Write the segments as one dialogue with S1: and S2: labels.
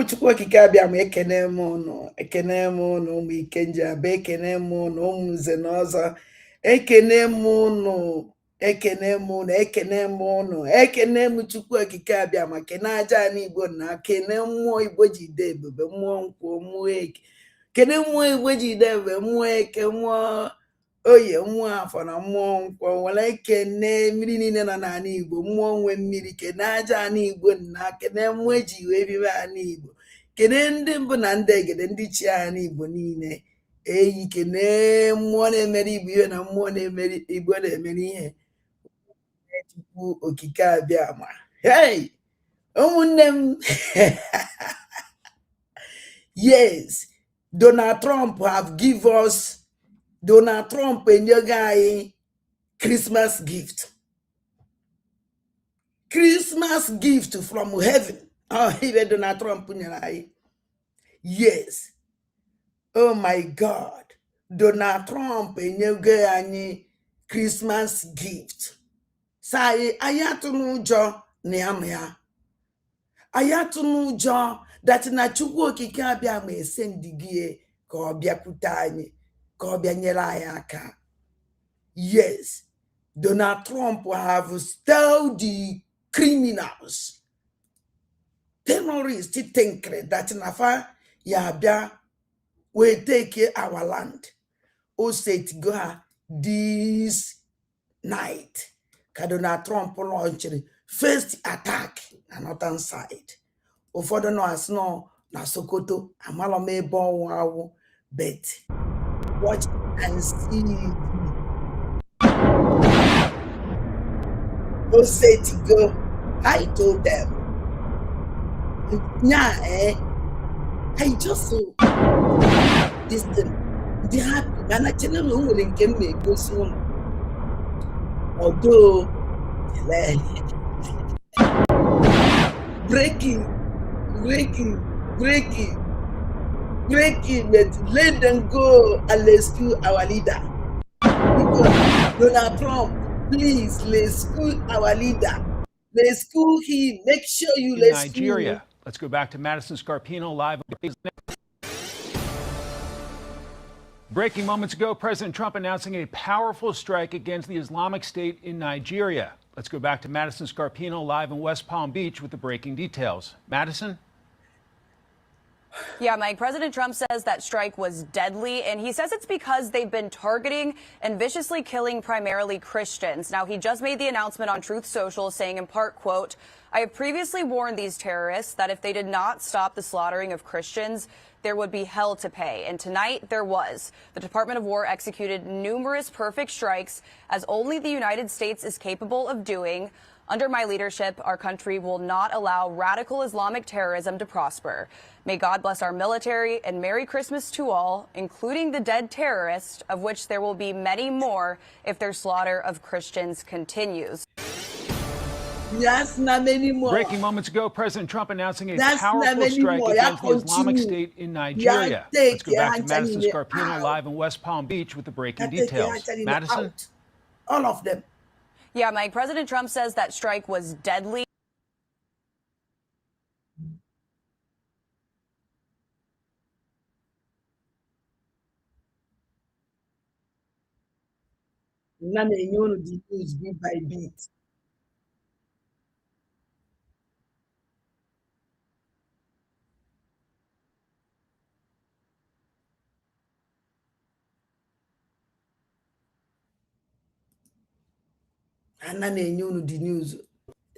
S1: Chukwu okike abịa ma ekene m ụnụ ụmụ Ikenji Aba, ekene m ụnụ ụmụ nze na ọzọ, ekene m ụnụ ekene m Chukwu okike abịa ma kene aja anyị Igbo na kene mmụọ Igbo ji de ebube, mmụọ nkwụ, mmụọ eke, kene mmụọ Igbo ji de ebube, mmụọ eke, mmụọ oye, mmụọ afọ na mmụọ nkwọ, were kene mmiri niile nọ n'ala Igbo, mmụọ nwe mmiri, kene aja anyị Igbo na kene mmụọ eji wee bibe anyị Igbo, kene ndị mbụ na ndị egede ndị chi anyị Igbo niile, eyi kene mmụọ na-emere Igbo ihe na mmụọ na-emere Igbo na-emere ihe. Chukwu okike abịa ma hey ụmụnne m yes, Donald Trump have give us Donald Trump enyego anyị Christmas gift from heaven. Oh, ibe Donald Trump nyere anyị. Yes, oh my God, Donald Trump enyego anyị Christmas gift. Say anyị atụ n'ụjọ na ya ma ya, anyị atụ n'ụjọ that na Chukwu okike abịa ma ese ndigie ka ọ bịakwute anyị, ka ọ bịa nyere anyị aka. Yes, Donald Trump have told the criminals, terrorists, think that nafa ya bịa we take our land. O set go ha this night. Donald Trump launched first attack on northern side. Ụfọdụ nọ asị nọ na Sokoto, amala m ebe ọwụ awụ, but watch and see. Go say to go. I told them, yeah, I just saw this thing. They happy, and I tell them who will get me go soon. Although breaking, but let them go and rescue our leader. Because Donald Trump, please rescue our leader. Rescue him. Make sure you rescue
S2: Nigeria.
S1: him.
S2: Let's go back to Madison Scarpino live. Breaking moments ago, President Trump announcing a powerful strike against the Islamic State in Nigeria. Let's go back to Madison Scarpino live in West Palm Beach with the breaking details. Madison?
S3: Yeah, Mike, President Trump says that strike was deadly, and he says it's because they've been targeting and viciously killing primarily Christians. Now, he just made the announcement on Truth Social saying in part, quote, I have previously warned these terrorists that if they did not stop the slaughtering of Christians, there would be hell to pay. And tonight there was. The Department of War executed numerous perfect strikes, as only the United States is capable of doing. Under my leadership, our country will not allow radical Islamic terrorism to prosper. May God bless our military, and Merry Christmas to all, including the dead terrorists, of which there will be many more if their slaughter of Christians continues.
S1: Yes, not many more.
S2: Breaking moments ago, President Trump announcing a powerful strike against the Islamic State in Nigeria. Let's go back to Madison Scarpino live in West Palm Beach with the breaking details. Madison?
S1: All of them.
S3: Yeah, Mike, President Trump says that strike was deadly.
S1: None of you the news bit by bit. And none of you the news.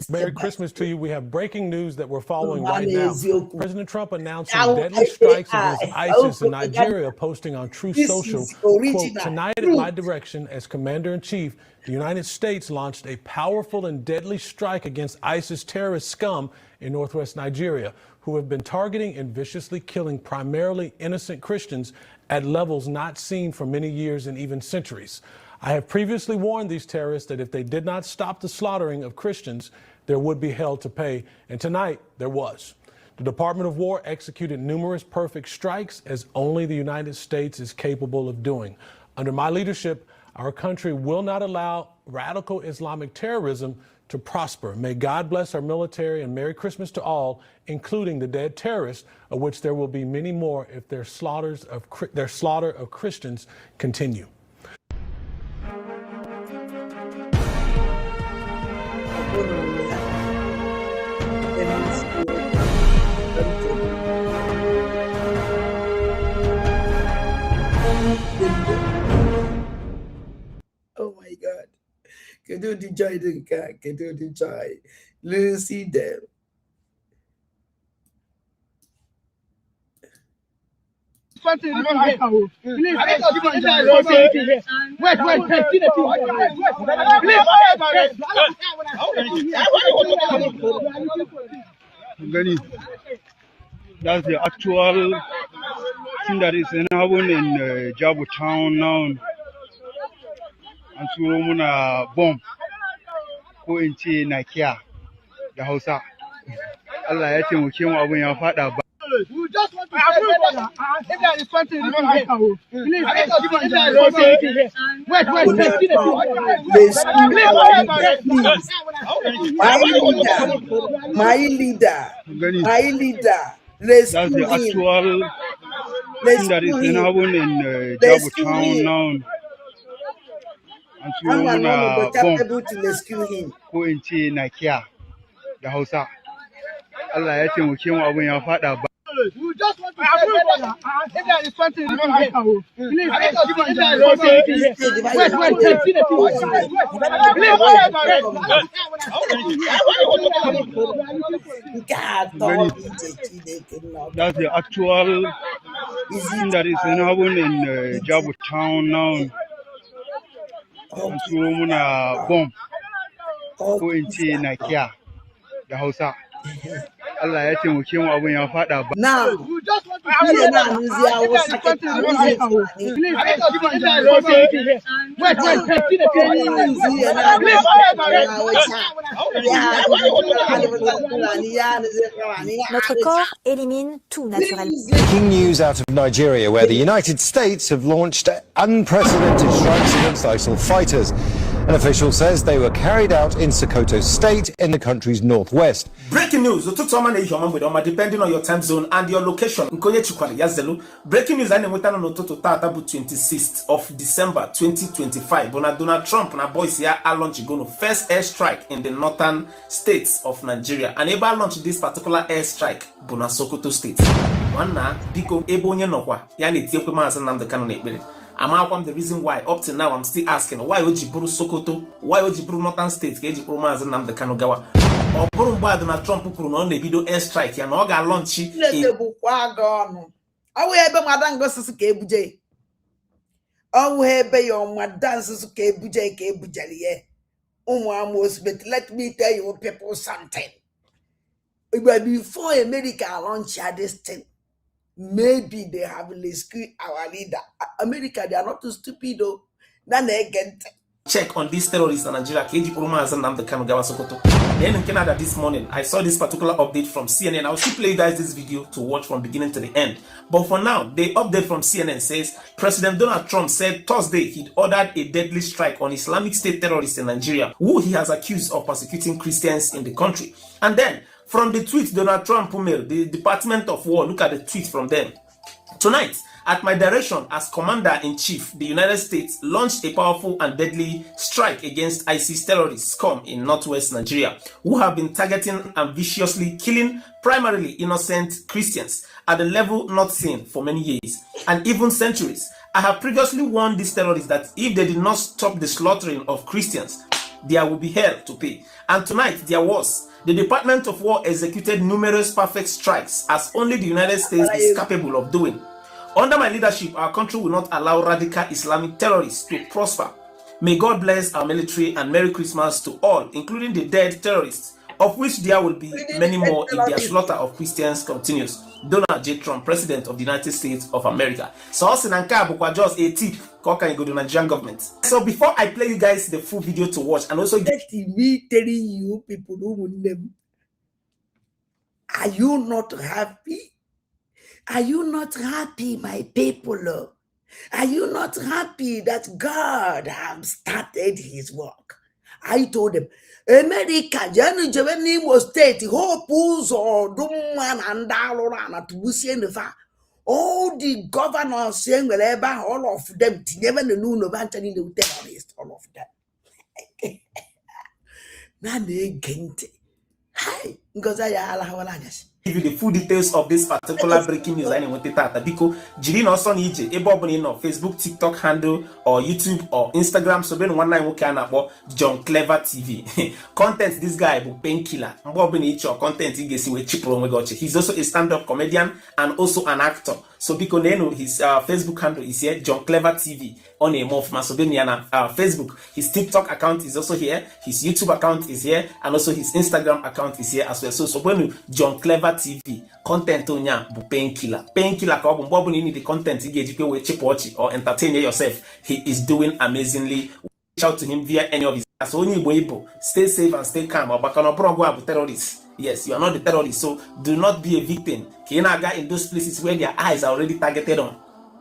S4: Merry Christmas to you. We have breaking news that we're following right now. President Trump announcing deadly strikes against ISIS in Nigeria, posting on Truth Social, quote, tonight at my direction as Commander-in-Chief, the United States launched a powerful and deadly strike against ISIS terrorist scum in northwest Nigeria, who have been targeting and viciously killing primarily innocent Christians at levels not seen for many years and even centuries. I have previously warned these terrorists that if they did not stop the slaughtering of Christians, there would be hell to pay. And tonight, there was. The Department of War executed numerous perfect strikes, as only the United States is capable of doing. Under my leadership, our country will not allow radical Islamic terrorism to prosper. May God bless our military and Merry Christmas to all, including the dead terrorists, of which there will be many more if their slaughter of Christians continue.
S1: Oh my God. Can do the joy, can do the joy. Lucy them.
S5: That's the actual thing that is happening in Jabu town now. And so we're gonna bomb ko in ce na kiya da Hausa. Allah ya taimake mu abun ya fada ba. We just want to say if there is something you don't like, please
S1: My leader,
S5: that's the actual thing that is happening in Jabu town now. And so we're gonna bomb ko in ce na kiya da Hausa. Allah ya taimake mu abun ya fada ba. We just want to say if there is something you don't like, please that's the actual thing that is happening in Jabu town now. And so we're gonna bomb ko in ce na kiya da Hausa. Allah ya taimake mu abun ya fada ba.
S1: Now,
S6: Notre corps élimine tout naturellement.
S7: Breaking news out of Nigeria, where the United States have launched unprecedented strikes against ISIL fighters. An official says they were carried out in Sokoto State in the country's northwest.
S8: Breaking news, depending on your time zone and your location. Breaking news, I 26th of December 2025. Donald Trump and boys here are launching first airstrike in the northern states of Nigeria. And able launch this particular airstrike, Bona Sokoto State. One na biko ebonye nokwa yani tiekwe maazị Nnamdi Kanu na-ekpere. I'm the reason why up to now I'm still asking why Ojiburu Sokoto, why Ojiburu Northern State, Ojiburu Maazị Nnamdi Kanu gawa. Or Buru mgbe Donald Trump kwuru na ọ na-ebido airstrike ya na ọ ga-launch
S1: Awu ebe madango susu ka ebuje. Awu ebe yo madan susu ka ebuje ka ebujaliye. But let me tell you people something. Before America launch this thing, maybe they have rescued our leader. America, they are not too stupid though. Then they get check on these terrorists in Nigeria. Then in Canada this morning, I saw this particular update from CNN. I'll still play you guys this video to watch from beginning to the end. But for now, the update from CNN says President Donald Trump said Thursday he'd ordered a deadly strike on Islamic State terrorists in Nigeria, who he has accused of persecuting Christians in the country. And then from the tweet Donald Trump emailed the Department of War, look at the tweet from them. Tonight, at my direction as Commander-in-Chief, the United States launched a powerful and deadly strike against ISIS terrorists scum in northwest Nigeria, who have been targeting and viciously killing primarily innocent Christians at a level not seen for many years and even centuries. I have previously warned these terrorists that if they did not stop the slaughtering of Christians, there will be hell to pay. And tonight there was. The Department of War executed numerous perfect strikes as only the United States is capable of doing. Under my leadership, our country will not allow radical Islamic terrorists to prosper. May God bless our military and Merry Christmas to all, including the dead terrorists, of which there will be many more if their slaughter of Christians continues. Donald J. Trump, President of the United States of America. So Sinanka just a tip. Go to the Nigerian government. So before I play you guys the full video to watch and also get me telling you people who name, are you not happy? Are you not happy, my people? Are you not happy that God has started his work? I told them, America, Janu Jeveni was state, Hope or Duman and Dalorana to Busi and the Fa. All the governors saying wherever, all of them, never the noon of Anthony the terrorist, all of them. Nane Gente. Hi, because I allow
S8: give you the full details of this particular breaking news. I want to tata biko jiri no son ije ebe obuni no Facebook, TikTok handle or YouTube or Instagram. So ben one night we can about John Clever TV. Content this guy bu painkiller. Mbo obuni icho content he gesi we cheap we got. He's also a stand-up comedian and also an actor. So biko neno his Facebook handle is here John Clever TV on a month man. So ben yana Facebook. His TikTok account is also here. His YouTube account is here and also his Instagram account is here as well. So when John Clever TV content onya bu painkiller ka obu mbo ni need the content you get we cheap watch or entertain yourself. He is doing amazingly. Reach out to him via any of his so only able stay safe and stay calm. Obakano progo abu terrorists. Yes, you are not the terrorist, so do not be a victim. Kinaga in those places where their eyes are already targeted on.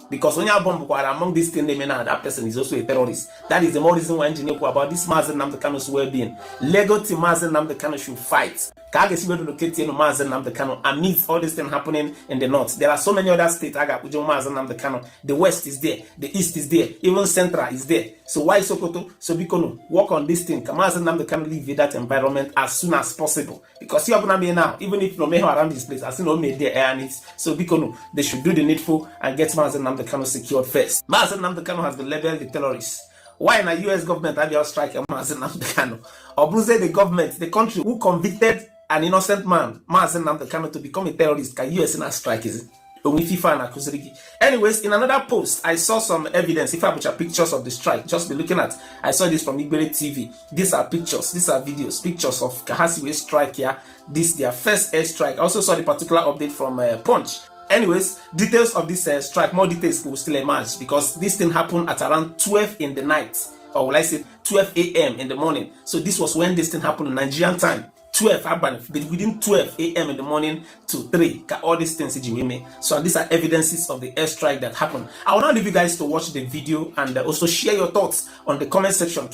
S8: Because when you are bomb among these 10 men, that person is also a terrorist. That is the more reason why engineer about this Mazen Namdekano's well-being. Lego to Mazen Namdekano should fight. Kage to locate Mazen Namdekano amidst all this thing happening in the north. There are so many other states. Mazen Namdekano. The west is there, the east is there, even central is there. So why Sokoto? So Bikono work on this thing. Mazen Namdekano live in that environment as soon as possible. Because you are gonna be now, even if no me around this place, as you know made their air needs. So Bikono, they should do the needful and get Mazen Namdekano secured first. Mazen Namdekano has been labeled the terrorist. Why in the US government have you strike Mazen Namdekano? Or Bruce the government, the country who convicted an innocent man, Mazen Namdekano, to become a terrorist, can US not strike is it? Anyways, in another post, I saw some evidence. If I put pictures of the strike, just be looking at. I saw this from Igbere TV. These are pictures, these are videos, pictures of Kahasiwe strike here. This their first air strike. I also saw the particular update from Punch. Anyways, details of this strike, more details will still emerge because this thing happened at around 12 in the night, or will I say 12 a.m. in the morning. So this was when this thing happened in Nigerian time. 12 but within 12 a.m. in the morning to 3, all these things. So these are evidences of the airstrike that happened. I will now leave you guys to watch the video and also share your thoughts on the comment section. At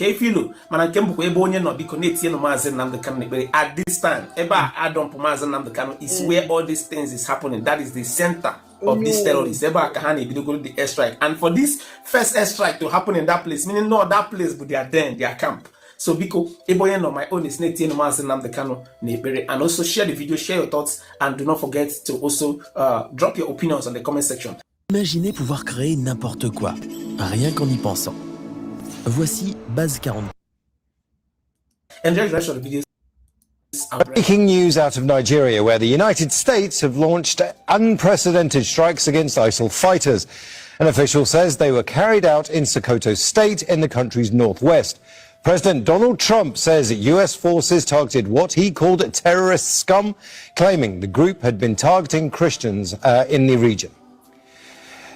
S8: this time, is where all these things is happening. That is the center of this terrorist. The airstrike. And for this first airstrike to happen in that place, meaning no that place, but they are there in their camp. So Biko, Eboyen on my own is Neti Mazen Namdekano Nebere, and also share the video, share your thoughts, and do not forget to also drop your opinions on the comment section.
S9: Imaginez pouvoir créer n'importe quoi, rien qu'en y pensant. Voici Base 40.
S8: Enjoy the rest of the videos.
S7: Breaking news out of Nigeria, where the United States have launched unprecedented strikes against ISIL fighters. An official says they were carried out in Sokoto State in the country's northwest. President Donald Trump says U.S. forces targeted what he called terrorist scum, claiming the group had been targeting Christians in the region.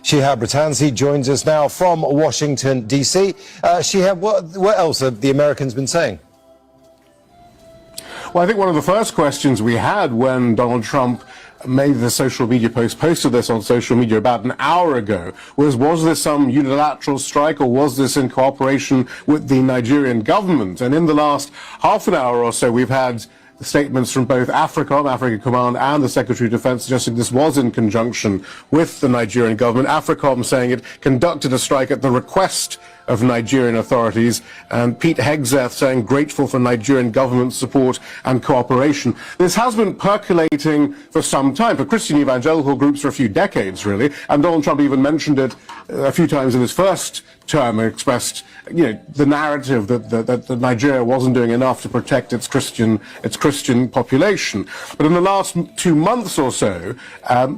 S7: Shihab Ratansi joins us now from Washington, D.C. Shihab, what else have the Americans been saying?
S10: Well, I think one of the first questions we had when Donald Trump made the social media post, posted this on social media about an hour ago, was this some unilateral strike or was this in cooperation with the Nigerian government? And in the last half an hour or so, we've had statements from both Africa Command and the Secretary of Defense suggesting this was in conjunction with the Nigerian government. AFRICOM saying it conducted a strike at the request of Nigerian authorities, and Pete Hegseth saying grateful for Nigerian government support and cooperation. This has been percolating for some time, for Christian evangelical groups for a few decades, really, and Donald Trump even mentioned it a few times in his first term, expressed, the narrative that Nigeria wasn't doing enough to protect its Christian population. But in the last 2 months or so,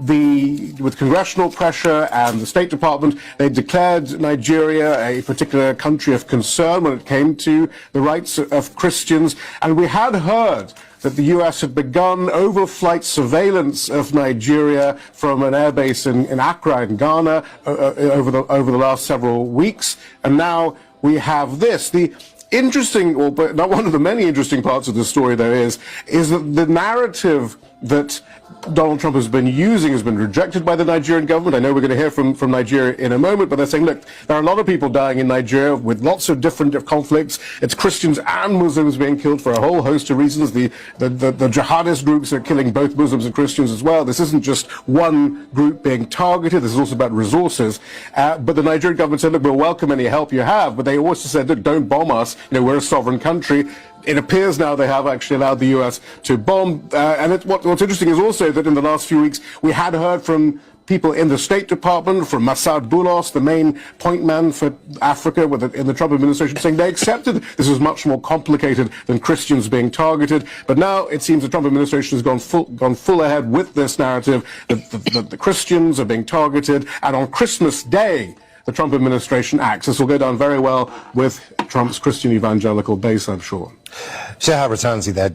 S10: with congressional pressure and the State Department, they declared Nigeria a particular country of concern when it came to the rights of Christians. And we had heard that the US had begun overflight surveillance of Nigeria from an airbase in Accra in Ghana over the last several weeks. And now we have this. The interesting, but not one of the many interesting parts of the story, though, is that the narrative that Donald Trump has been using has been rejected by the Nigerian government. I know we're going to hear from Nigeria in a moment, but they're saying, look, there are a lot of people dying in Nigeria with lots of different conflicts. It's Christians and Muslims being killed for a whole host of reasons. The jihadist groups are killing both Muslims and Christians as well. This isn't just one group being targeted. This is also about resources. But the Nigerian government said, look, we'll welcome any help you have. But they also said, look, don't bomb us. We're a sovereign country. It appears now they have actually allowed the U.S. to bomb. And what's interesting is also that in the last few weeks, we had heard from people in the State Department, from Masad Boulos, the main point man for Africa in the Trump administration, saying they accepted this was much more complicated than Christians being targeted. But now it seems the Trump administration has gone full ahead with this narrative that the Christians are being targeted. And on Christmas Day, the Trump administration acts. This will go down very well with Trump's Christian evangelical base, I'm sure.
S7: Shahar Ratanzi there,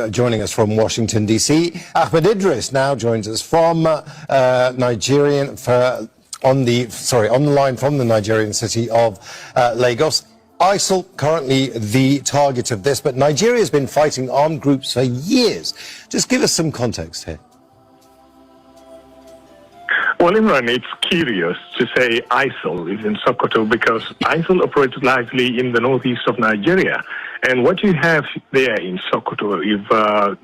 S7: joining us from Washington, D.C. Ahmed Idris now joins us from on the line from the Nigerian city of Lagos. ISIL currently the target of this, but Nigeria has been fighting armed groups for years. Just give us some context here.
S11: Well, Imran, it's curious to say ISIL is in Sokoto because ISIL operates largely in the northeast of Nigeria. And what you have there in Sokoto, if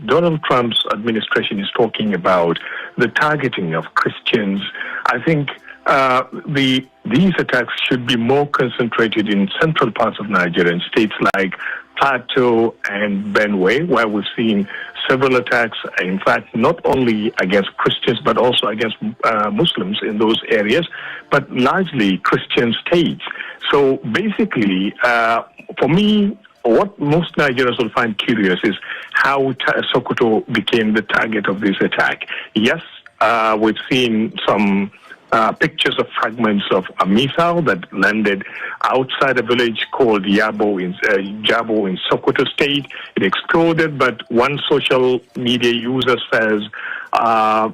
S11: Donald Trump's administration is talking about the targeting of Christians, I think these attacks should be more concentrated in central parts of Nigeria, in states like Plateau and Benue, where we've seen several attacks, in fact, not only against Christians, but also against Muslims in those areas, but largely Christian states. So basically, for me, what most Nigerians will find curious is how Sokoto became the target of this attack. Yes, we've seen some pictures of fragments of a missile that landed outside a village called Jabo in Sokoto State. It exploded, but one social media user says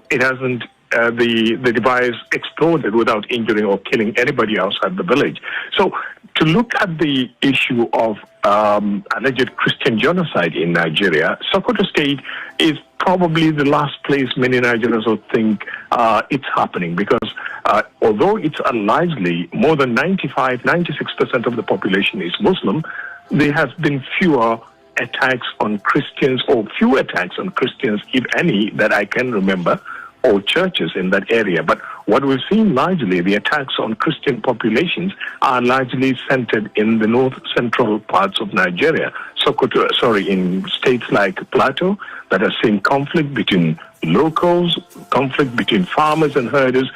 S11: it hasn't. The device exploded without injuring or killing anybody outside the village. So to look at the issue of alleged Christian genocide in Nigeria, Sokoto State is probably the last place many Nigerians will think it's happening because although it's largely more than 96% of the population is Muslim, there has been fewer attacks on Christians or few attacks on Christians, if any, that I can remember, or churches in that area. But what we've seen largely, the attacks on Christian populations are largely centered in the north central parts of Nigeria. In states like Plateau that are seeing conflict between locals, conflict between farmers and herders,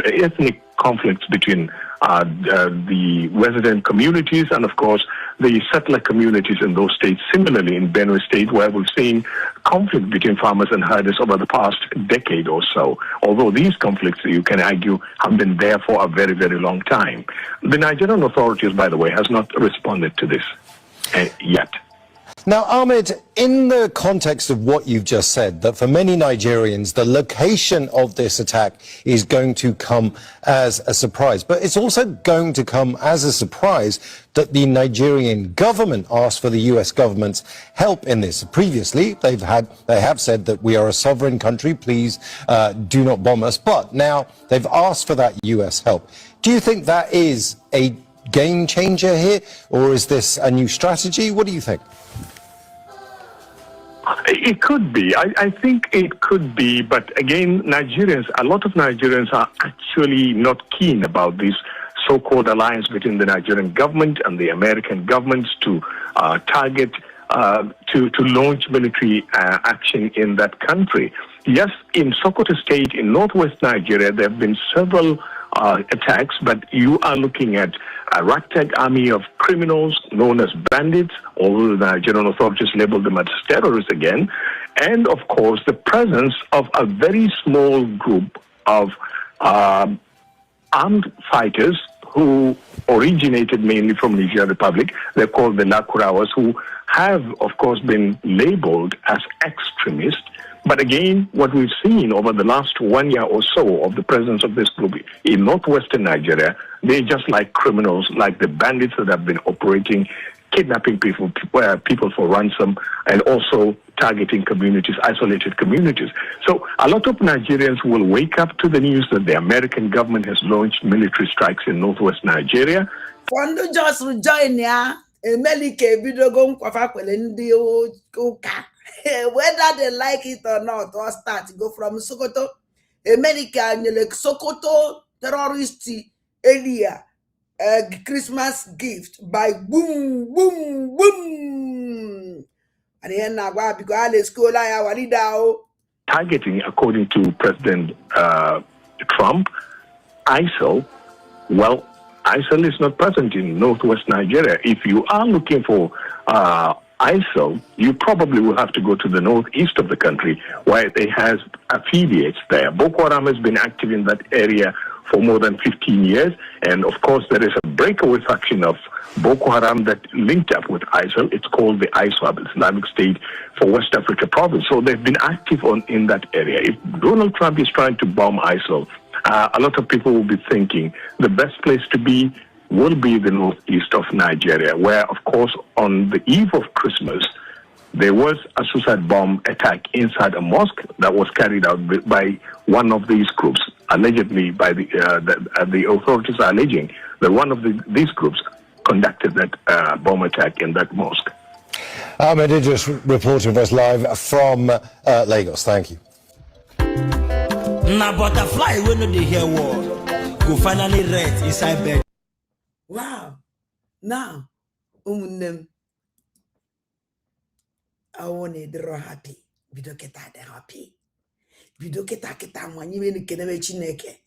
S11: ethnic conflicts between the resident communities and, of course, the settler communities in those states. Similarly, in Benue State, where we've seen conflict between farmers and herders over the past decade or so, although these conflicts, you can argue, have been there for a very, very long time. The Nigerian authorities, by the way, has not responded to this yet.
S7: Now, Ahmed, in the context of what you've just said, that for many Nigerians, the location of this attack is going to come as a surprise. But it's also going to come as a surprise that the Nigerian government asked for the U.S. government's help in this. Previously, they have said that we are a sovereign country, please do not bomb us. But now they've asked for that U.S. help. Do you think that is a game changer here, or is this a new strategy? What do you think?
S11: It could be. I think it could be. But again, a lot of Nigerians are actually not keen about this so-called alliance between the Nigerian government and the American governments to target, to launch military action in that country. Yes, in Sokoto State, in northwest Nigeria, there have been several attacks, but you are looking at a ragtag army of criminals known as bandits, although the Nigerian authorities labeled them as terrorists again, and of course the presence of a very small group of armed fighters who originated mainly from Niger Republic. They're called the Lakurawas, who have, of course, been labeled as extremists. But again, what we've seen over the last 1 year or so of the presence of this group in northwestern Nigeria, they're just like criminals, like the bandits that have been operating kidnapping people for ransom, and also targeting communities, isolated communities. So a lot of Nigerians will wake up to the news that the American government has launched military strikes in northwest Nigeria.
S1: Whether they like it or not, or start go from Sokoto, America, Sokoto terrorist area, Christmas gift by boom, boom, boom. And then now because the school
S11: targeting, according to President Trump, ISIL. Well, ISIL is not present in northwest Nigeria. If you are looking for ISIL, you probably will have to go to the northeast of the country, where it has affiliates there. Boko Haram has been active in that area for more than 15 years, and of course there is a breakaway faction of Boko Haram that linked up with ISIL. It's called the ISWAP, Islamic State for West Africa Province. So they've been active in that area. If Donald Trump is trying to bomb ISIL, a lot of people will be thinking the best place to be will be the northeast of Nigeria, where, of course, on the eve of Christmas, there was a suicide bomb attack inside a mosque that was carried out by one of these groups, allegedly by the authorities are alleging that one of these groups conducted that bomb attack in that mosque.
S7: Ahmed Idris reporting for us live from Lagos. Thank you.
S12: Na butterfly when they hear war go finally rest inside bed.
S1: Wow. Now, them I want to draw happy. Bido kita happy. Bido kita mwanyi meni keneme chineke.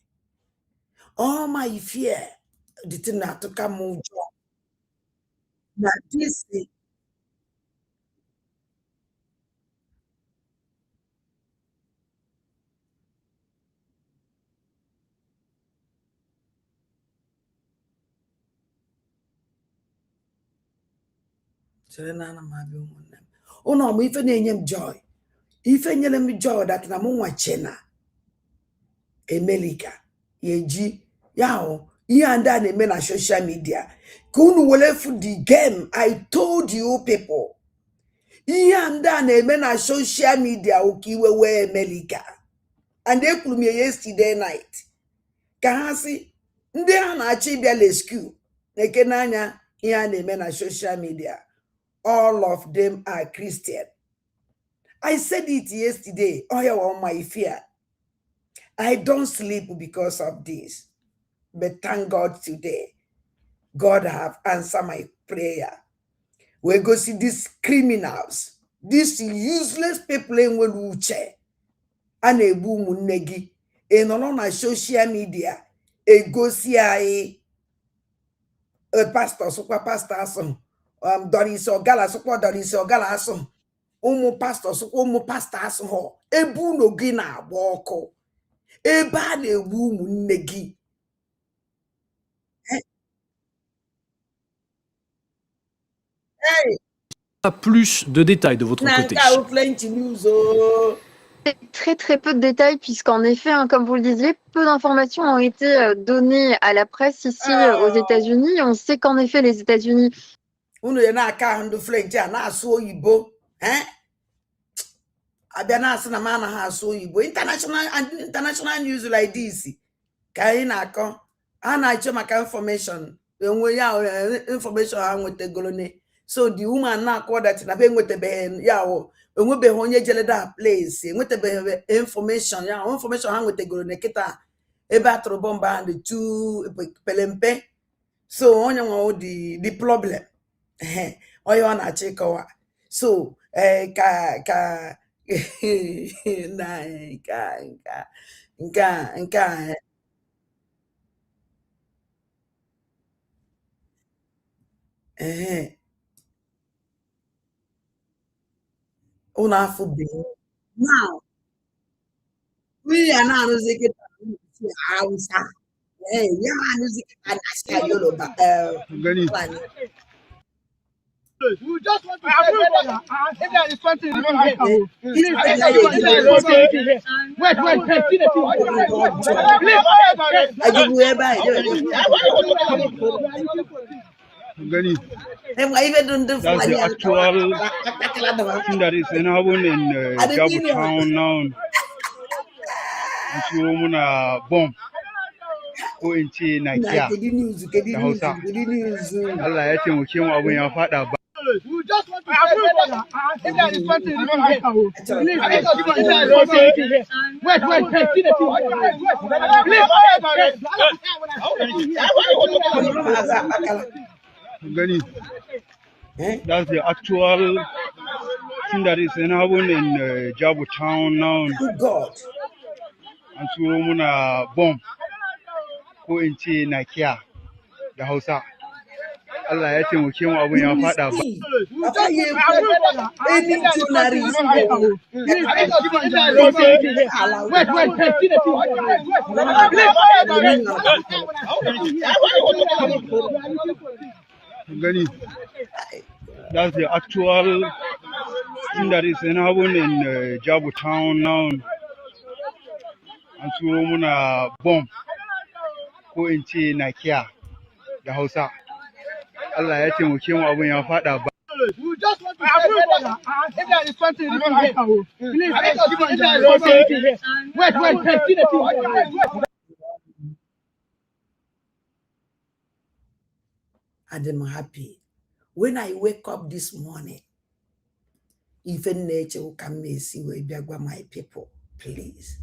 S1: All my fear, the thing that to come on job. Now this is oh no, I'm even in joy. If any of joy that na mwa chena America yeji yao yanda ne me na social media kunu wole fu the game. I told you people yanda ne me na social media ukiwe we America, and they kulu me yesterday night kahasi ndị ha na-achị bịa rescue neke n'anya ihe na eme na social media. All of them are Christian. I said it yesterday. Oh, yeah, on my fear. I don't sleep because of this. But thank God today, God have answered my prayer. We go see these criminals, these useless people in Weluche, and a boom negi, and on social media, a go see a pastor, so pastor. Doris or Gala, so Doris or Galasso, pastors, pastors, ebu no gina woko, eba de wum negi.
S13: Pas plus de détails de votre côté.
S14: Très peu de détails puisqu'en effet, hein, comme vous le disiez, peu d'informations ont été données à la presse ici aux États-Unis. On sait qu'en effet, les États-Unis
S1: international news like this. Information. Information so the woman now called that na be with the yawo enwebe onye jele that place enwete information ya information ha nwete goro nekita ebe atụrụ bomba and two pelempe so onye nwe the problem onye ọ na-achị kọwa so ka na nka now we are not using it. Hey, we are using it.
S5: We just want to say there is something you don't like. Wait,
S1: I give you a That's
S5: the actual thing that is happening in Jabu town now. And she will bomb. Go into Nigeria. The house. Allah, I think we came away and fought that.
S15: We just want to say if there is something wrong here, please let us give us wait, see the
S5: thing. That's the actual thing that is happening in Jabu town now.
S1: God.
S5: And so we bomb. Go into Nigeria. The house. Allah, I think we came away and fought that. That's the actual thing that is happening in Jabu town now. And so we bomb. Go into Nigeria. The house. Allah, I think we came away and fought that.
S15: We just want to say if there is something wrong here, please let us give us wait, see the
S1: I'm happy. When I wake up this morning, even nature will come and see where my people, please.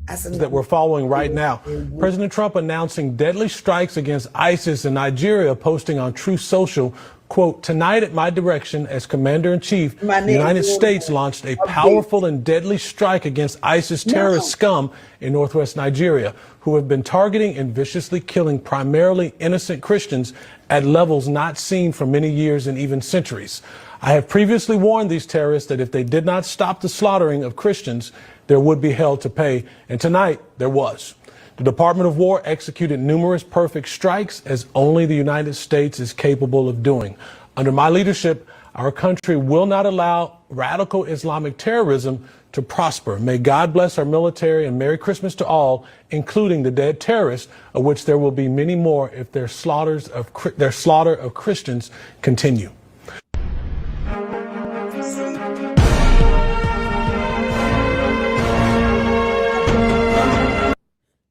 S4: That we're following right now. President Trump announcing deadly strikes against ISIS in Nigeria, posting on Truth Social, quote, tonight at my direction as Commander-in-Chief, the United States launched a powerful and deadly strike against ISIS terrorist scum in northwest Nigeria, who have been targeting and viciously killing primarily innocent Christians at levels not seen for many years and even centuries. I have previously warned these terrorists that if they did not stop the slaughtering of Christians, there would be hell to pay, and tonight there was. The Department of War executed numerous perfect strikes, as only the United States is capable of doing. Under my leadership, our country will not allow radical Islamic terrorism to prosper. May God bless our military, and Merry Christmas to all, including the dead terrorists, of which there will be many more if their slaughter of Christians continue.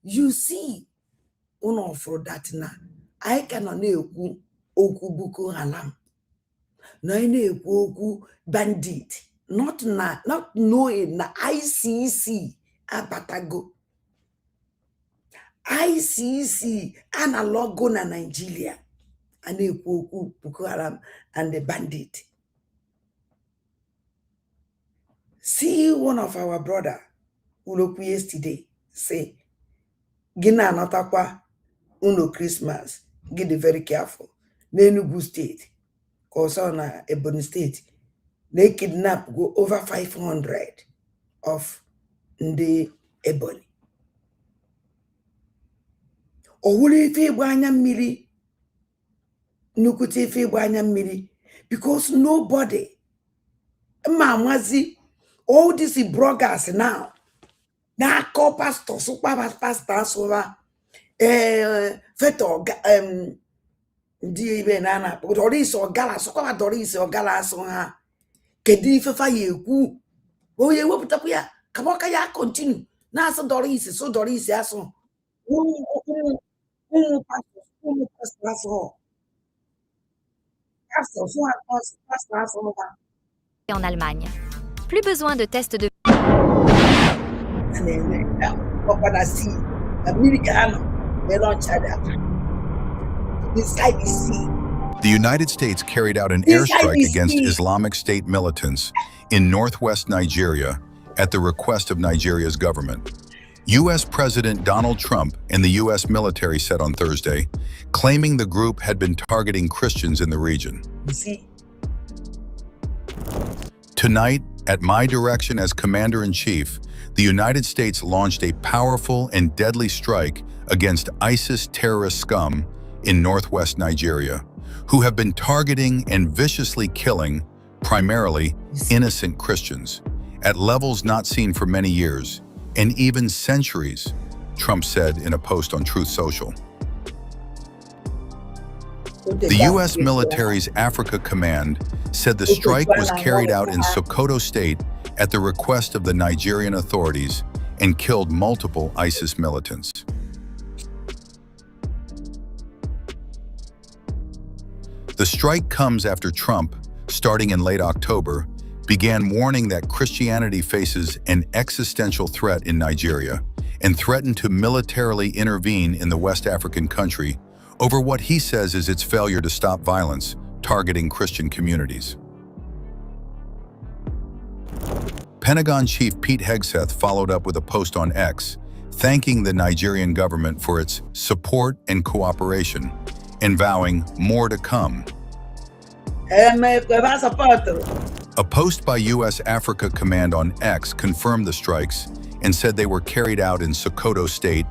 S1: You see, for that now, I cannot know oku Boko Haram. No, oku bandit. Not knowing na ICC abatago. ICC analog na Nigeria. And oku Boko Haram and the bandit. See one of our brother Uloku yesterday say, Gina notakwa uno Christmas. Get very careful. N'Enugu State, cause on Ebonyi State, they kidnap go over 500 of the Ebonyi. Owule ife gbanya mmiri, nukute ife gbanya mmiri, because nobody, mamazi, all these bloggers now. Na call pastor, super pastor, so feto di benana, Doris or gala, so called Doris or gala, so ha. Kedi fefa yeku. Oh, ye will put up here. Kamoka ya continue. Na so Doris, so Doris, ya so.
S6: En Allemagne. Plus besoin de tests de
S16: The United States carried out an airstrike against Islamic State militants in northwest Nigeria at the request of Nigeria's government. U.S. President Donald Trump and the U.S. military said on Thursday, claiming the group had been targeting Christians in the region. Tonight, at my direction as Commander-in-Chief, the United States launched a powerful and deadly strike against ISIS terrorist scum in northwest Nigeria, who have been targeting and viciously killing primarily innocent Christians at levels not seen for many years and even centuries, Trump said in a post on Truth Social. The U.S. military's Africa Command said the strike was carried out in Sokoto State at the request of the Nigerian authorities and killed multiple ISIS militants. The strike comes after Trump, starting in late October, began warning that Christianity faces an existential threat in Nigeria and threatened to militarily intervene in the West African country over what he says is its failure to stop violence targeting Christian communities. Pentagon Chief Pete Hegseth followed up with a post on X, thanking the Nigerian government for its support and cooperation, and vowing more to come. A post by U.S. Africa Command on X confirmed the strikes and said they were carried out in Sokoto State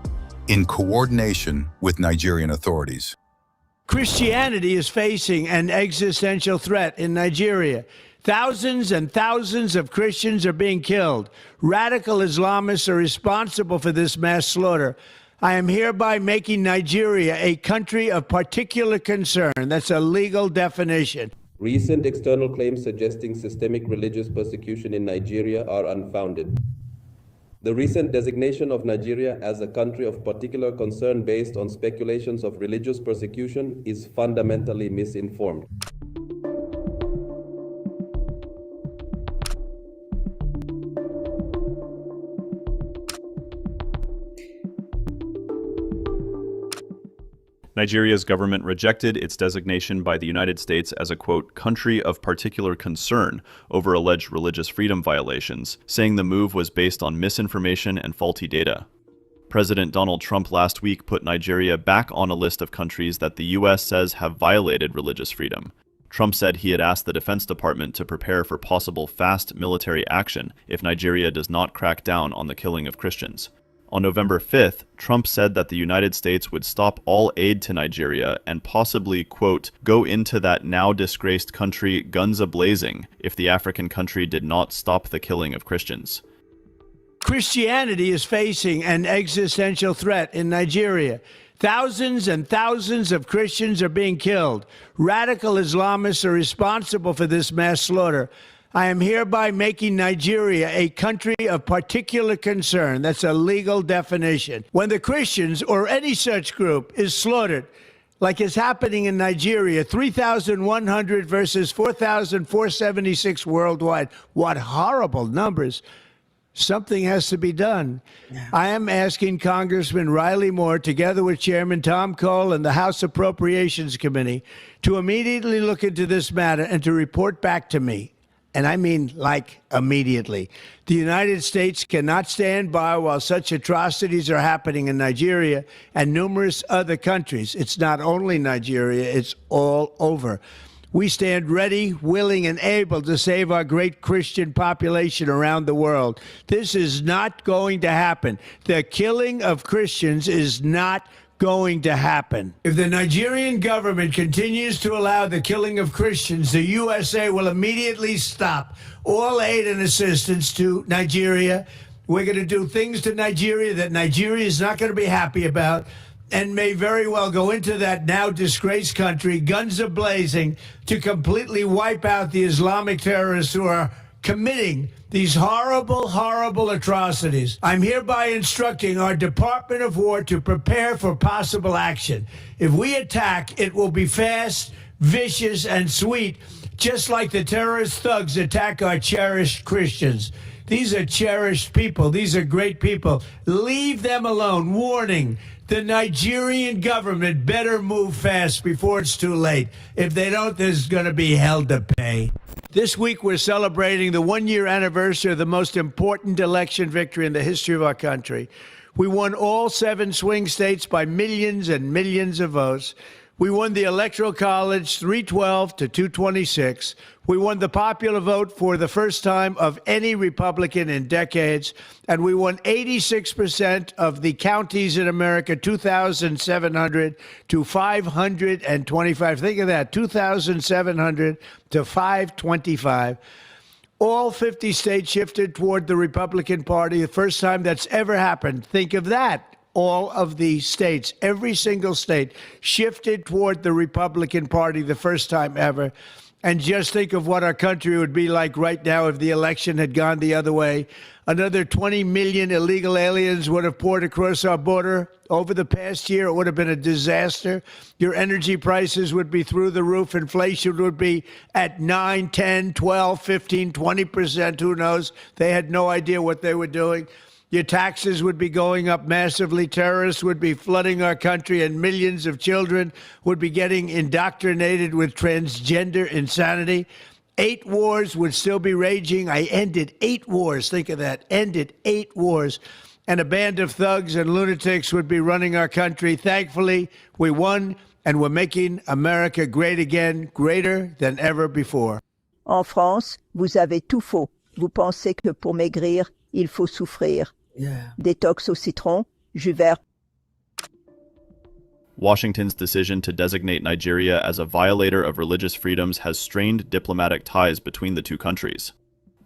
S16: in coordination with Nigerian authorities.
S12: Christianity is facing an existential threat in Nigeria. Thousands and thousands of Christians are being killed. Radical Islamists are responsible for this mass slaughter. I am hereby making Nigeria a country of particular concern. That's a legal definition.
S17: Recent external claims suggesting systemic religious persecution in Nigeria are unfounded. The recent designation of Nigeria as a country of particular concern based on speculations of religious persecution is fundamentally misinformed.
S18: Nigeria's government rejected its designation by the United States as a, quote, country of particular concern over alleged religious freedom violations, saying the move was based on misinformation and faulty data. President Donald Trump last week put Nigeria back on a list of countries that the U.S. says have violated religious freedom. Trump said he had asked the Defense Department to prepare for possible fast military action if Nigeria does not crack down on the killing of Christians. On November 5th, Trump said that the United States would stop all aid to Nigeria and possibly, quote, go into that now disgraced country guns a-blazing if the African country did not stop the killing of Christians.
S12: Christianity is facing an existential threat in Nigeria. Thousands and thousands of Christians are being killed. Radical Islamists are responsible for this mass slaughter. I am hereby making Nigeria a country of particular concern. That's a legal definition. When the Christians or any such group is slaughtered, like is happening in Nigeria, 3,100 versus 4,476 worldwide. What horrible numbers. Something has to be done. Yeah. I am asking Congressman Riley Moore, together with Chairman Tom Cole and the House Appropriations Committee, to immediately look into this matter and to report back to me. And I mean, like, immediately. The United States cannot stand by while such atrocities are happening in Nigeria and numerous other countries. It's not only Nigeria, it's all over. We stand ready, willing, and able to save our great Christian population around the world. This is not going to happen. The killing of Christians is not going to happen. If the Nigerian government continues to allow the killing of Christians, the USA will immediately stop all aid and assistance to Nigeria. We're going to do things to Nigeria that Nigeria is not going to be happy about and may very well go into that now disgraced country, guns a-blazing, to completely wipe out the Islamic terrorists who are committing these horrible, horrible atrocities. I'm hereby instructing our Department of War to prepare for possible action. If we attack, it will be fast, vicious, and sweet, just like the terrorist thugs attack our cherished Christians. These are cherished people. These are great people. Leave them alone. Warning. The Nigerian government better move fast before it's too late. If they don't, there's going to be hell to pay. This week, we're celebrating the one-year anniversary of the most important election victory in the history of our country. We won all 7 swing states by millions and millions of votes. We won the Electoral College 312 to 226. We won the popular vote for the first time of any Republican in decades. And we won 86% of the counties in America, 2,700 to 525. Think of that, 2,700 to 525. All 50 states shifted toward the Republican Party, the first time that's ever happened. Think of that. all of the states, every single state, shifted toward the Republican Party the first time ever. And just think of what our country would be like right now if the election had gone the other way. Another 20 million illegal aliens would have poured across our border over the past year. It would have been a disaster. Your energy prices would be through the roof. Inflation would be at 9, 10, 12, 15, 20%. Who knows? They had no idea what they were doing. Your taxes would be going up massively. Terrorists would be flooding our country, and millions of children would be getting indoctrinated with transgender insanity. 8 wars would still be raging. I ended 8 wars. Think of that. Ended 8 wars. And a band of thugs and lunatics would be running our country. Thankfully, we won, and we're making America great again, greater than ever before.
S19: En France, vous avez tout faux. Vous pensez que pour maigrir, il faut souffrir. Détox au citron, jus vert.
S18: Washington's decision to designate Nigeria as a violator of religious freedoms has strained diplomatic ties between the two countries.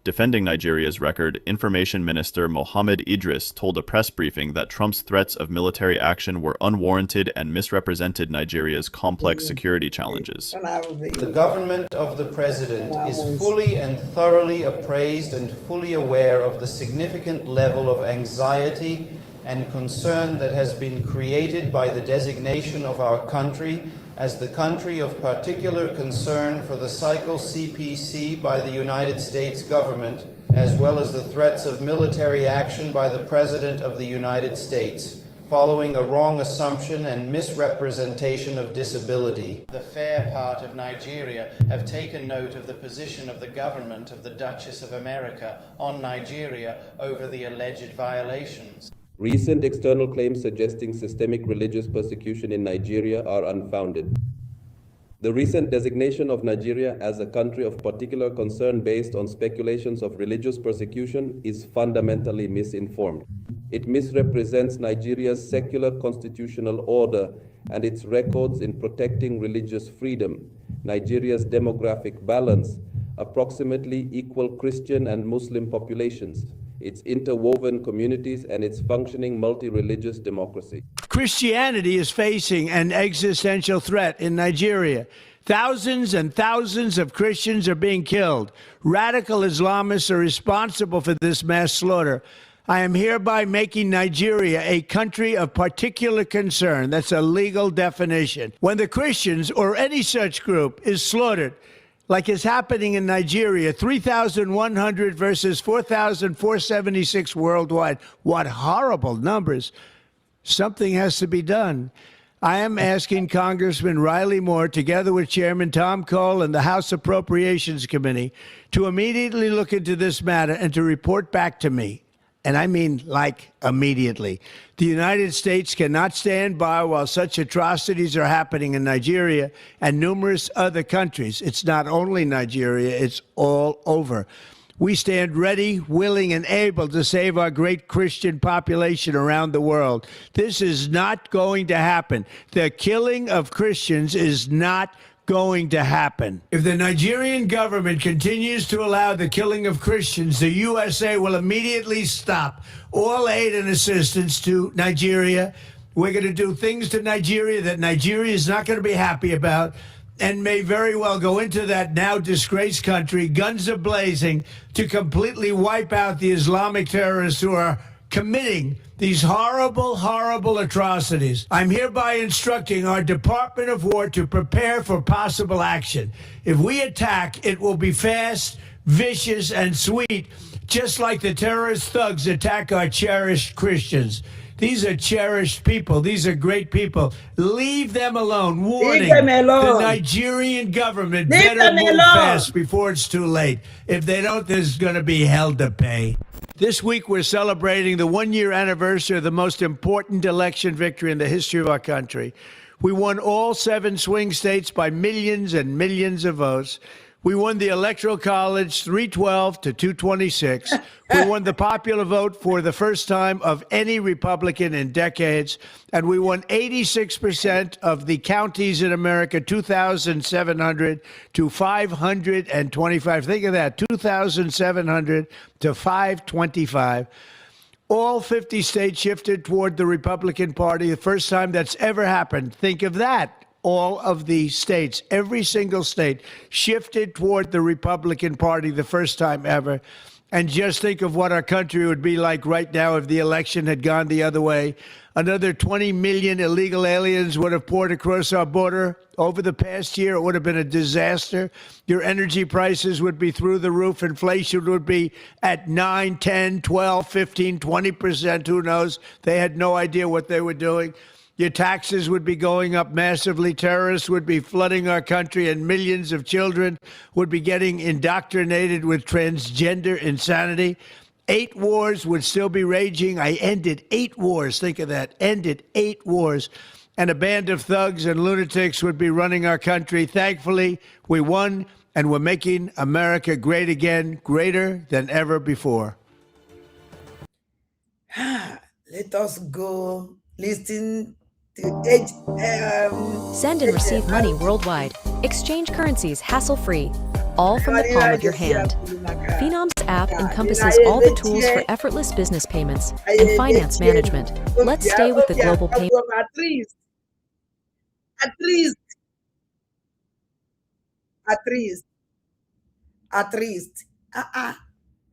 S18: Defending Nigeria's record, Information Minister Mohammed Idris told a press briefing that Trump's threats of military action were unwarranted and misrepresented Nigeria's complex security challenges.
S20: The government of the president is fully and thoroughly appraised and fully aware of the significant level of anxiety and concern that has been created by the designation of our country as the country of particular concern for the cycle CPC by the United States government, as well as the threats of military action by the President of the United States, following a wrong assumption and misrepresentation of disability. The fair part of Nigeria have taken note of the position of the government of the Duchess of America on Nigeria over the alleged violations.
S17: Recent external claims suggesting systemic religious persecution in Nigeria are unfounded. The recent designation of Nigeria as a country of particular concern based on speculations of religious persecution is fundamentally misinformed. It misrepresents Nigeria's secular constitutional order and its records in protecting religious freedom, Nigeria's demographic balance, approximately equal Christian and Muslim populations, its interwoven communities, and its functioning multi-religious democracy.
S12: Christianity is facing an existential threat in Nigeria. Thousands and thousands of Christians are being killed. Radical Islamists are responsible for this mass slaughter. I am hereby making Nigeria a country of particular concern. That's a legal definition. When the Christians or any such group is slaughtered, like is happening in Nigeria, 3,100 versus 4,476 worldwide. What horrible numbers. Something has to be done. I am asking Congressman Riley Moore, together with Chairman Tom Cole and the House Appropriations Committee, to immediately look into this matter and to report back to me. And I mean, like, immediately. The United States cannot stand by while such atrocities are happening in Nigeria and numerous other countries. It's not only Nigeria, it's all over. We stand ready, willing, and able to save our great Christian population around the world. This is not going to happen. The killing of Christians is not going to happen. If the Nigerian government continues to allow the killing of Christians, the USA will immediately stop all aid and assistance to Nigeria. We're going to do things to Nigeria that Nigeria is not going to be happy about and may very well go into that now disgraced country, guns a-blazing, to completely wipe out the Islamic terrorists who are committing these horrible, horrible atrocities. I'm hereby instructing our Department of War to prepare for possible action. If we attack, it will be fast, vicious, and sweet, just like the terrorist thugs attack our cherished Christians. These are cherished people. These are great people. Leave them alone. Warning,
S1: Leave them alone.
S12: The Nigerian government
S1: Leave
S12: better
S1: them
S12: move
S1: alone.
S12: fast before it's too late. If they don't, there's going to be hell to pay. This week, we're celebrating the one-year anniversary of the most important election victory in the history of our country. We won all 7 swing states by millions and millions of votes. We won the Electoral College 312 to 226. We won the popular vote for the first time of any Republican in decades. And we won 86% of the counties in America, 2,700 to 525. Think of that, 2,700 to 525. All 50 states shifted toward the Republican Party, the first time that's ever happened. Think of that. All of the states, every single state, shifted toward the Republican Party the first time ever. And just think of what our country would be like right now if the election had gone the other way. Another 20 million illegal aliens would have poured across our border over the past year. It would have been a disaster. Your energy prices would be through the roof. Inflation would be at 9, 10, 12, 15, 20%. Who knows? They had no idea what they were doing. Your taxes would be going up massively. Terrorists would be flooding our country, and millions of children would be getting indoctrinated with transgender insanity. 8 wars would still be raging. I ended 8 wars. Think of that. Ended 8 wars. And a band of thugs and lunatics would be running our country. Thankfully, we won, and we're making America great again, greater than ever before.
S1: Let us go listen.
S6: Send and receive money worldwide. Exchange currencies hassle-free, all from the palm of your hand. Phenom's app encompasses all the tools for effortless business payments and finance management. Let's stay with the global payment.
S1: At least.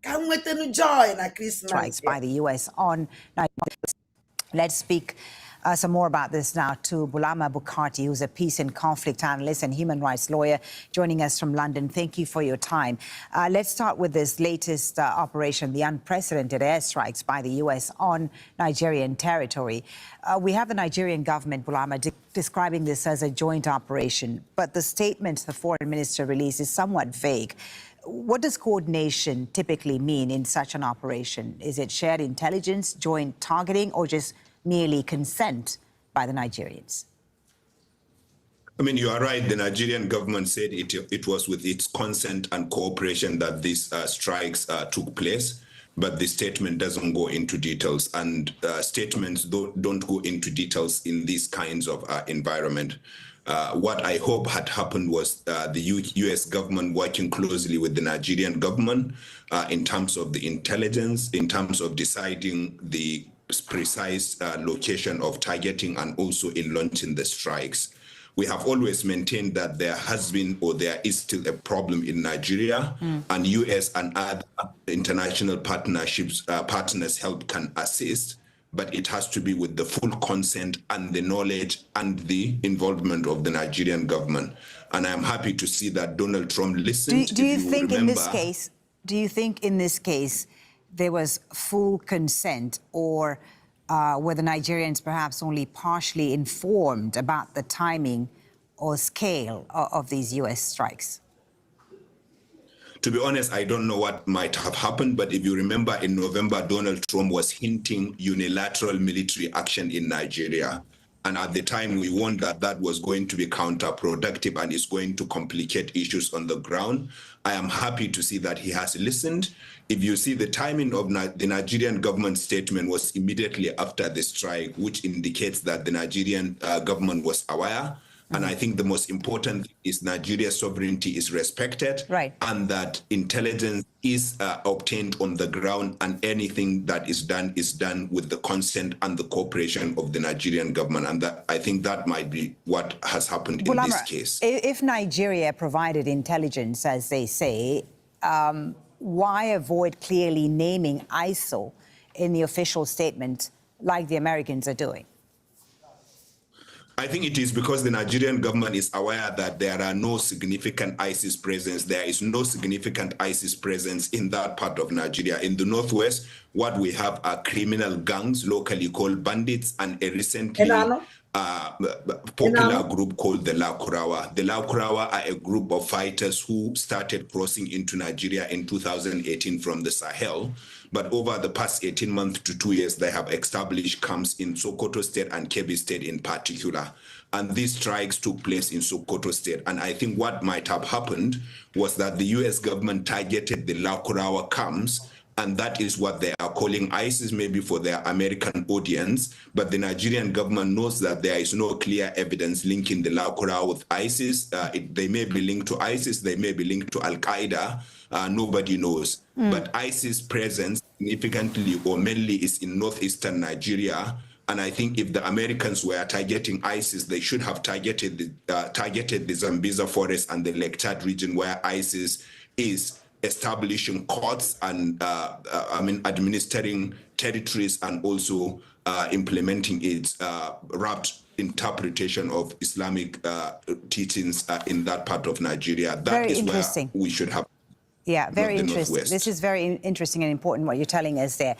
S1: Can we tell joy na Christmas?
S21: Strikes by the U.S. on. Let's speak some more about this now to Bulama Bukarti, who's a peace and conflict analyst and human rights lawyer, joining us from London. Thank you for your time. Let's start with this latest operation, the unprecedented airstrikes by the U.S. on Nigerian territory. We have the Nigerian government, Bulama, describing this as a joint operation, but the statement the foreign minister released is somewhat vague. What does coordination typically mean in such an operation? Is it shared intelligence, joint targeting, or just merely consent by the Nigerians?
S22: I mean, you are right. The Nigerian government said it was with its consent and cooperation that these strikes took place, but the statement doesn't go into details, and statements don't go into details in these kinds of environment. What I hope had happened was the U.S. government working closely with the Nigerian government in terms of the intelligence, in terms of deciding the precise location of targeting, and also in launching the strikes. We have always maintained that there has been, or there is still, a problem in Nigeria, and U.S. and other international partners help can assist, but it has to be with the full consent and the knowledge and the involvement of the Nigerian government. And I'm happy to see that Donald Trump listened.
S21: Do you think in this case, there was full consent, or were the Nigerians perhaps only partially informed about the timing or scale of these U.S. strikes?
S22: To be honest, I don't know what might have happened, but if you remember, in November, Donald Trump was hinting unilateral military action in Nigeria. And at the time, we warned that that was going to be counterproductive and is going to complicate issues on the ground. I am happy to see that he has listened. If you see, the timing of the Nigerian government statement was immediately after the strike, which indicates that the Nigerian government was aware. And I think the most important is Nigeria's sovereignty is respected,
S21: right,
S22: and that intelligence is obtained on the ground, and anything that is done with the consent and the cooperation of the Nigerian government. And that, I think that might be what has happened in this case.
S21: If Nigeria provided intelligence, as they say, why avoid clearly naming ISIL in the official statement like the Americans are doing?
S22: I think it is because the Nigerian government is aware that there are no significant ISIS presence. There is no significant ISIS presence in that part of Nigeria. In the northwest, what we have are criminal gangs, locally called bandits, and a recently popular group called the Lakurawa. The Lakurawa are a group of fighters who started crossing into Nigeria in 2018 from the Sahel. But over the past 18 months to 2 years, they have established camps in Sokoto State and Kebbi State in particular. And these strikes took place in Sokoto State. And I think what might have happened was that the U.S. government targeted the Lakurawa camps, and that is what they are calling ISIS, maybe for their American audience. But the Nigerian government knows that there is no clear evidence linking the Lakurawa with ISIS. They may be linked to ISIS, they may be linked to Al-Qaeda. Nobody knows. But ISIS presence significantly or mainly is in northeastern Nigeria. And I think if the Americans were targeting ISIS, they should have targeted the Zambeza Forest and the Lake Chad region, where ISIS is establishing courts and administering territories and also implementing its wrapped interpretation of Islamic teachings in that part of Nigeria. That is where we should have.
S21: Yeah, very interesting. This is very interesting and important what you're telling us there.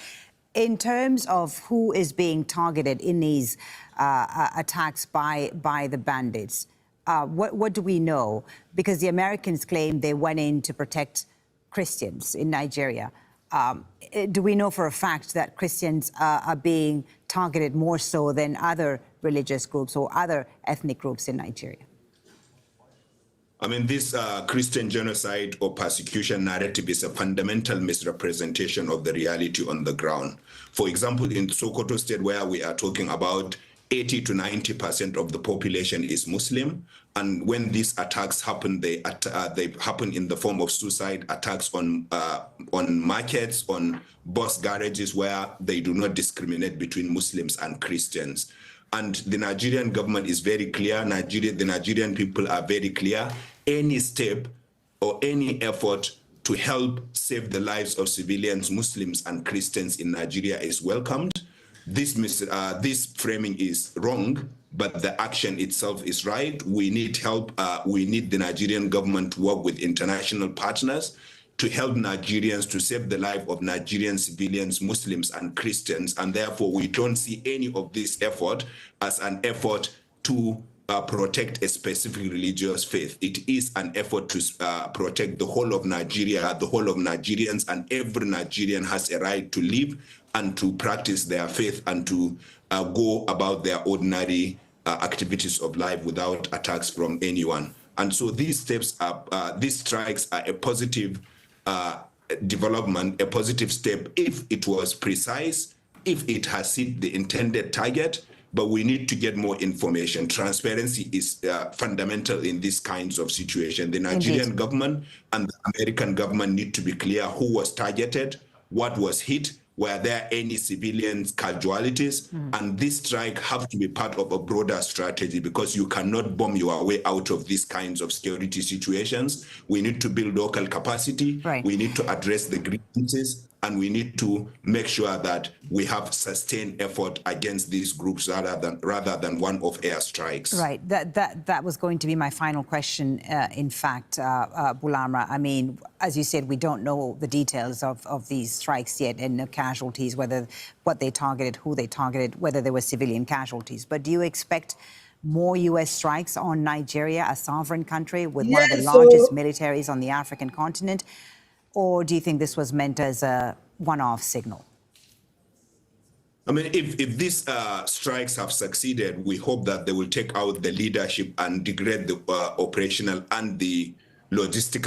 S21: In terms of who is being targeted in these attacks by the bandits, what do we know? Because the Americans claim they went in to protect Christians in Nigeria. Do we know for a fact that Christians are being targeted more so than other religious groups or other ethnic groups in Nigeria?
S22: I mean, this Christian genocide or persecution narrative is a fundamental misrepresentation of the reality on the ground. For example, in Sokoto State, where we are talking about 80 to 90% of the population is Muslim. And when these attacks happen, they happen in the form of suicide attacks on markets, on bus garages, where they do not discriminate between Muslims and Christians. And the Nigerian government is very clear. The Nigerian people are very clear. Any step or any effort to help save the lives of civilians, Muslims and Christians in Nigeria is welcomed. This framing is wrong, but the action itself is right. We need help. We need the Nigerian government to work with international partners to help Nigerians, to save the life of Nigerian civilians, Muslims and Christians. And therefore, we don't see any of this effort as an effort to protect a specific religious faith. It is an effort to protect the whole of Nigeria, the whole of Nigerians, and every Nigerian has a right to live and to practice their faith and to go about their ordinary activities of life without attacks from anyone. And so these steps are, these strikes are a positive development, a positive step if it was precise, if it has hit the intended target. But we need to get more information. Transparency is fundamental in these kinds of situations. The Nigerian government and the American government need to be clear who was targeted, what was hit, were there any civilian casualties, and this strike have to be part of a broader strategy, because you cannot bomb your way out of these kinds of security situations. We need to build local capacity. Right. We need to address the grievances, and we need to make sure that we have sustained effort against these groups rather than one-off airstrikes.
S21: Right. That was going to be my final question, in fact, Bulama. I mean, as you said, we don't know the details of these strikes yet and the casualties, what they targeted, who they targeted, whether there were civilian casualties. But do you expect more U.S. strikes on Nigeria, a sovereign country with one of the largest militaries on the African continent? Or do you think this was meant as a one-off signal?
S22: I mean, if these strikes have succeeded, we hope that they will take out the leadership and degrade the operational and the logistic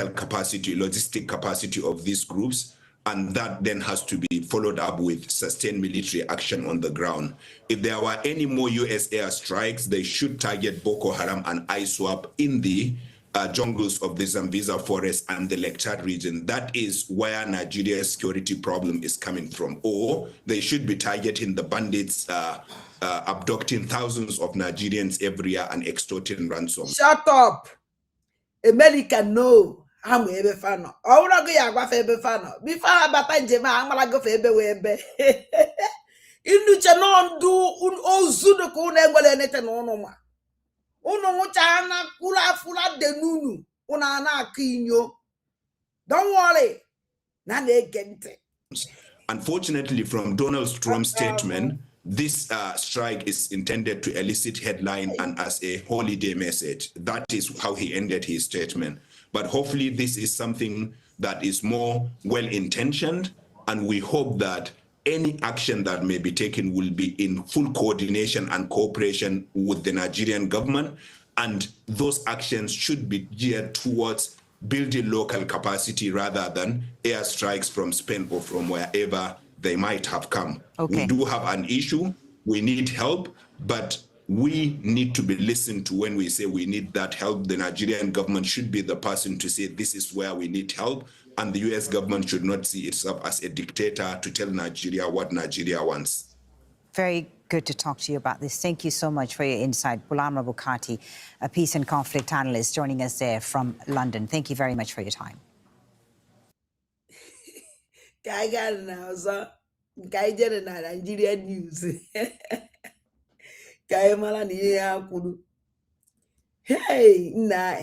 S22: capacity of these groups. And that then has to be followed up with sustained military action on the ground. If there were any more U.S. airstrikes, they should target Boko Haram and ISWAP in the jungles of the Zambeza Forest and the Lake Chad region. That is where Nigeria's security problem is coming from. Or they should be targeting the bandits abducting thousands of Nigerians every year and extorting ransom.
S1: Shut up! America, no. I'm ebe fano. Owura go ya gwa fe ebe fano. Before abata njem a amara go fe ebe we ebe. Inu che no ndu ozudo ko na enwele nete no no ma. Unu mucha na kula fula de nunu. Una na akinyo. Don't worry. Na negente.
S22: Unfortunately, from Donald Trump's statement, this strike is intended to elicit headline and as a holiday message. That is how he ended his statement. But hopefully this is something that is more well-intentioned, and we hope that any action that may be taken will be in full coordination and cooperation with the Nigerian government, and those actions should be geared towards building local capacity rather than airstrikes from Spain or from wherever they might have come. Okay. We do have an issue, we need help, but we need to be listened to when we say we need that help. The Nigerian government should be the person to say this is where we need help, and the US government should not see itself as a dictator to tell Nigeria what Nigeria wants.
S21: Very good to talk to you about this. Thank you so much for your insight. Bulama Bukhari, a peace and conflict analyst, joining us there from London. Thank you very much for your time.
S1: Nigeria news. Hey, nah,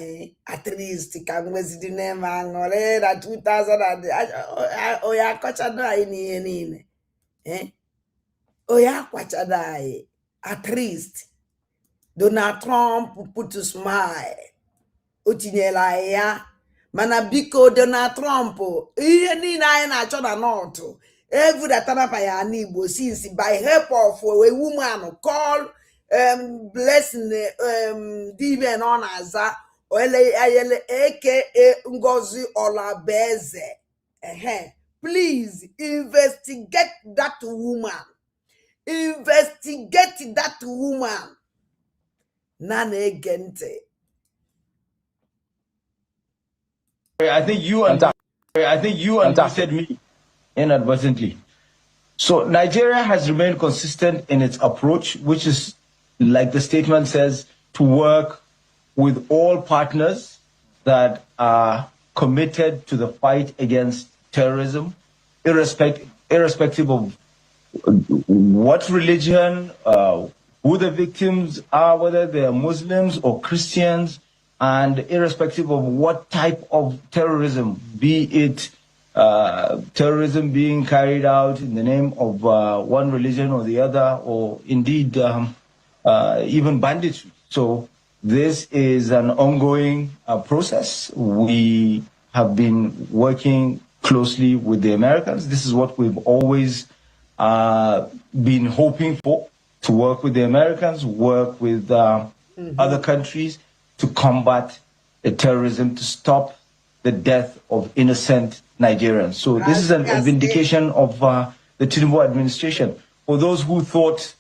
S1: at least can was the name and that 2000 oh yeah, kochada in eh? Oh yeah, kochada at least Donald Trump put a smile. Otinyela ya mana biko Donald Trump ihe niile anyị na-achọ na north evudatara pa ya n'Igbo since by help of a woman called Blessing Diven ọ na-aza ayele aka Ngozi Olabeze. Please investigate that woman. Investigate that woman. Nana Gente.
S2: I think you understood me inadvertently. So Nigeria has remained consistent in its approach, which is, like the statement says, to work with all partners that are committed to the fight against terrorism, irrespective of what religion, who the victims are, whether they are Muslims or Christians, and irrespective of what type of terrorism, be it terrorism being carried out in the name of one religion or the other, or indeed even banditry. So this is an ongoing process. We have been working closely with the Americans. This is what we've always been hoping for, to work with the Americans, work with other countries to combat terrorism, to stop the death of innocent Nigerians. So this is a vindication of the Tinubu administration. For those who thought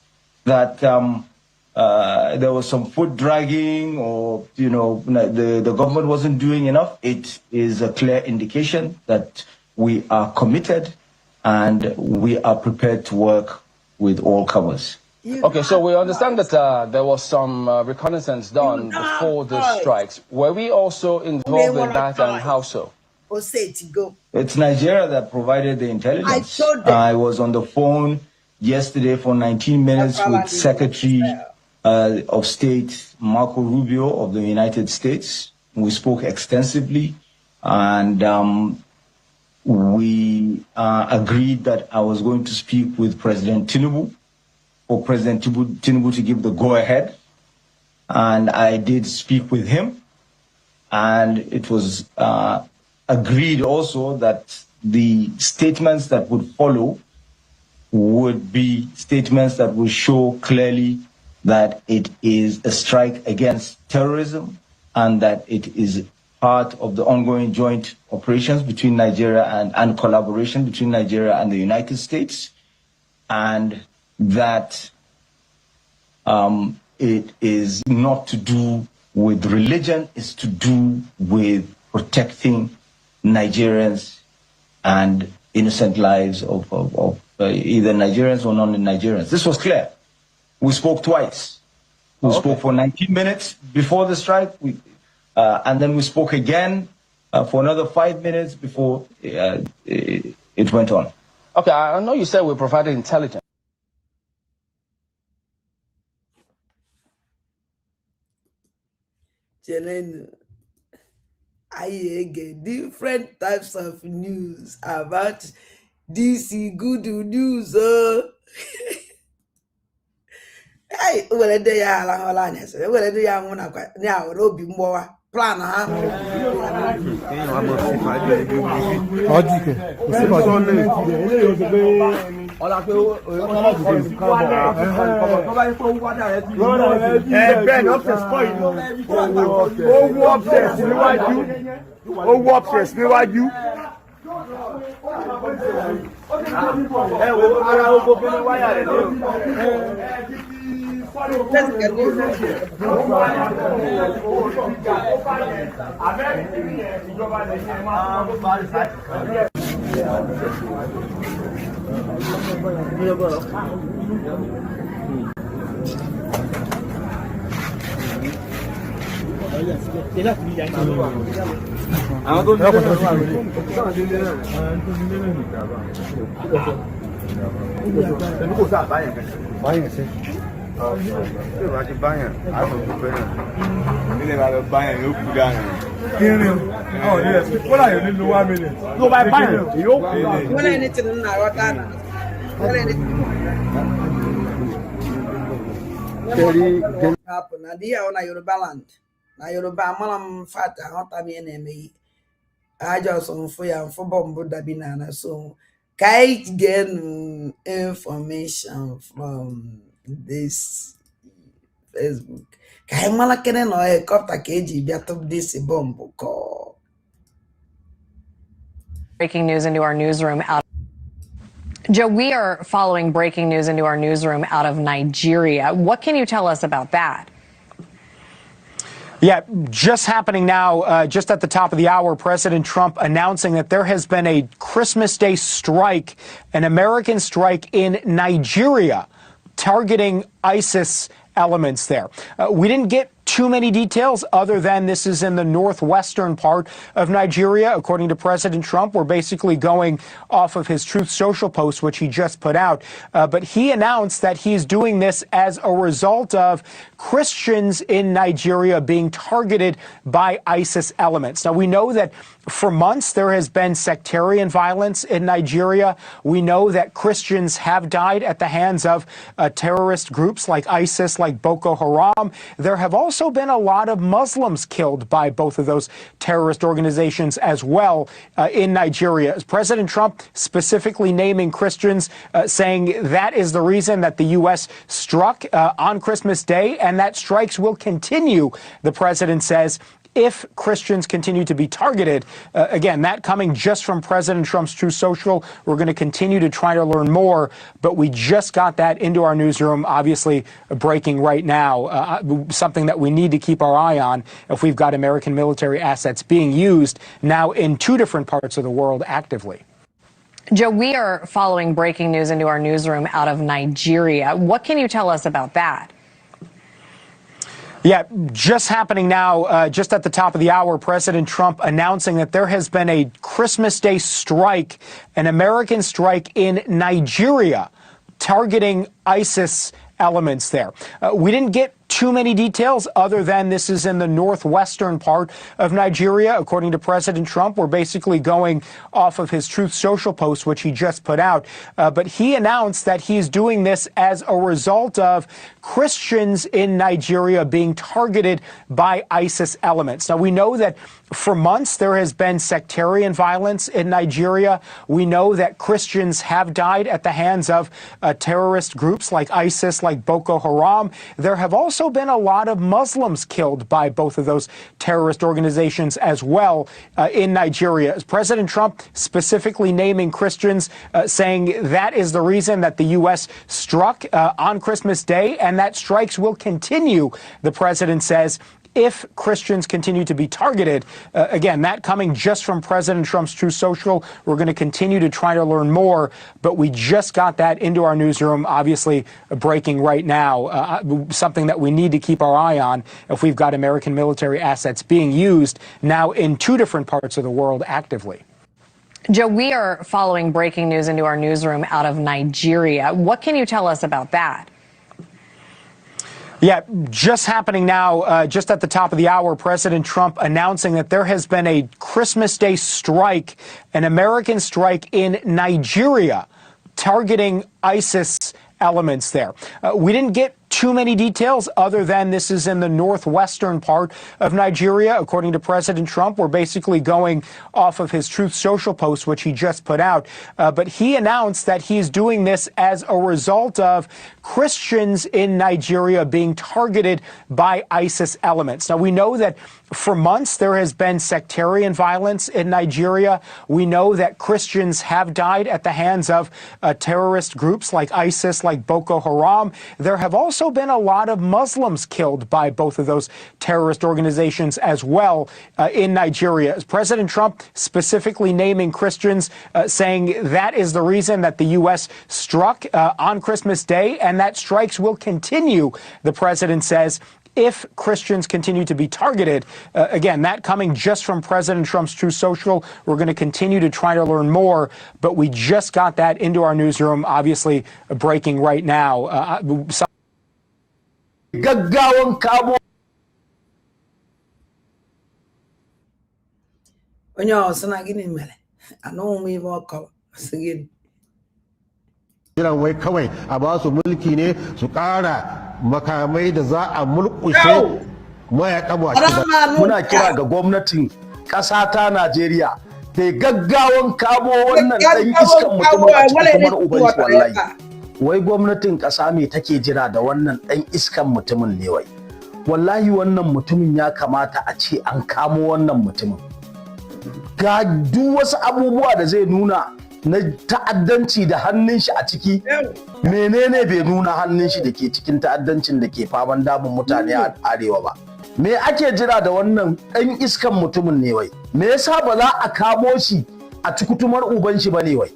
S2: that there was some foot dragging, or the government wasn't doing enough, it is a clear indication that we are committed and we are prepared to work with all comers.
S3: Okay, so we understand that there was some reconnaissance done before the strikes. Were we also involved in that, and how so?
S1: It's
S2: Nigeria that provided the intelligence. I was on the phone yesterday for 19 minutes with Secretary of State Marco Rubio of the United States. We spoke extensively, and we agreed that I was going to speak with President Tinubu, for President Tinubu to give the go-ahead. And I did speak with him. And it was agreed also that the statements that would follow would be statements that would show clearly that it is a strike against terrorism and that it is part of the ongoing joint operations between Nigeria and collaboration between Nigeria and the United States. And that it is not to do with religion, it's to do with protecting Nigerians and innocent lives of either Nigerians or non-Nigerians. This was clear. We spoke twice. We spoke for 19 minutes before the strike, and then we spoke again for another 5 minutes before it went on.
S3: Okay, I know you said we provided intelligence.
S1: I get different types of news about this good news. Hey, well, they are Hollands. Well, they are now Robbie Moa plan. na di ya na Yoruba land na Yoruba amala mfata hota mi na eme aja so mfo ya mfo bombo dabi na so kai get information from this Facebook kai mala kene no helicopter ka eji bia top this bomb call.
S8: Breaking news into our newsroom out. Joe, we are following breaking news into our newsroom out of Nigeria. What can you tell us about that?
S9: Yeah, just happening now, just at the top of the hour, President Trump announcing that there has been a Christmas Day strike, an American strike in Nigeria, targeting ISIS elements there. We didn't get too many details other than this is in the northwestern part of Nigeria. According to President Trump, we're basically going off of his Truth Social post, which he just put out. But he announced that he's doing this as a result of Christians in Nigeria being targeted by ISIS elements. Now, we know that for months there has been sectarian violence in Nigeria. We know that Christians have died at the hands of terrorist groups like ISIS, like Boko Haram. There have also been a lot of Muslims killed by both of those terrorist organizations as well in Nigeria. President Trump specifically naming Christians, saying that is the reason that the U.S. struck on Christmas Day, and that strikes will continue, the president says, if Christians continue to be targeted. Again, that coming just from President Trump's Truth Social. We're going to continue to try to learn more, but we just got that into our newsroom, obviously breaking right now, something that we need to keep our eye on if we've got American military assets being used now in 2 different parts of the world actively.
S8: Joe, we are following breaking news into our newsroom out of Nigeria. What can you tell us about that?
S9: Yeah, just happening now, just at the top of the hour, President Trump announcing that there has been a Christmas Day strike, an American strike in Nigeria, targeting ISIS elements there. We didn't get too many details other than this is in the northwestern part of Nigeria. According to President Trump, we're basically going off of his Truth Social post, which he just put out. But he announced that he's doing this as a result of Christians in Nigeria being targeted by ISIS elements. Now, we know that for months there has been sectarian violence in Nigeria. We know that Christians have died at the hands of terrorist groups like ISIS, like Boko Haram. There have also been a lot of Muslims killed by both of those terrorist organizations as well in Nigeria. President Trump specifically naming Christians, saying that is the reason that the U.S. struck on Christmas Day, and that strikes will continue, the president says, if Christians continue to be targeted. Again, that coming just from President Trump's Truth Social. We're going to continue to try to learn more, but we just got that into our newsroom, obviously breaking right now, something that we need to keep our eye on if we've got American military assets being used now in 2 different parts of the world actively.
S8: Joe, we are following breaking news into our newsroom out of Nigeria. What can you tell us about that?
S9: Yeah, just happening now, just at the top of the hour, President Trump announcing that there has been a Christmas Day strike, an American strike in Nigeria, targeting ISIS elements there. We didn't get too many details other than this is in the northwestern part of Nigeria. According to President Trump, we're basically going off of his Truth Social post, which he just put out. But he announced that he's doing this as a result of Christians in Nigeria being targeted by ISIS elements. Now, we know that for months there has been sectarian violence in Nigeria. We know that Christians have died at the hands of terrorist groups like ISIS, like Boko Haram. There have also been a lot of Muslims killed by both of those terrorist organizations as well in Nigeria. President Trump specifically naming Christians, saying that is the reason that the U.S. struck on Christmas Day, and that strikes will continue, the president says, if Christians continue to be targeted. Again, that coming just from President Trump's Truth Social. We're going to continue to try to learn more, but we just got that into our newsroom, obviously breaking right now.
S10: Jiran wai kawai a ba su mulki ne su ƙara makamai da za a mulkushe mayaƙa masu.
S11: Muna kira ga gwamnatin ƙasa ta Najeriya da gaggawan kamo wannan ɗan iskan mutumin a cikin kamar ubanshi wallahi. Wai gwamnatin ƙasa me take jira da wannan ɗan iskan mutumin ne wai. Wallahi wannan mutumin ya kamata a ce an kamo wannan mutumin. Ga duk wasu abubuwa da zai nuna na ta'addanci da hannun shi a ciki, menene bai nuna hannun shi da ke cikin ta'addancin da ke faman damun mutane a arewa ba. Me ake jira da wannan ɗan iskan mutumin ne wai? Me yasa ba za a kamo shi a tukutumar uban shi ba ne wai?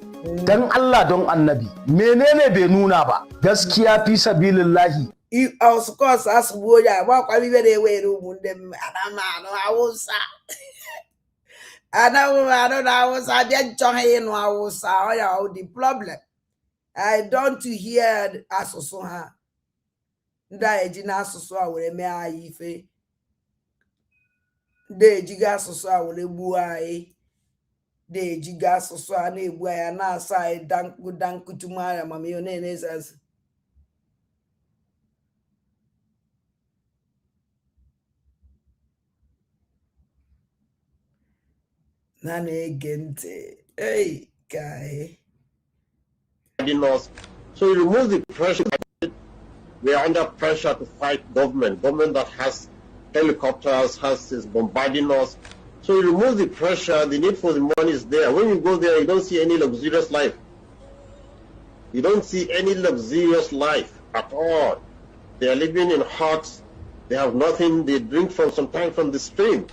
S11: Dan Allah don annabi, menene bai nuna ba? Gaskiya fi sabilillahi.
S1: Of course, as boya, what can we very room them I was I was I didn't join I was the problem. I don't hear Asosoha. Diagina Sosa will me ife. De Gigasosa will buai. De Gigasosa ne where na side danku to my mamiones as. Nane gente, hey guy.
S23: So you remove the pressure. We are under pressure to fight government that has helicopters, is bombarding us. So you remove the pressure, the need for the money is there. When you go there, you don't see any luxurious life. You don't see any luxurious life at all. They are living in huts, they have nothing, they drink sometimes from the stream.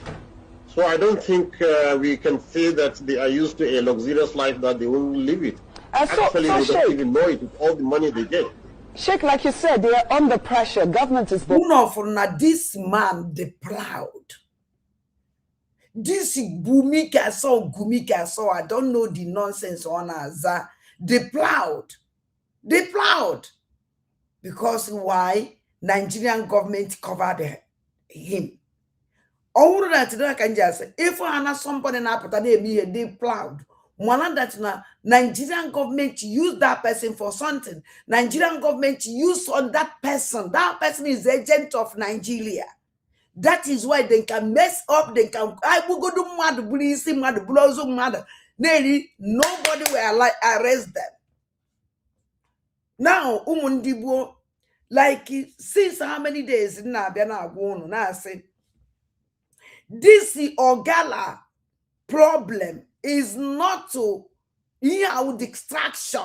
S23: So I don't think we can say that they are used to a luxurious life that they won't live it. Actually, they don't even know it with all the money they get.
S24: Sheikh, like you said, they are under pressure. Government is...
S1: No, for now, this man, the proud. This Gumika saw, I don't know the nonsense on us. The proud. Because why? Nigerian government covered him. All that I can just say, if I have somebody in Apata, they proud. One that na Nigerian government use that person for something. Nigerian government use on that person. That person is agent of Nigeria. That is why they can mess up. They can. I will go to mad, bullies, mad, blows, mad. Nearly nobody will arrest them. Now, Umundibo, like since how many days now? I say. This Ogala problem is not to distraction.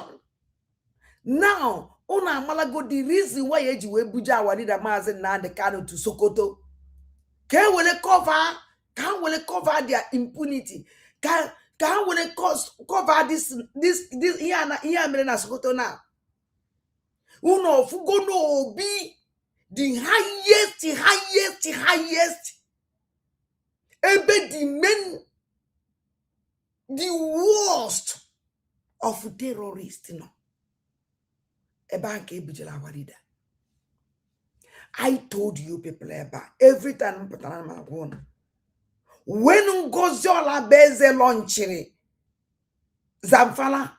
S1: Now, Una Malago, the reason why you buja wadida mazen na the Kano to Sokoto. Can will cover their impunity? Can will cover this here na Sokoto now? Uno fugo no be the highest. Ebe the men, the worst of terrorists, no. I told you people about every time when Gozola Beze launching Zamfala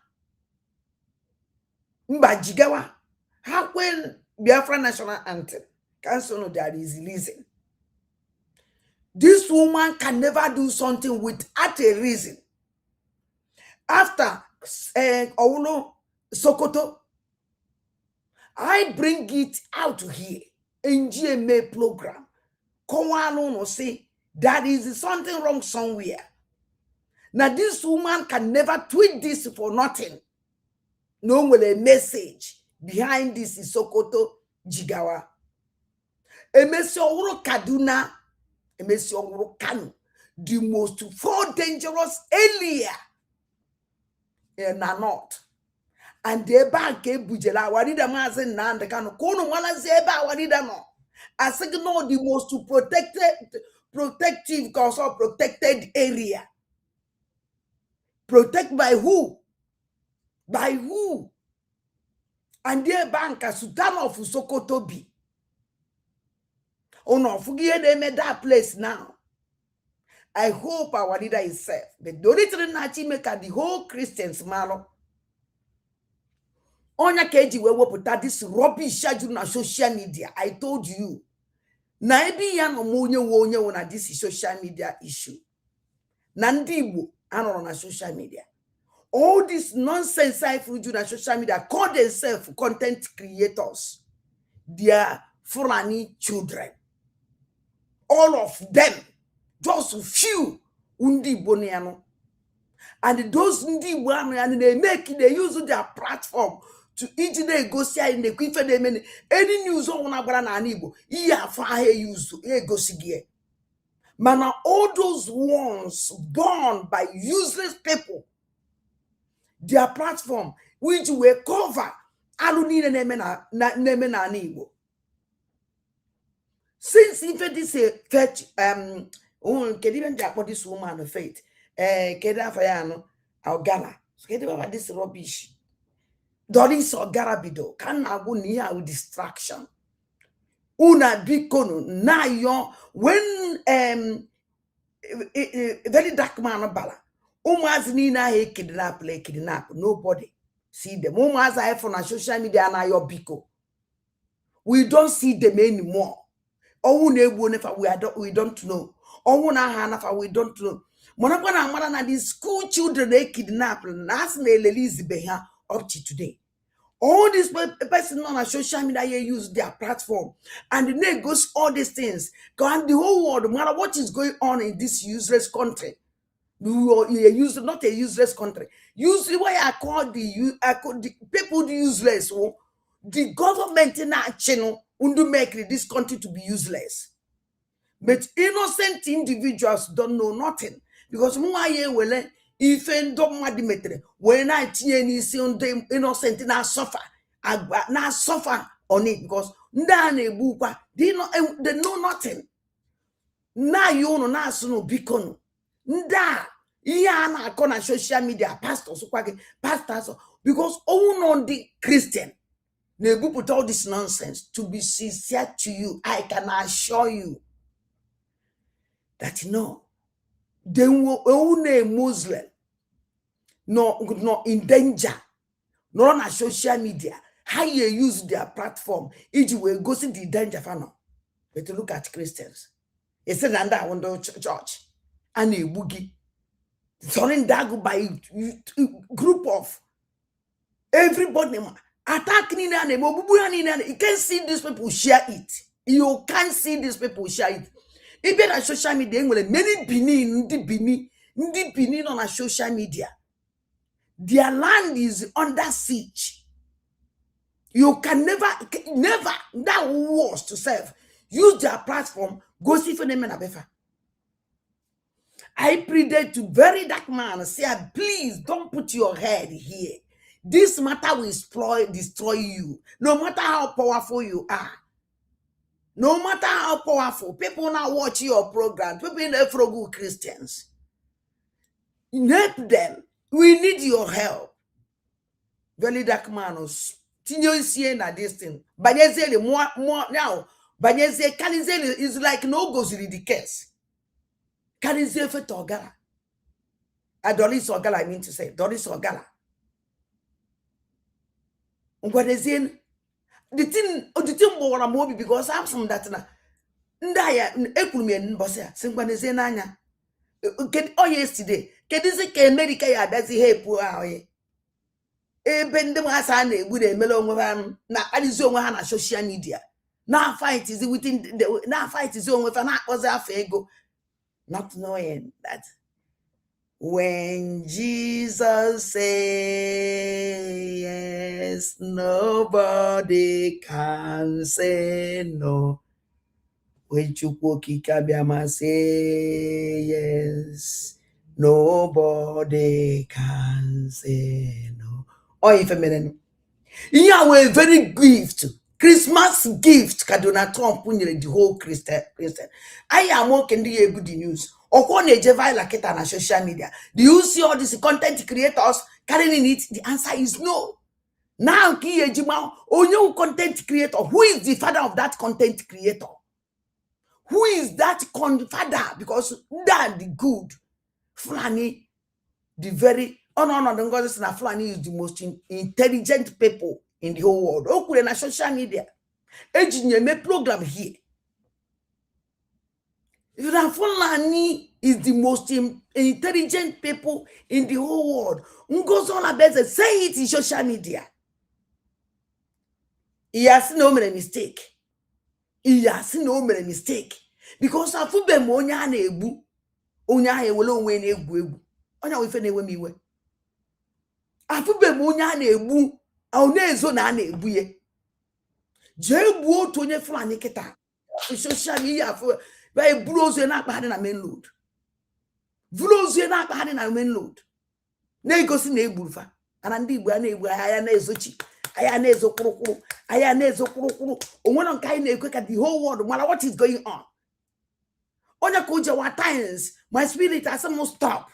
S1: Mbajigawa, how when Biafra national anthem, cancel no there is reason. This woman can never do something without a reason. After Sokoto, I bring it out here in GMA program. Kowano say that is something wrong somewhere. Now this woman can never tweet this for nothing. No, with a message behind this is Sokoto Jigawa. Emesi owuru Kaduna. Emesi owuru Kano. The most 4 dangerous area in the north. And the bank bujela warida mazen na ndekano kono mwana zeba warida no. I think no the most protective cause of protected area. Protect by who? By who? And the bank Sultan of Sokoto bi. Oh no, forget they made that place now. I hope our leader is safe. But the only thing that make the whole Christians malo. Onya keji we put this rubbish schedule na social media. I told you. Na ebi ya no monye wonye na this social media issue. Nandi Igbo anoro na social media. All this nonsense I do na social media call themselves content creators. They are Fulani children. All of them. Just a few Undi Boniano. And those Undi Boniano, and they use their platform to each day go see in the quick for them any news on Abrana Anibo. Yeah, fire use go see. Man, all those ones born by useless people, their platform, which were cover, Aluni Nemena Anibo. Since if it is a fetch, can even jack this woman of faith, Keda Fayano, our Ghana, so this rubbish. Doris or Garabido, can I go near with distraction? Una bikono, na yon, when very dark man bala, Umas Nina he kidnap, nobody see them. Umas I from a social media na your biko. We don't see them anymore. Oh, we don't know. Oh, we don't know. Monakwana these school children they kidnap up to today. All these person on a social media use their platform and they goes all these things. And the whole world, no matter what is going on in this useless country, not a useless country. Usually, why I call the people useless. The government in our channel to make this country to be useless. But innocent individuals don't know nothing. Because if when I see innocent now suffer on it because they know nothing. Now you know now no beacon. Nda na on social media pastors because on the Christian. Nebu put all this nonsense. To be sincere to you, I can assure you that no, they will own a Muslim, no in danger, not on social media. How you use their platform, it will go see the danger for now. But to look at Christians, it's an under one church and a boogie, turning that by group of everybody. Attack you can't see these people share it. You can't see these people share it. Even on social media, many Bini on a social media. Their land is under siege. You can never, that was to serve. Use their platform, go see for them and abefa. I pleaded to very dark man, say, please don't put your head here. This matter will destroy you. No matter how powerful you are. No matter how powerful. People now watch your program. People in the good Christians. Help them. We need your help. Very dark man. Tinyo see na this thing. Banyezele more now. Banyezele Kanizele is like no goes in the case. Kanizele for Togala. Doris Ogala, I mean to say. Doris Ogala. What is in the thing more and more because I'm from that now. Ndaya ekumen bossa singwaneze nanya. Get yesterday. Kedise ke America ya dazi hepu aye. Bende mwasa na egbu na emelo onwe na kalizi onwe ha na social media. Now fight is within the now fight is onwe fa na akpoza afa ego. Not knowing that When Jesus says, nobody can say no. When Chukwu Di Ya say yes, nobody can say no. Oh, if a minute. Yeah, we're a very gift. Christmas gift. Kadona Trump the whole Christian. I am working the good news. Or like it on social media. Do you see all these content creators carrying it? The answer is no. Now, only content creator. Who is the father of that content creator? Who is that father? Because that the good Fulani, the very Fulani is the most intelligent people in the whole world. Okay, na social media. Me program here. Fulani is the most intelligent people in the whole world. Say it in social media. He has no mistake. He has no mistake. Because afube mo onya na egbu. Onya ewele onwe na egwu. Onya we fe na ewe mi we. Afube mo onya na egbu. Ona ezo na egbu ye. Je egbu otu onye Fulani kita. Social media for by blows na akpa na main load. Blows na akpa na main load. Na egosi na egbu fa. Ana ndị Igbo na egbu aya na ezochi. Aya na ezokurukuru. Aya na ezokurukuru. Onwere nke anyị na-ekwe ka the whole world mara what is going on. Onya kuja wa times my spirit has must stop.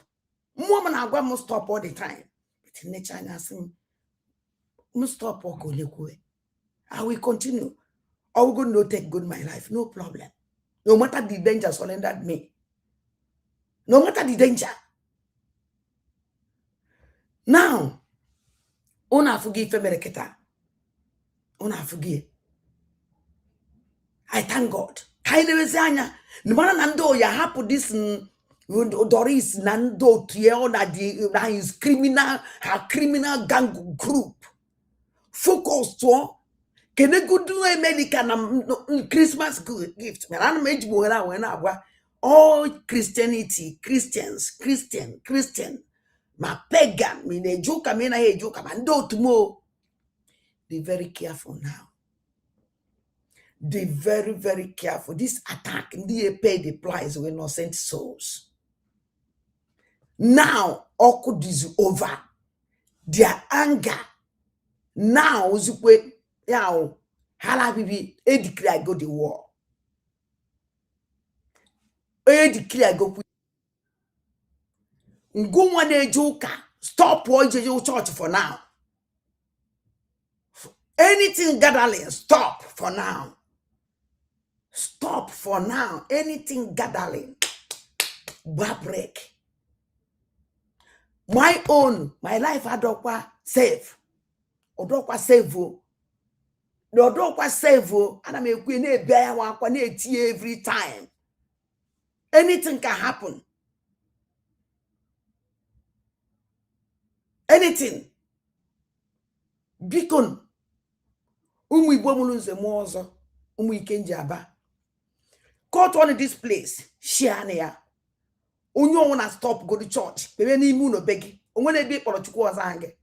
S1: Woman agwa must stop all the time. But in nature I say must stop or go lekwe. I will continue. I will go no take good my life, no problem. No matter the danger surrendered me. No matter the danger. Now, una forgive America. Una forgive. I thank God. Kainewezanya. Nimana nando ya hapo this Doris nando tieo na his criminal, her criminal gang group. Focus to kene gudu America na Christmas gift. Merana meji buhera wena abwa. All Christianity, Christian. Ma pagan, mi ne joka, mi na he joka, mando tumo. Be very careful now. Be very, very careful. This attack, they pay the price with innocent souls. Now, Okud is over. Their anger. Now, Zukwe, yao, halabibi, e declare go the war. E declare go. Go one day, Joka. Stop watching your church for now. Anything gathering, stop for now. Stop for now. Anything gathering. Break. My own, my life adokwa save. Odokwa save. The odokwa save. And I'm a queen every time. Anything can happen. Anything. Beacon. Igbo mulunze mozo. Ikenji aba. Caught on this place. Share ya. Onyo wanna stop go to church. Bebe ni imu no begi. Onwene bi kporo Chukwu ozange.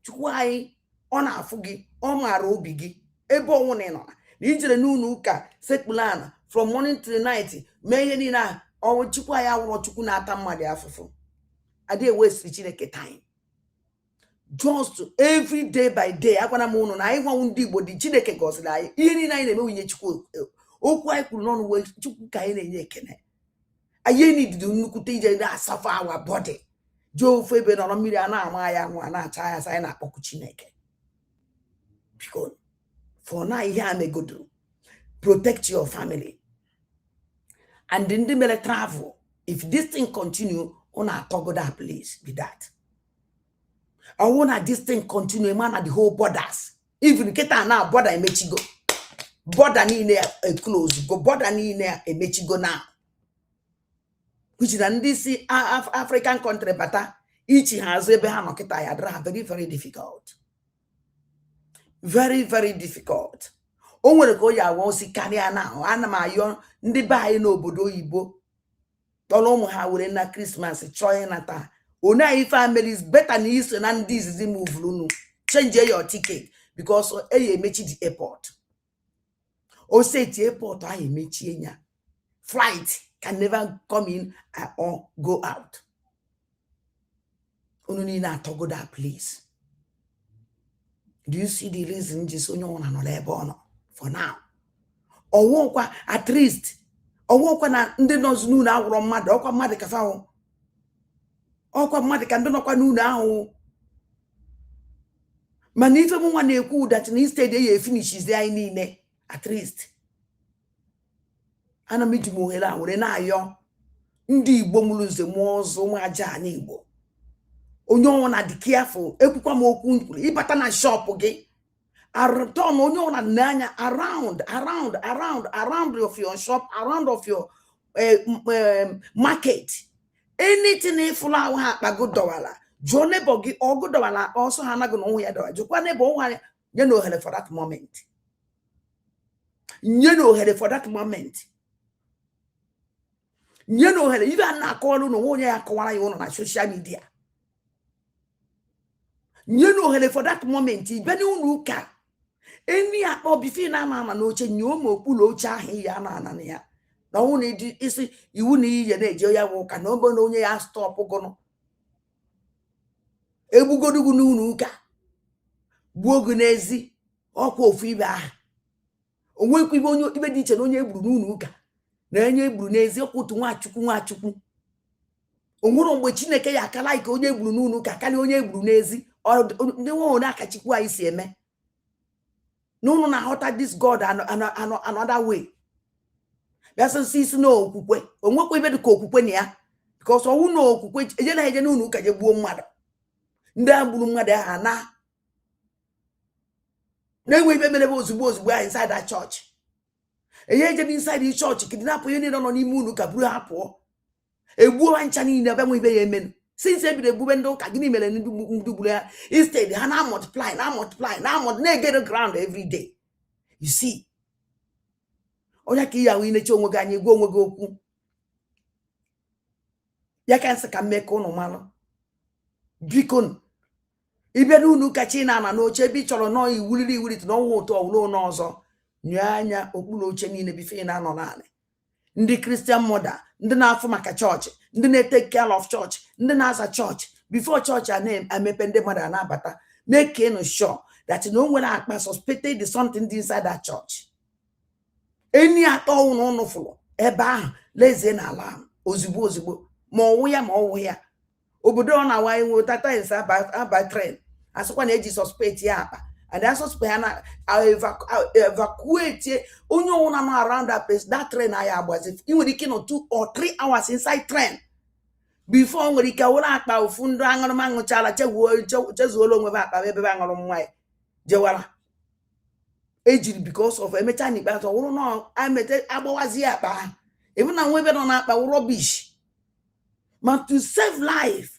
S1: Chukwu ayi ona afugi, o mara obi gi. Ebe onwune no. Ni ijere n'unu uka sekpulana from morning to the night. Me ye ni na o Chukwu ayi awuro Chukwu na ata mmadu afufu. Ade waste Chineke time. Just every day by day akwana mu no na ayi nwa ndi Igbo di Chineke gosila ayi. Ihe ni na ayi na-eme winye Chukwu. Okwu ayi kwuru n'ọnụ we Chukwu ka ayi na-enye ekene. Aye need to nukute ije na suffer our body. Jo febe no mmiri ana ama ya nwa na acha ya sai na akpoku Chineke. Because for now ihe a me go do. Protect your family. And in the middle travel, if this thing continue, ona togo that place be that. I want this thing continue, man at the whole borders. Even get now border in Mexico. Border ni ne close. Go border ni ne Mexico now. Which is an this African country, but each has a very, very difficult. Very, very difficult. Oh, when go ya won't see carrier now. Anna my young, the buy no bodo ibo. Olomu ha were na Christmas choy nata. Ona if family is better than this and this is the move lunu. Change your ticket because you mechi the airport. Or say the airport I mechi enya. Flight can never come in or go out. Only na to go that place. Do you see the reason just only one another for now? Or won't at least or won't na ndị nọzụ n'ụlọ awụrụ mmadụ ọkwa mmadụ kafa ahụ ọkwa mmadụ ka ndị nọkwa n'ụlọ ahụ mana ife mụ nwa na-ekwu that na instead ya finishes anyị niile at least ana m iji m ohere a were na-ayọ ndị Igbo mụrụ nze mụọ ọzọ ụmụ aja anyị Igbo onye ọnwụ na dị careful ekwukwa m okwu nkwuru ịbata na shop gị return onye ọnwụ na n'anya around of your shop, around of your market, anything ifụlụ ahụ ha akpa godowala jụọ neighbor gị ọ godowala ọsọ ha anaghị n'onwe ya dọwa jụkwa neighbor onwe ya nye na ohere for that moment, nye na ohere for that moment, nye na ohere ibe a na-akọwalụ na onwe ya akọwara ya ụlọ na social media, nye na ohere for that moment ibe n'ụlọ ụka eni akpọ bifi na ama n'oche nye ụmụ okpuru oche ahụ ya na ya na ọnwụ na ịdị isi iwu na ihe na-eje ya bụ ụka na ọbụ na onye ya stọpụ gụnụ egbugodugu n'ụlọ ụka gbuo ogu n'ezi ọkwa ofu ibe ahụ onwekwa ibe onye ibe dị iche na onye egburu n'ụlọ ụka na onye egburu n'ezi ọkwa otu nwachukwu onwere mgbe Chineke ya akala ike onye egburu n'ụlọ ụka karịa onye egburu n'ezi ndị nwe na aka Chukwu anyị si eme no na hota this God another way. Because see no okwukwe onwekwa ibe dị ka okwukwe na ya because owu no okwukwe eje na eje n'ụlọ ụka je gbuo mmadụ ndị a gburu mmadụ ha na-enwe ibe mere ozugbo inside that church eje inside the church kidnap onye niile nọ n'ime ụlọ ụka buru ha pụọ egbuo ha ncha niile ebe nwe ibe ya emenu since ebido egbube ndị ụka gịnị mere ndị gburu ya instead ha na multiply na-egere ground every day. You see onye ka ya wee neche onwe gị anya gwa onwe gị okwu ya ka nsị ka mmeka ụnụ malụ biko ibe n'ụlọ ụka chi na n'oche ebe ị chọrọ nọ iwulite n'ọnwa ụtọ ọwụlụ ọzọ nye anya okpuru oche niile bife na-anọ naanị ndị Christian mother ndị na-afụ maka chọọchị ndị na-take care of chọọchị ndị na-aza chọọchị before chọọchị a na-emepe ndị mmadụ na-abata make sure that no nwere akpa suspected something inside that church. Any atọ ụnụ fụrụ ebe ahụ lezie n'ala ozugbo ma ọwụ ya ma ọwụ ya obodo ọ na-awa enwe tata ise aba tren asịkwa na eji suspect ya akpa and that suspect na evacuate onye ọwụna nọ around that place that train aya agbazi ị nwere ike nọ 2 or 3 hours inside train before nwere ike wụrụ akpa ofu ndụ aṅụrụma ṅụchala chezuola onwe akpa ebe aṅụrụ mmanya jewara ejiri because of emecha n'ikpe atọ wụrụ nọ amete agbawazi akpa even na nwe ebe nọ na akpa rubbish ma to save life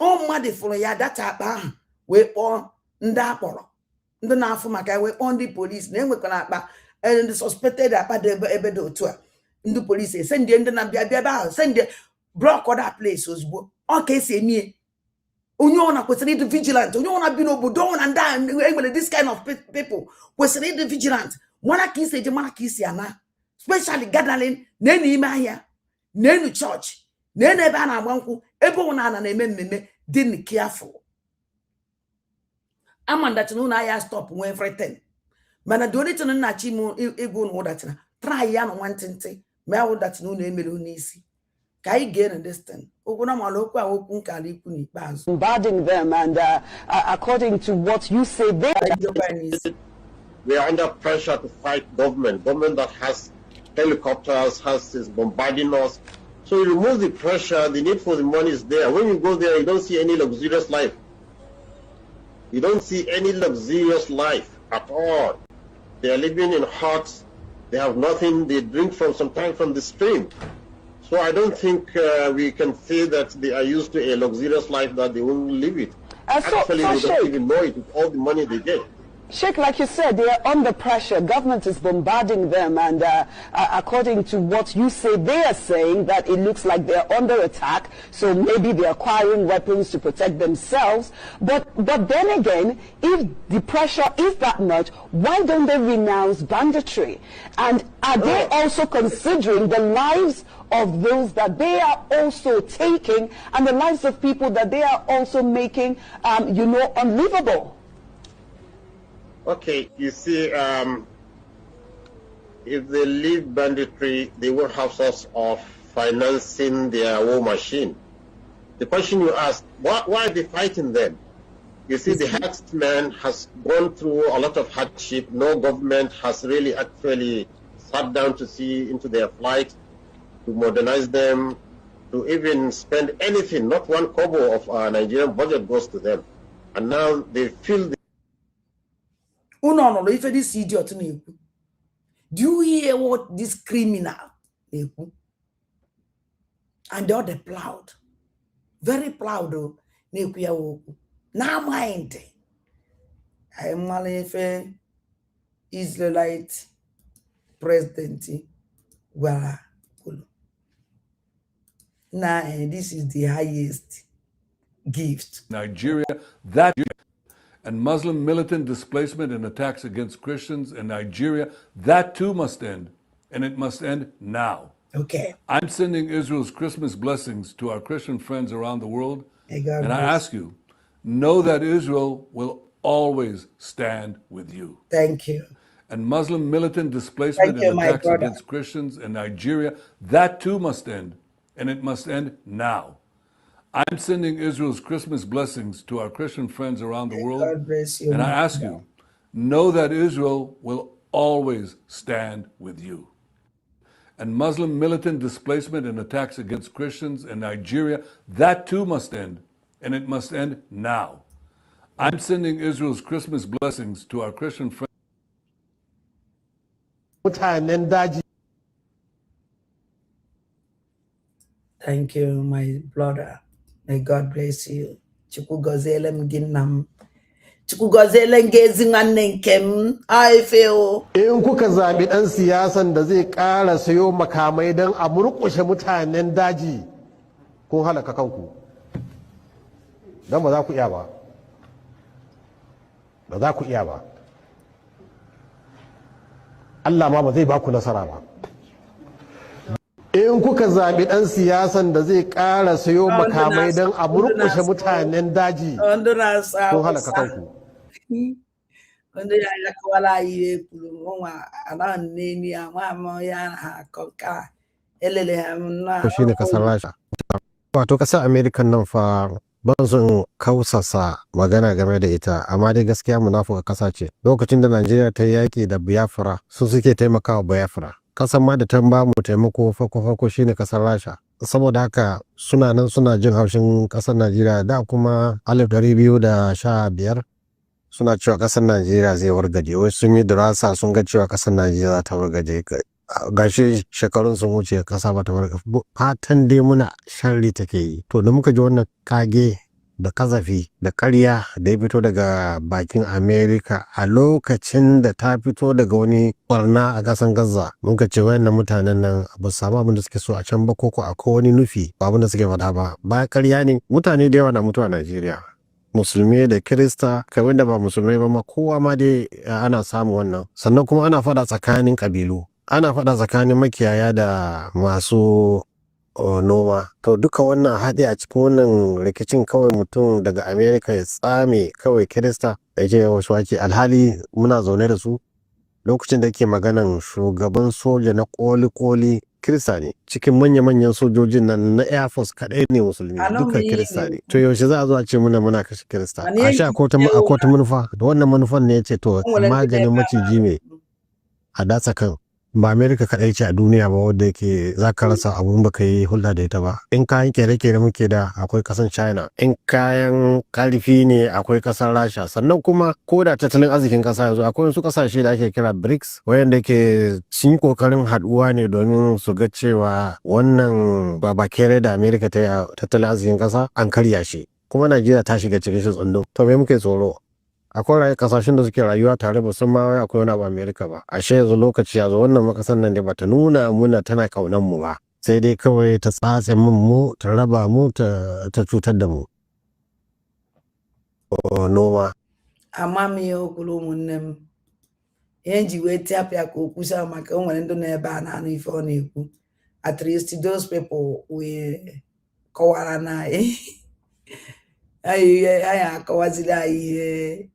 S1: ọ mmadụ fụrụ ya data akpa ahụ wee kpọọ ndị akpọrọ ndị na-afụ maka wee kpọọ ndị polisi na enwekwana akpa ndị suspected akpa dị ebe dị otu a ndị polisi esendie ndị na-abịa ebe ahụ sendie block that place ozugbo ọ ka esi emie onye ọ na kwesịrị ịdị vigilant onye ọ na bi n'obodo na ndị enwere this kind of people kwesịrị ịdị vigilant mara ka isi eje mara ka isi ana especially gathering na n'ime ahịa na church na ebe a na-agba nkwụ ebe ọ na-eme mmemme dị careful amandati na ahịa stop nwe everything mana the only thing na chi m ego na ụdatina try ya na nwantịntị ma ya ụdati na ụlọ emere n'isi ka anyị ga-ere this thing okwu na mala okwu okwu nkala ikwu n'ikpeazụ
S24: bombarding them and according to what you say
S23: we are under pressure to fight government that has helicopters, is bombarding us. So you remove the pressure, the need for the money is there. When you go there, you don't see any luxurious life. You don't see any luxurious life at all. They are living in huts. They have nothing. They drink sometimes from the stream. So I don't think we can say that they are used to a luxurious life that they won't live it. Actually, they don't even know it with all the money they get.
S24: Sheikh, like you said, they are under pressure. Government is bombarding them, and according to what you say, they are saying that it looks like they're under attack. So maybe they're acquiring weapons to protect themselves. But then again, if the pressure is that much, why don't they renounce banditry? And are they also considering the lives of those that they are also taking, and the lives of people that they are also making, unlivable?
S23: Okay, you see, if they leave banditry, they will have source of financing their war machine. The question you asked, why are they fighting them? You see, the herdsman has gone through a lot of hardship. No government has really actually sat down to see into their plight, to modernize them, to even spend anything. Not one kobo of our Nigerian budget goes to them. And now they feel
S1: if this idiot, do you hear what this criminal, and they're the proud, very proud, now mind, I'm a Israelite president, well, now this is the highest gift.
S5: Nigeria, that and Muslim militant displacement and attacks against Christians in Nigeria, that too must end, and it must end now.
S1: Okay.
S5: I'm sending Israel's Christmas blessings to our Christian friends around the world, and I ask you, know that Israel will always stand with you.
S1: Thank you.
S5: And Muslim militant displacement and attacks against Christians in Nigeria, that too must end, and it must end now. I'm sending Israel's Christmas blessings to our Christian friends around the world.
S1: God bless you.
S5: And I ask you, know that Israel will always stand with you. And Muslim militant displacement and attacks against Christians in Nigeria, that too must end. And it must end now. I'm sending Israel's Christmas blessings to our Christian friends.
S1: Thank you, my brother. May God bless you. Chukwu gozele mginam. Chukwu gozele ngezi nwanne nkem. Aifeo.
S10: In kuka zabi dan siyasan da zai ƙara sayo makamai don a murƙushe mutanen daji, kun halaka kanku. Don ba za ku iya ba. Ba za ku iya ba. Allah ma ba zai ba ku nasara ba. In kuka zabi dan siyasan da zai ƙara sayo makamai don a murƙushe mutanen daji, kun halaka kanku.
S1: Wanda ya yakwala iwe kulu nwa ana neni ama ya ha koka elele hamna.
S10: Shi ne kasar Rasha. Wato kasar American nan fa ban son kausasa magana game da ita, amma dai gaskiya munafuka kasa ce. Lokacin da Najeriya ta yaki da Biafra, su suke taimakawa Biafra. Kasan ma da ta ba mu taimako farko shine kasar Rasha. Saboda haka suna nan suna jin haushin kasar Najeriya, da kuma 1215 suna cewa kasar Najeriya zai wargaje. Wai sun yi dirasa sun ga cewa kasar Najeriya za ta wargaje. Gashi shekarun sun wuce kasa ba ta wargaje. Fatan dai muna sharri take yi. To da muka ji wannan kage da kazafi da karya da ya fito daga bakin Amerika a lokacin da ta fito daga wani barna a kasan Gaza, muka ce wayannan mutanen nan ba su samu abin da suke so a can ba, ko akwai wani nufi ba abin da suke faɗa ba. Bayan karya ne, mutane da yawa na mutuwa a Najeriya, musulmi da kirista, kamar da ba musulmai ba ma, kowa ma dai ana samu wannan. Sannan kuma ana faɗa tsakanin kabilu, ana faɗa tsakanin makiyaya da masu noma. To duka wannan haɗe a cikin wannan rikicin, kawai mutum daga Amerika ya tsame kawai kirista da ke wasu wake, alhali muna zaune da su. Lokacin da ke maganan shugaban soja na koli kirista ne, cikin manya-manyan sojojin nan na Air Force kaɗai ne musulmi, duka kirista ne. To yaushe za a zo a ce muna kashe kirista? A sha akwai manufa, da wannan manufan ne ya ce to maganin maciji ne a datsa kan. Ba Amerika kaɗai ce a duniya ba wadda yake za ka rasa abun baka yi hulɗa da ita ba. In kayan kere-kere muke da, akwai ƙasar China. In kayan ƙarfi ne, akwai ƙasar Rasha. Sannan kuma ko da tattalin arzikin ƙasa yanzu, akwai wasu ƙasashe da ake kira BRICS, wayanda ke sun yi ƙoƙarin haɗuwa ne domin su ga cewa wannan babakere da Amerika ta yi a tattalin arzikin ƙasa an karya shi. Kuma Najeriya ta shiga cikin shi tsundum. To me muke tsoro? akwai kasashen da suke rayuwa tare ba sun ma akwai wani abu America ba ashe yanzu lokaci ya zo wannan makasan nan da bata nuna muna tana kaunan mu ba sai dai kawai ta tsatse mu ta raba mu ta cutar da mu noma
S1: ama m ihe okwuru ụmụnne m ihe nji wee tiapịa ka okwu sa maka o nwere ndị nọ ebe a na-anụ ife ọ na-ekwu at least those people wee kọwara na anyị akọwaziri anyị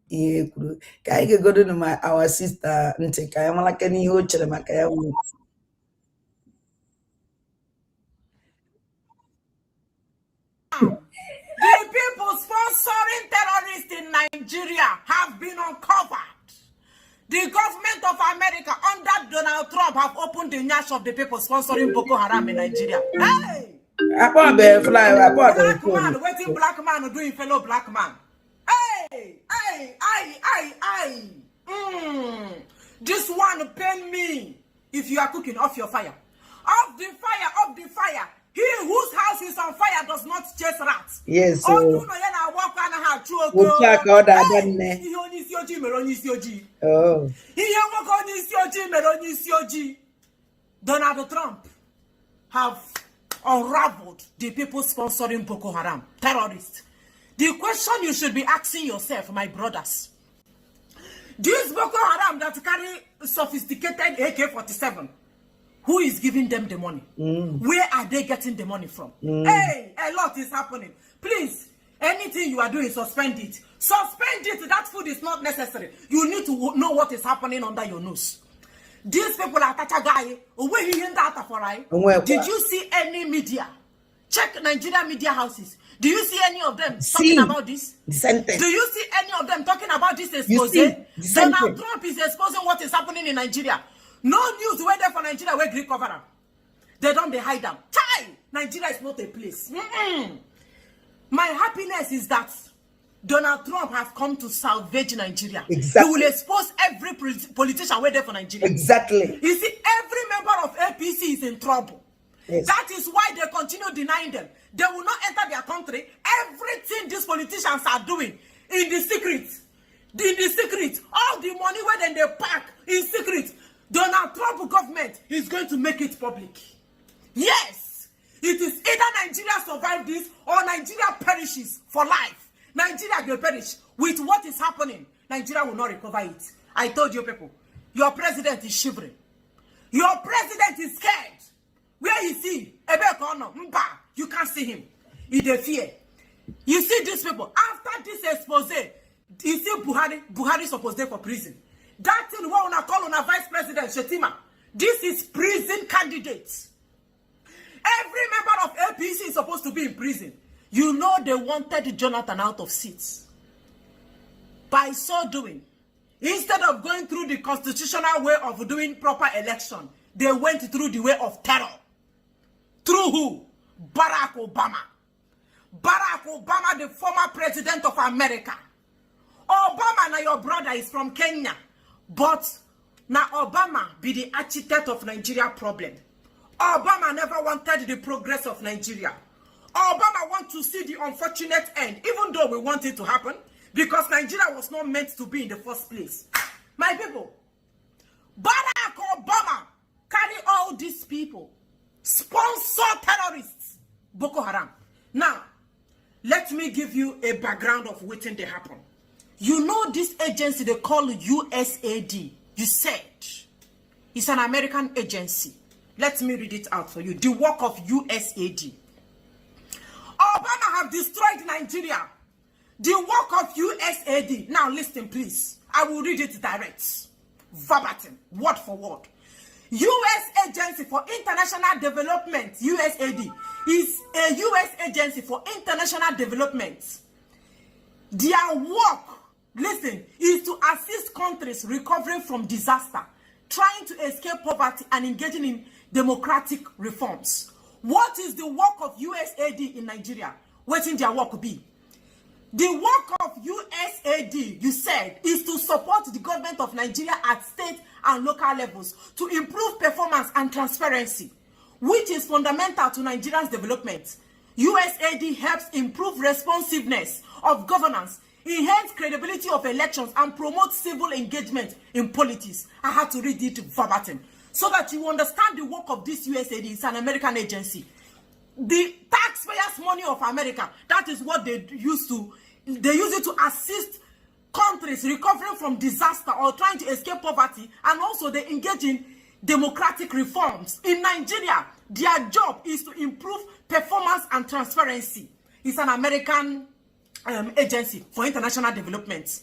S1: ihe ekwuru ka anyị ga-egodo na ma our sister ntị ka anyị mara ke n'ihe o chere maka ya nwere
S7: The people sponsoring terrorists in Nigeria have been uncovered. The government of America under Donald Trump have opened the nyash of the people sponsoring Boko Haram in Nigeria. Hey! Black man, waiting black man doing fellow black man. Hey! This one pain me if you are cooking off your fire. Off the fire, off the fire. He whose house is on fire does not chase rats.
S1: Yes.
S7: Oh,
S1: Oh. Donald Trump have unraveled the people sponsoring Boko Haram terrorists. The question you should be asking yourself, my brothers, this Boko Haram that carry sophisticated AK-47, who is giving them the money? Where are they getting the money from? Hey, a lot is happening. Please, anything you are doing, suspend it. Suspend it. That food is not necessary. You need to know what is happening under your nose. These people are guy. Did you see any media? Check Nigeria media houses. Do you see any of them talking about this? Do you see any of them talking about this expose? Donald Trump is exposing what is happening in Nigeria. No news where there for Nigeria where Greek cover them. They don't hide them. Chai! Nigeria is not a place. My happiness is that Donald Trump has come to salvage Nigeria. Exactly. He will expose every politician where there for Nigeria. Exactly. You see, every member of APC is in trouble. Yes. That is why they continue denying them. They will not enter their country. Everything these politicians are doing in the secret. All the money where they pack in secret. Donald Trump government is going to make it public. Yes, it is either Nigeria survive this or Nigeria perishes for life. Nigeria will perish with what is happening. Nigeria will not recover it. I told you people, your president is shivering. Your president is scared. Where is he? You can't see him. He dey fear. You see these people, after this expose, you see Buhari supposed to go for prison. That thing we wanna call on a vice president Shetima. This is prison candidates. Every member of APC is supposed to be in prison. You know they wanted Jonathan out of seats. By so doing, instead of going through the constitutional way of doing proper election, they went through the way of terror. Through who? Barack Obama. Barack Obama, the former president of America. Obama, now your brother is from Kenya. But now Obama be the architect of Nigeria problem. Obama never wanted the progress of Nigeria. Obama want to see the unfortunate end, even though we want it to happen, because Nigeria was not meant to be in the first place. My people, Barack Obama carry all these people, sponsor terrorists, Boko Haram. Now, let me give you a background of what they happen. You know this agency they call USAID. You said it's an American agency. Let me read it out for you. The work of USAID. Obama have destroyed Nigeria. The work of USAID. Now listen, please. I will read it direct. Verbatim. Word for word. U.S. Agency for International Development, USAID, is a U.S. agency for international development. Their work, listen, is to assist countries recovering from disaster, trying to escape poverty and engaging in democratic reforms. What is the work of USAID in Nigeria? What in their work be? The work of USAID, you said, is to support the government of Nigeria at state and local levels to improve performance and transparency, which is fundamental to Nigeria's development. USAID helps improve responsiveness of governance
S7: enhance credibility of elections, and promote civil engagement in politics. I had to read it verbatim so that you understand the work of this USAID. It's an American agency. The taxpayers' money of America, that is what they use it to assist countries recovering from disaster or trying to escape poverty, and also they engage in democratic reforms. In Nigeria, their job is to improve performance and transparency. It's an American agency for international development.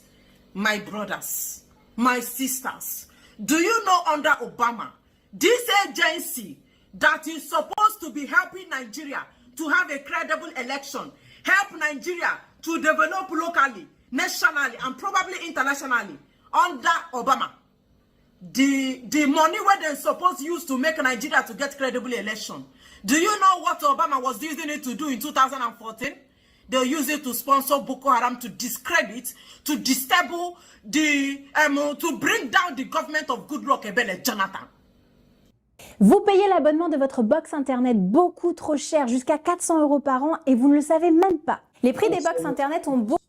S7: My brothers, my sisters, do you know under Obama, this agency that is supposed to be helping Nigeria to have a credible election, help Nigeria to develop locally, nationally, and probably internationally under Obama, the money where they're supposed to use to make Nigeria to get credible election, do you know what Obama was using it to do in 2014? They use it to sponsor Boko Haram, to discredit, to destabilize to bring down the government of Goodluck Ebele Jonathan.
S4: Vous payez l'abonnement de votre box internet beaucoup trop cher, jusqu'à 400 € par an, et vous ne le savez même pas. Les prix des box internet ont beaucoup...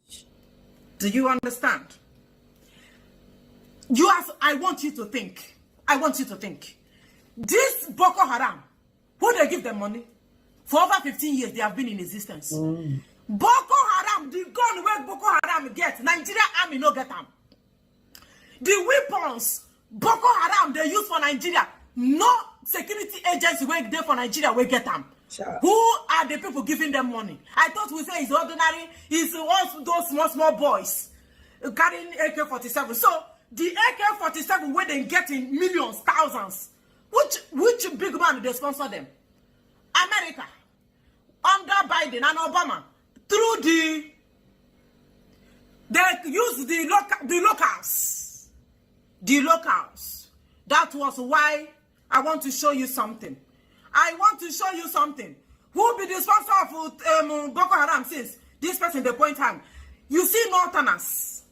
S7: Do you understand? I want you to think. I want you to think. This Boko Haram, who they give them money? For over 15 years, they have been in existence. Boko Haram, the gun where Boko Haram get, Nigeria army no get them. The weapons Boko Haram they use for Nigeria, no security agency where they for Nigeria will get them. Sure. Who are the people giving them money? I thought we say it's ordinary, it's all those small boys carrying AK-47. So the AK-47 where they get in millions, thousands. Which big man they sponsor them? America, under Biden and Obama, through they use the locals. The locals. That was why I want to show you something. I want to show you something. Who will be the sponsor of Boko Haram since this person they point hand? You see Northerners.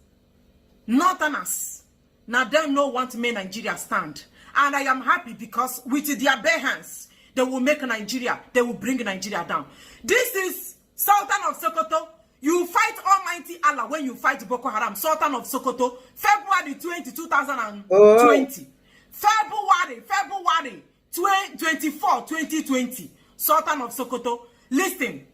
S7: Northerners. Now them no want to make Nigeria stand. And I am happy because with their bare hands, they will make Nigeria, they will bring Nigeria down. This is Sultan of Sokoto. You fight Almighty Allah when you fight Boko Haram. Sultan of Sokoto, February 20, 2020. February 24, 2020. Sultan of Sokoto. Listen.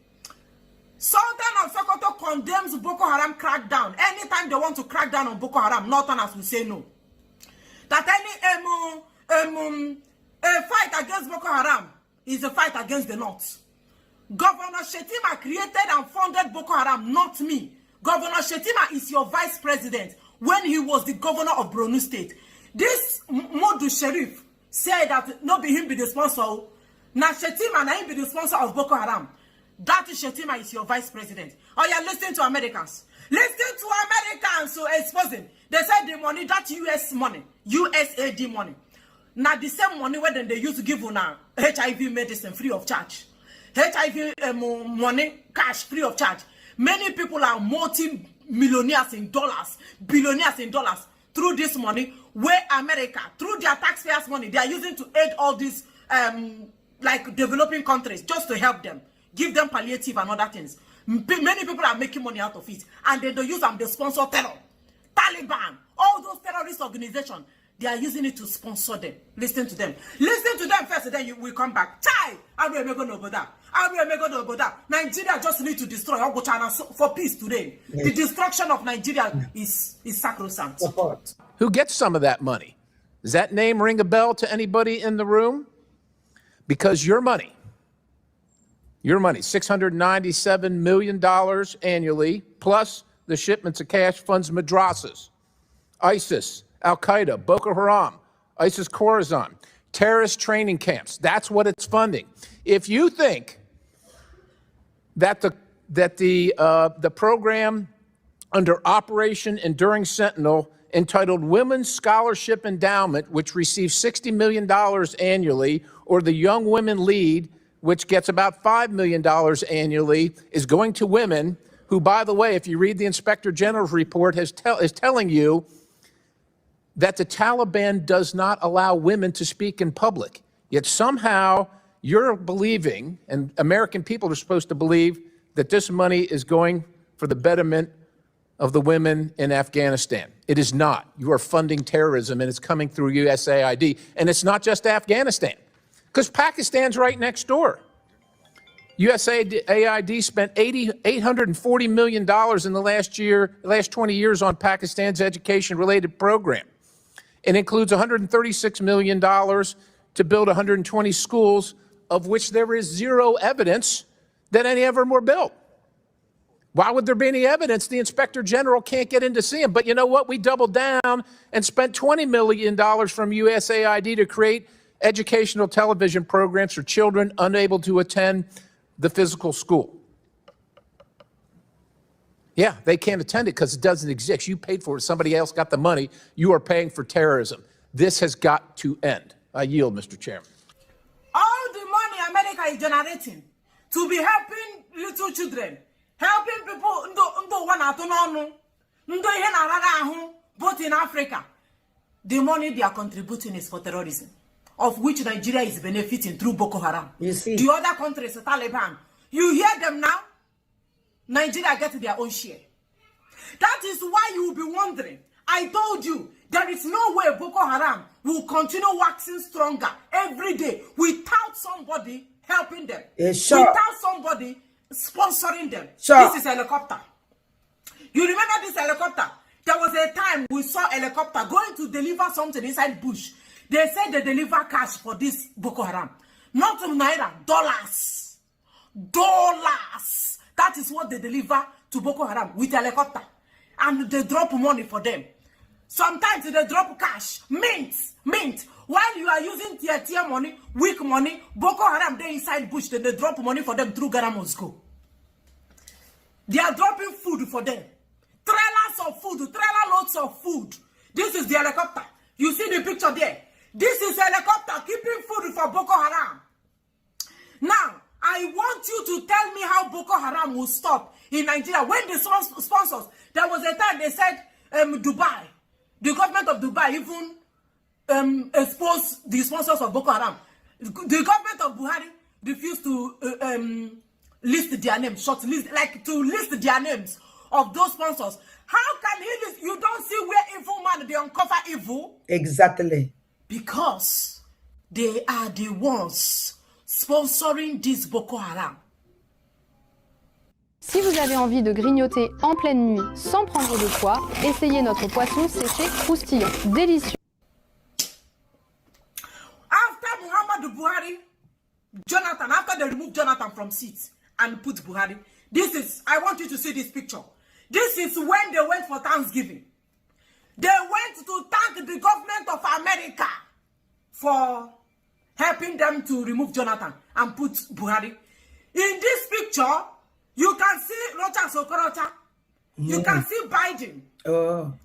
S7: Sultan of Sokoto condemns Boko Haram crackdown. Anytime they want to crack down on Boko Haram, Northerners will say no. That any a fight against Boko Haram is a fight against the North. Governor Shetima created and funded Boko Haram, not me. Governor Shetima is your vice president when he was the governor of Borno State. This Modu Sheriff said that not be him be the sponsor. Now Shetima na him be the sponsor of Boko Haram. That Shetima is your vice president. Oh, you're listening to Americans. Listen to Americans so exposing. They said the money, that US money, USAID money. Now the same money where they used to give on HIV medicine free of charge. HIV money, cash free of charge. Many people are multi-millionaires in dollars, billionaires in dollars through this money where America, through their taxpayers' money, they are using to aid all these like developing countries just to help them, give them palliative and other things. Many people are making money out of it, and they use them to sponsor terror. Taliban, all those terrorist organizations, they are using it to sponsor them. Listen to them. Listen to them first, and then will come back. Chai! Nigeria just need to destroy Ogo China for peace today. Yes. The destruction of Nigeria is sacrosanct. Support.
S13: Who gets some of that money? Does that name ring a bell to anybody in the room? Because your money, $697 million annually, plus the shipments of cash funds madrasas, ISIS, Al-Qaeda, Boko Haram, ISIS Khorasan, terrorist training camps. That's what it's funding. If you think that the program under Operation Enduring Sentinel entitled Women's Scholarship Endowment, which receives $60 million annually, or the Young Women Lead, which gets about $5 million annually, is going to women who, by the way, if you read the Inspector General's report, is telling you that the Taliban does not allow women to speak in public. Yet somehow you're believing, and American people are supposed to believe, that this money is going for the betterment of the women in Afghanistan. It is not. You are funding terrorism, and it's coming through USAID. And it's not just Afghanistan, because Pakistan's right next door. USAID spent $840 million in the last 20 years on Pakistan's education-related program. It includes $136 million to build 120 schools, of which there is zero evidence that any of them were built. Why would there be any evidence? The Inspector General can't get in to see them. But you know what? We doubled down and spent $20 million from USAID to create educational television programs for children unable to attend the physical school. Yeah, they can't attend it because it doesn't exist. You paid for it. Somebody else got the money. You are paying for terrorism. This has got to end. I yield, Mr. Chairman.
S7: All the money America is generating to be helping little children, helping people both in Africa, the money they are contributing is for terrorism, of which Nigeria is benefiting through Boko Haram.
S1: You see,
S7: the other countries, the Taliban, you hear them now. Nigeria gets their own share. That is why you will be wondering. I told you there is no way Boko Haram will continue waxing stronger every day without somebody helping them, without somebody sponsoring them. This is a helicopter. You remember this helicopter? There was a time we saw a helicopter going to deliver something inside bush. They said they deliver cash for this Boko Haram. Not naira, dollars. Dollars. That is what they deliver to Boko Haram with helicopter. And they drop money for them. Sometimes they drop cash, mint. While you are using tier money, weak money, Boko Haram, they inside bush, then they drop money for them through Ghana Moscow. They are dropping food for them. Trailers of food, trailer loads of food. This is the helicopter. You see the picture there. This is helicopter keeping food for Boko Haram. Now, I want you to tell me how Boko Haram will stop in Nigeria. When the sponsors, there was a time they said Dubai, the government of Dubai even exposed the sponsors of Boko Haram. The government of Buhari refused to list their names, to list their names of those sponsors. How can he list? You don't see where evil man, they uncover evil?
S1: Exactly.
S7: Because they are the ones sponsoring this Boko Haram.
S14: Si vous avez envie de grignoter en pleine nuit sans prendre de poids, essayez notre poisson séché croustillant, délicieux.
S7: After Muhammadu Buhari, Jonathan, after they removed Jonathan from seats and put Buhari, I want you to see this picture. This is when they went for Thanksgiving. They went to thank the government of America for helping them to remove Jonathan and put Buhari. In this picture, you can see Rocha Sokorocha. You can see Biden.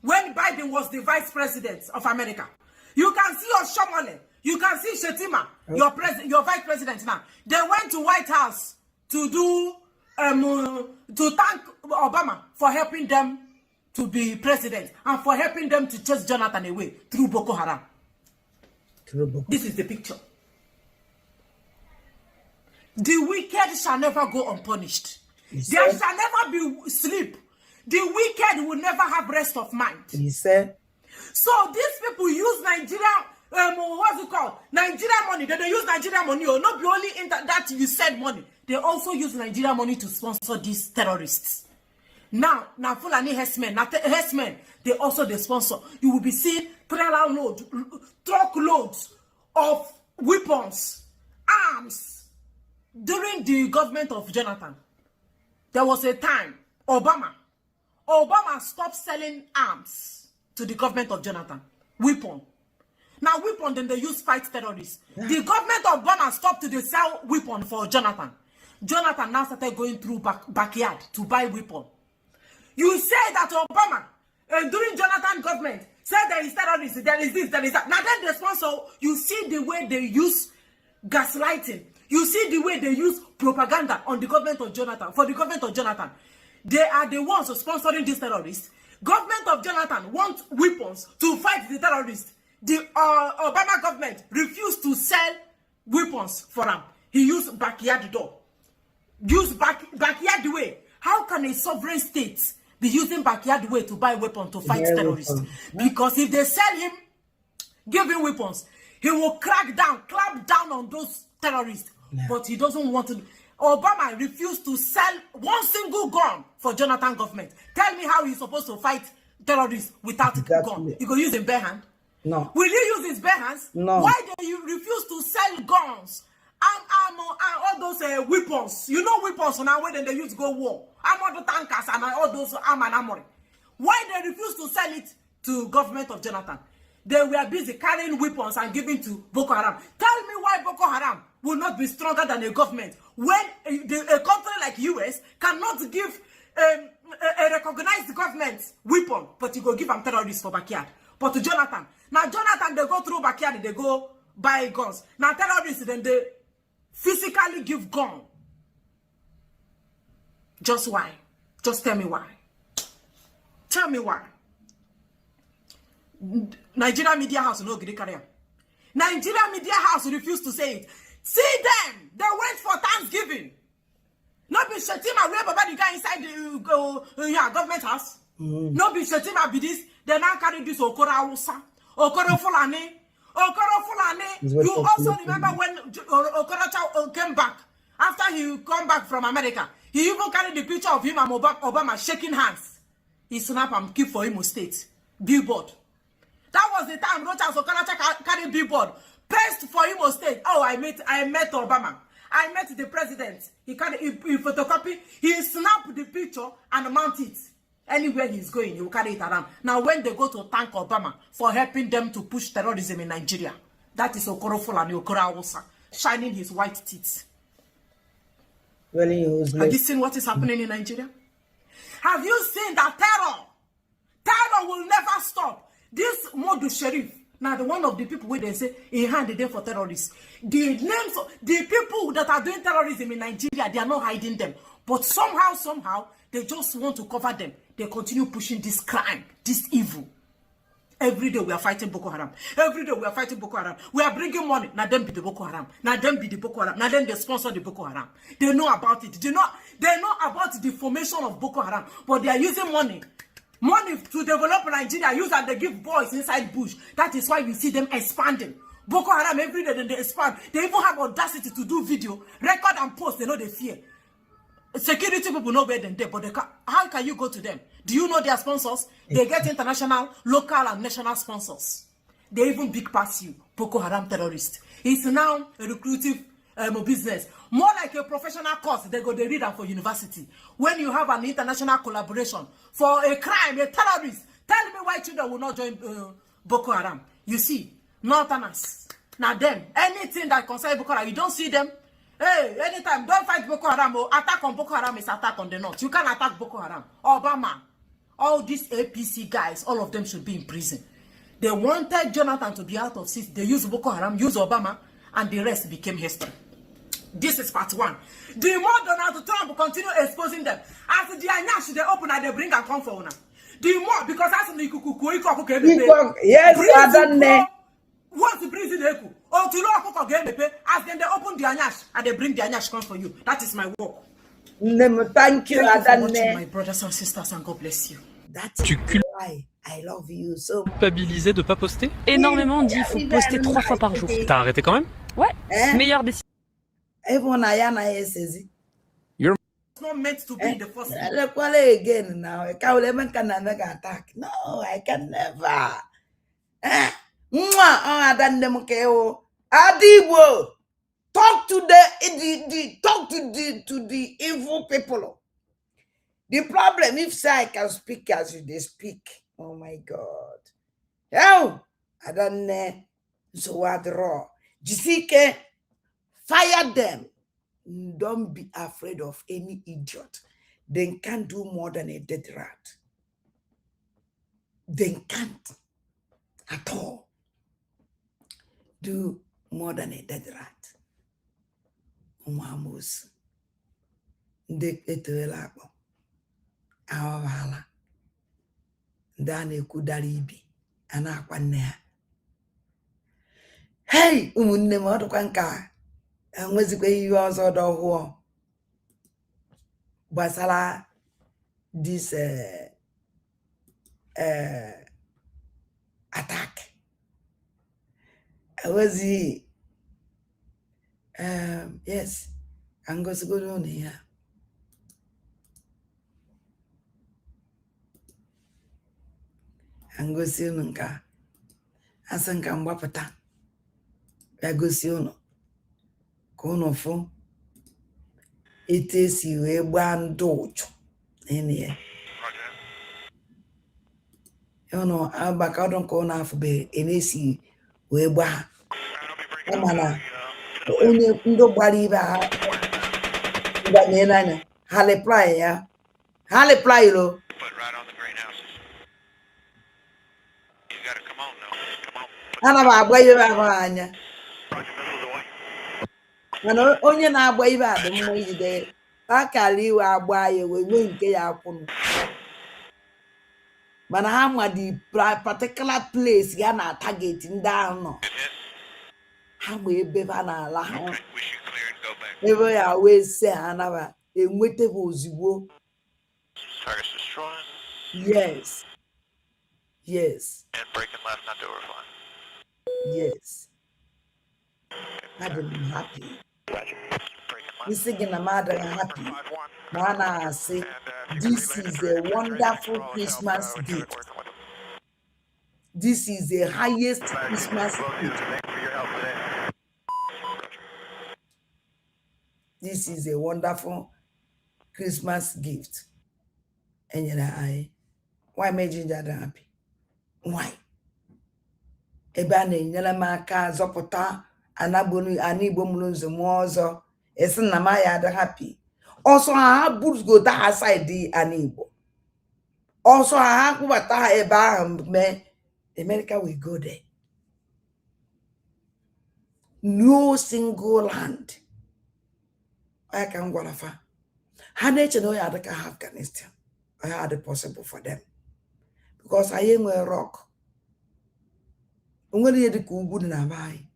S7: When Biden was the vice president of America. You can see Oshomole. You can see Shetima, your vice president now. They went to White House to do to thank Obama for helping them to be president and for helping them to chase Jonathan away through Boko Haram. This is the picture. The wicked shall never go unpunished. There shall never be sleep. The wicked will never have rest of mind.
S1: He said.
S7: So these people use Nigeria, what's it called? Nigeria money. They use Nigeria money, or not be only in that you said money. They also use Nigeria money to sponsor these terrorists. Now Fulani herdsmen, they also the sponsor. You will be seeing trailer load, truck loads of weapons, arms. During the government of Jonathan, there was a time Obama stopped selling arms to the government of Jonathan. Weapon. Now weapon, then they use fight terrorists. The government of Obama stopped to sell weapon for Jonathan. Jonathan now started going through backyard to buy weapon. You say that Obama, during Jonathan government, said there is terrorists, there is this, there is that. Now then the sponsor, you see the way they use gaslighting. You see the way they use propaganda on the government of Jonathan. For the government of Jonathan, they are the ones sponsoring these terrorists. Government of Jonathan wants weapons to fight the terrorists. The Obama government refused to sell weapons for them. He used backyard door. Use backyard way. How can a sovereign state be be using backyard way to buy weapons to fight terrorists. Because if they sell him, give him weapons, he will clamp down on those terrorists. But he doesn't want to. Obama refused to sell one single gun for Jonathan government. Tell me how he's supposed to fight terrorists without a gun. He could use his bare hand.
S1: No.
S7: Will he use his bare hands?
S1: No.
S7: Why do you refuse to sell guns and all those weapons? You know weapons now when they use to go war. Armored tankers and all those armor and armory. Why they refuse to sell it to government of Jonathan? They were busy carrying weapons and giving to Boko Haram. Tell me why Boko Haram will not be stronger than a government when a country like US cannot give a recognized government weapon, but you go give them terrorists for backyard. But to Jonathan, now Jonathan, they go through backyard, they go buy guns. Now terrorists, then they physically give gun. Just why? Just tell me why. Tell me why. Nigeria Media House no agree carry. Nigeria Media House refused to say it. See them. They went for Thanksgiving. Not be Shetima where Baba the guy inside the government house. Not be Shetima be this. They now carry this Okoro Awusa. Okoro Fulani. You also remember when Okoro came back. After he come back from America, he even carried the picture of him and Obama shaking hands. He snap and keep for Imo State. Billboard. That was the time Rochas Okorocha carried billboard. Paste for Imo State. Oh, I met Obama. I met the president. He photocopy. He snapped the picture and mount it. Anywhere he's going, he will carry it around. Now, when they go to thank Obama for helping them to push terrorism in Nigeria, that is Okoro Fulani, Okoro Awusa, shining his white teeth. Have you seen what is happening in Nigeria? Have you seen that terror? Terror will never stop. This Modu Sheriff, now the one of the people where they say he handed them for terrorists. The names of the people that are doing terrorism in Nigeria, they are not hiding them. But somehow, they just want to cover them. They continue pushing this crime, this evil. Every day we are fighting Boko Haram. Every day we are fighting Boko Haram. We are bringing money. Now them be the Boko Haram. Now them be the Boko Haram. Now them they sponsor the Boko Haram. They know about it. They know about the formation of Boko Haram. But they are using money to develop Nigeria. Use and they give boys inside bush. That is why you see them expanding. Boko Haram every day they expand. They even have audacity to do video, record and post. They know they fear. Security people know better than them, but how can you go to them? Do you know their sponsors? They get international, local, and national sponsors. They even big pass you, Boko Haram terrorist. It's now a recruitive business. More like a professional course, they read them for university. When you have an international collaboration for a crime, a terrorist, tell me why children will not join Boko Haram. You see, Northerners. Now them, anything that concerns Boko Haram, you don't see them. Hey, anytime, don't fight Boko Haram. Attack on Boko Haram is attack on the North. You can't attack Boko Haram. Obama, all these APC guys, all of them should be in prison. They wanted Jonathan to be out of seat. They used Boko Haram, used Obama, and the rest became history. This is part one. The more Donald Trump continue exposing them, as the Anyash they open and they bring and come for now. The more, because as the
S1: yes, I don't know.
S7: What's the prison echo? Oh, to know as then they open the Anyash and they bring the Anyash come for you. That is my work.
S1: Thank you,
S7: my brothers and sisters, and God bless you.
S1: That's why I love you so much.
S15: Culpabilisé de pas poster?
S16: Énormément dit, il faut poster 3 fois par jour.
S15: T'as arrêté quand même?
S16: Ouais, meilleure décision.
S7: You're not meant to be the first one.
S1: Again now. Attack. No, I can never. Adibo, talk to the evil people. The problem, if say I can speak as they speak, oh my God. Oh, I don't know. So what raw? Jisike, fire them. Don't be afraid of any idiot. They can't do more than a dead rat. They can't at all do more than a dead rat. Umamos. De etelabo. Awala. Dane kudaribi. Anakwanea. Hey, umunne moto kwanka. Mwezikwe hiyo ọzọ dọhụọ. Basala this attack. I was yes, I'm going to go on here. I'm going to see nka. Asa nka mgbapụta. Ya gosi unu. Ka unu fụ etu esi wee gbaa ndị ụchụ n'ime ya. Unu agbaka ọdụ nke unu afụbe enesi wee gbaa. Mana onye ndị gbara ibe ha ga na anya ha reply ya. Ha reply lo. Ana m agba ibe ahụ anya. Mana onye na-agba ibe a dị mma ijide akara iwe agba ya wee nwee nke ya akwụnụ. Mana ha ma the particular place ya na target ndị ahụ nọ. Ha ma ebe ha na-ala ha. Ebe ya wee se ha naba enwete ha ozugbo. Yes. Yes.
S15: And breaking left, not to overfly.
S1: Yes. I'm happy. This is I'm happy. Mana say this is a wonderful Christmas gift. This is the highest Christmas gift. This is a wonderful Christmas gift. And you know, why made you that happy? Why? Ebe na enyela m aka zọpụta anigbo mụrụ nzem ọzọ esi na ma ya dị happy. Also ha burugoda ha side anigbo. Also ha kwubata ha ebe ahụ me America will go there. No single land. I can go afa. Ha na-eche na ya adịka ha Afghanistan. I had it possible for them. Because I am a rock. Onwe ihe dịka ugwu dị na bai.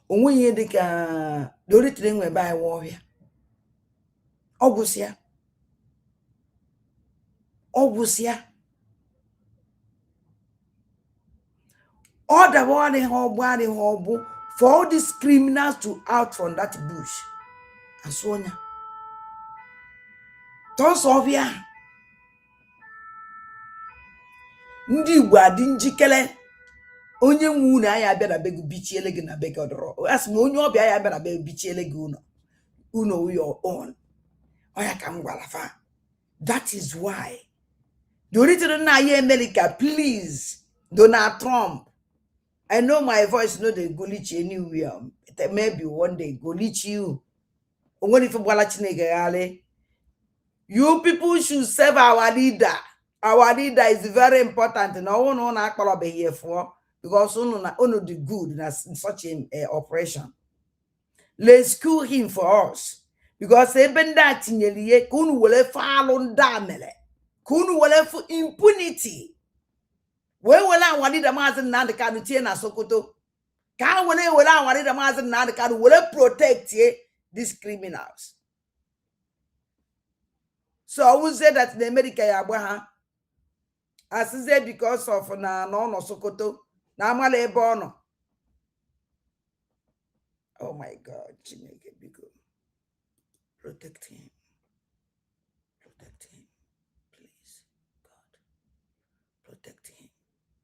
S1: Onwe ihe dịka doritere nwe bai wọhịa. Ọgwụsịa. Ọgwụsịa. All the one hobu for all these criminals to out from that bush. Asonya. Tons of ya. Ndị Igbo adị njikere. Onye nwu na ya bịa na be gị bichiele gị na be gị ọdọrọ. Asị m onye ọbịa ya bịa na be bichiele gị uno your own. Oya ka m gwara fa. That is why the original na ya America, please, Donald Trump. I know my voice no dey go reach anywhere. Maybe one day go reach you. Onwe if gwala Chineke gale. You people should serve our leader. Our leader is very important. No one na akpalo be here for. Because ono the good in such an operation. Let's school him for us. Because even that tinyeliye kunu wele follow ndamele. Kunu wele for impunity. We wele wali da mazin na de kanu tie na Sokoto. Ka wele wali da mazin na de kanu wele protect these criminals. So I would say that in America ya ha. As I said, because of na no Sokoto. Oh my God, Chineke biko. Protect him. Protect him. Please, God. Protect him.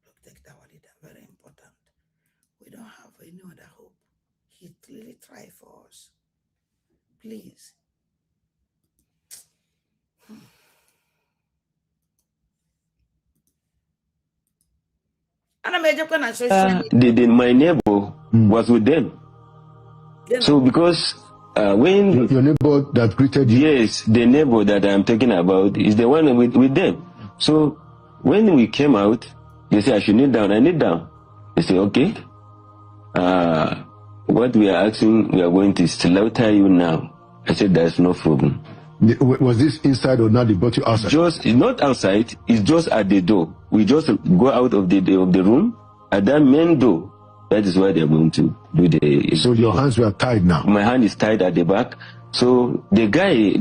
S1: Protect our leader. Very important. We don't have any other hope. He really tried for us. Please.
S18: My neighbor was with them. So because when your neighbor that greeted you, yes, the neighbor that I'm talking about is the one with them. So when we came out, they said I should kneel down. I kneel down. They say okay. What we are asking, we are going to slaughter you now. I said there's no problem. Was this inside or not? They brought you outside? Just not outside. It's just at the door. We just go out of the room at that main door. That is where they are going to do the. So your hands were tied now. My hand is tied at the back. So the guy,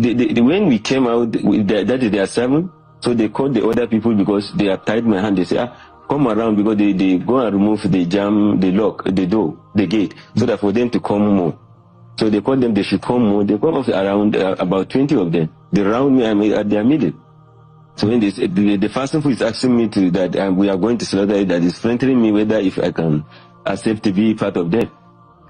S18: when we came out, that is their servant. So they called the other people because they have tied my hand. They say, come around, because they go and remove the jam, the lock, the door, the gate, so that for them to come more. So they called them, they should come more. They come up around about 20 of them. They round me, I'm at their middle. So when the first one is asking me to that we are going to slaughter it, that is threatening me whether if I can accept to be part of them.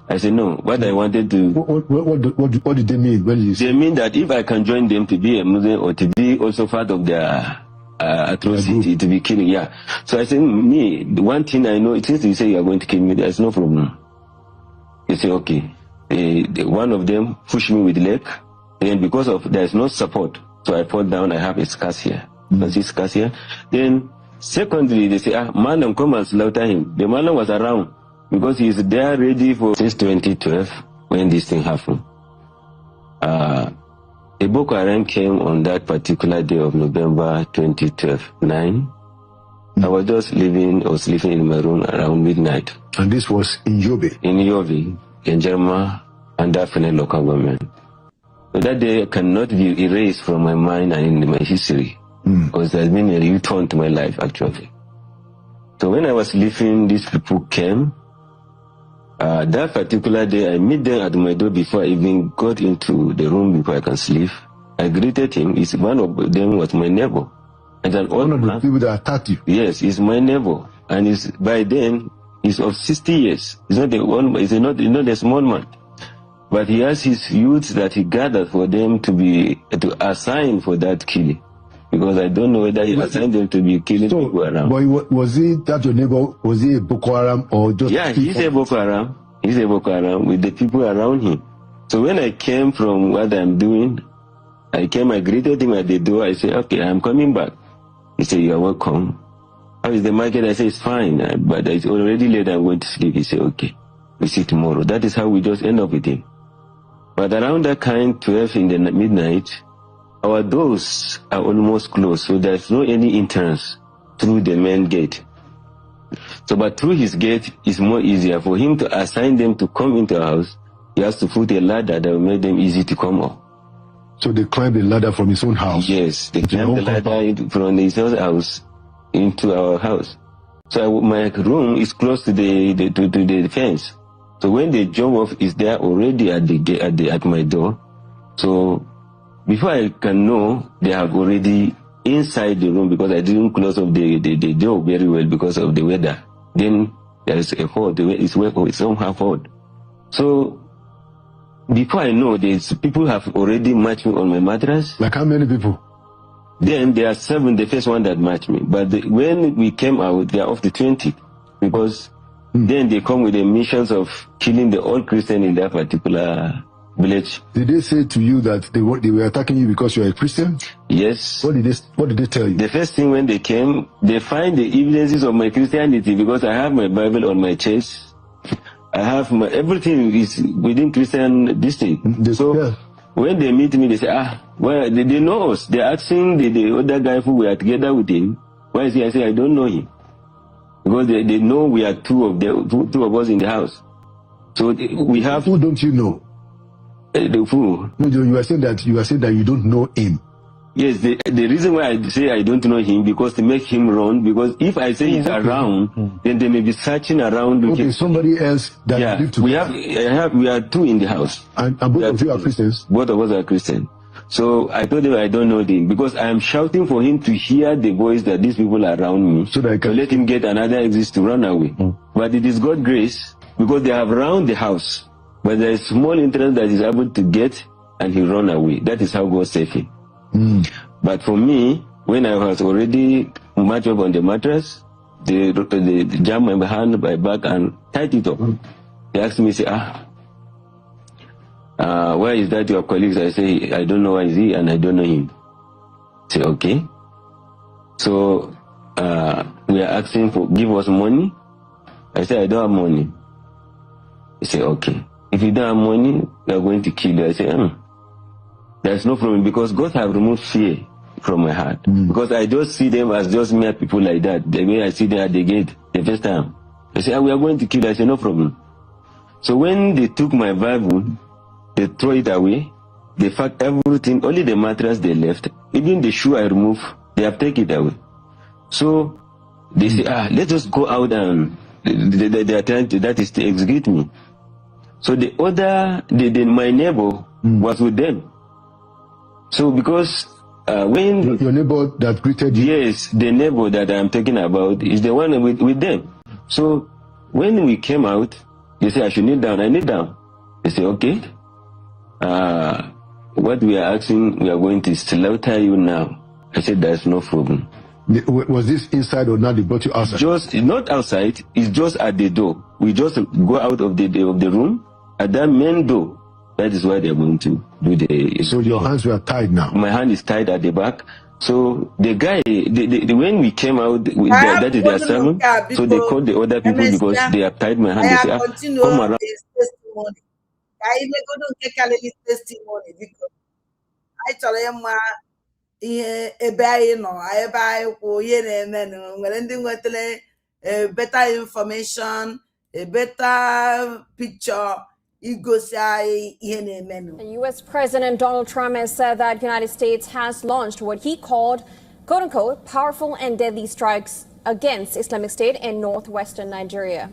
S18: I said no. What I wanted to.
S15: What did they mean when you say?
S18: They mean that if I can join them to be a Muslim or to be also part of their atrocity, to be killing. Yeah. So I said, me, the one thing I know, since you say you are going to kill me, there's no problem. They say okay. One of them pushed me with the leg, and because of there's no support, so I fall down. I have a scars here. Scars here. Then secondly, they say, man, come and slaughter him. The man was around because he's there ready for since 2012 when this thing happened. The Boko Haram came on that particular day of November 2012, 9. I was just sleeping in my room around midnight.
S15: And this was in Yobe?
S18: In Yobe, in Jerma, under Fene local government. So that day cannot be erased from my mind and in my history. Because there's been a return to my life, actually. So when I was sleeping, these people came. That particular day, I met them at my door before I even got into the room before I can sleep. I greeted him. One of them was my neighbor. And an old
S15: one of the people that attacked you?
S18: Yes, he's my neighbor. And by then, he's of 60 years. He's not a small man. But he has his youths that he gathered for them to assign for that killing. Because I don't know whether he assigned them to be killing people around.
S15: But was he that your neighbor? Was he a Boko Haram or just?
S18: Yeah, he's a Boko Haram. He's a Boko Haram with the people around him. So when I came from what I'm doing, I greeted him at the door. I said, okay, I'm coming back. He said, you are welcome. How is the market? I said, it's fine, but it's already late. I'm going to sleep. He said, okay, we see tomorrow. That is how we just end up with him. But around that kind, 12 in the midnight, our doors are almost closed, so there's no any entrance through the main gate. So, but through his gate, it's more easier for him to assign them to come into our house. He has to put a ladder that will make them easy to come up.
S15: So they climbed the ladder from his own house?
S18: Yes, they climbed the ladder from his own house into our house. So my room is close to the fence. So when they jump off, it's there already at my door. So before I can know, they have already inside the room because I didn't close off the door very well because of the weather. Then there is a hole. It's somehow hole. So before I know, these people have already matched me on my mattress.
S15: Like how many people?
S18: Then there are 7, the first one that matched me. But when we came out, they are off the 20 because then they come with the missions of killing the old Christian in that particular village.
S15: Did they say to you that they were attacking you because you are a Christian?
S18: Yes.
S15: What did they tell you?
S18: The first thing when they came, they find the evidences of my Christianity because I have my Bible on my chest. I have everything is within Christian district. When they meet me, they say, well, they know us. They're asking the other guy who we are together with him. Why is he? I say, I don't know him. Because they know we are two of us in the house. So we have.
S15: Who don't you know?
S18: The fool.
S15: No, you are saying that you don't know him.
S18: Yes, the reason why I say I don't know him because to make him run. Because if I say he's around, then they may be searching around.
S15: Okay, somebody else that live together.
S18: We are 2 in the house.
S15: And both of you are Christians.
S18: Both of us are Christians. So I told them I don't know them because I am shouting for him to hear the voice that these people are around me, so that to let him get another exit to run away. But it is God's grace because they have round the house. But there is small interest that is able to get and he run away. That is how God saved him. But for me, when I was already matched up on the mattress, they jammed my hand, my back and tied it up. They asked me, say, where is that your colleagues? I say, I don't know where is he and I don't know him. Say, okay. So we are asking for give us money. I say, I don't have money. They say, okay. If you don't have money, we are going to kill you. I say, there's no problem because God have removed fear from my heart. Because I just see them as just mere people like that. The way I see them at the gate the first time. They say, we are going to kill you. I say, no problem. So when they took my Bible, they throw it away. They packed everything, only the mattress they left. Even the shoe I removed, They have taken it away. So they say, let's just go out and they are trying to, that is to execute me. So my neighbor was with them. So because when
S15: your neighbor that greeted you,
S18: yes, the neighbor that I'm talking about is the one with them. So when we came out, they say I should kneel down. I kneel down. They say, okay. What we are asking, we are going to slaughter you now. I said, there's no problem.
S15: Was this inside or not? They brought you outside?
S18: Just not outside. It's just at the door. We just go out of the room at that main door. That is why they are going to do the.
S15: So your hands were tied now.
S18: My hand is tied at the back. So the guy, when we came out, that is their servant. So they called the other people because they have tied my hand. They say, come around.
S1: Testimony. I even go to take a little testimony because I told him. Ebe no ebe ko ye na no nwere ndị nwetele better information, a better picture.
S12: U.S. President Donald Trump has said that the United States has launched what he called, quote-unquote, powerful and deadly strikes against Islamic State in northwestern Nigeria.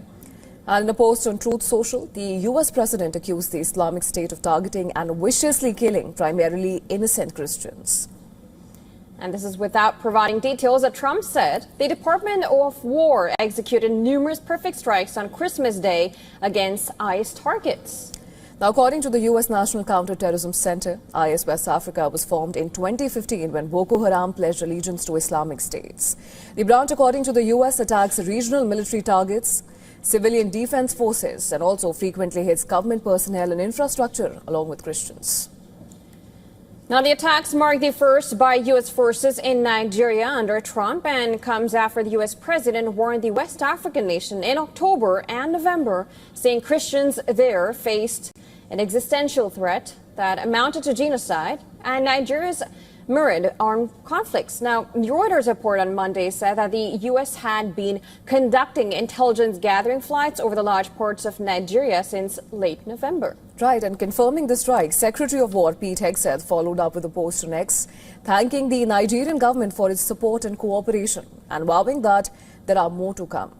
S17: And in a post on Truth Social, the U.S. president accused the Islamic State of targeting and viciously killing primarily innocent Christians.
S12: And this is without providing details that Trump said the Department of War executed numerous perfect strikes on Christmas Day against IS targets.
S17: Now, according to the U.S. National Counterterrorism Center, IS West Africa was formed in 2015 when Boko Haram pledged allegiance to Islamic States. The branch, according to the U.S., attacks regional military targets, civilian defense forces, and also frequently hits government personnel and infrastructure along with Christians.
S12: Now, the attacks mark the first by U.S. forces in Nigeria under Trump and comes after the U.S. president warned the West African nation in October and November, saying Christians there faced an existential threat that amounted to genocide and Nigeria's mirrored armed conflicts. Now, Reuters report on Monday said that the U.S. had been conducting intelligence gathering flights over the large ports of Nigeria since late November.
S17: Right, and confirming the strike, Secretary of War Pete Hegseth followed up with a post on X, thanking the Nigerian government for its support and cooperation and vowing that there are more to come.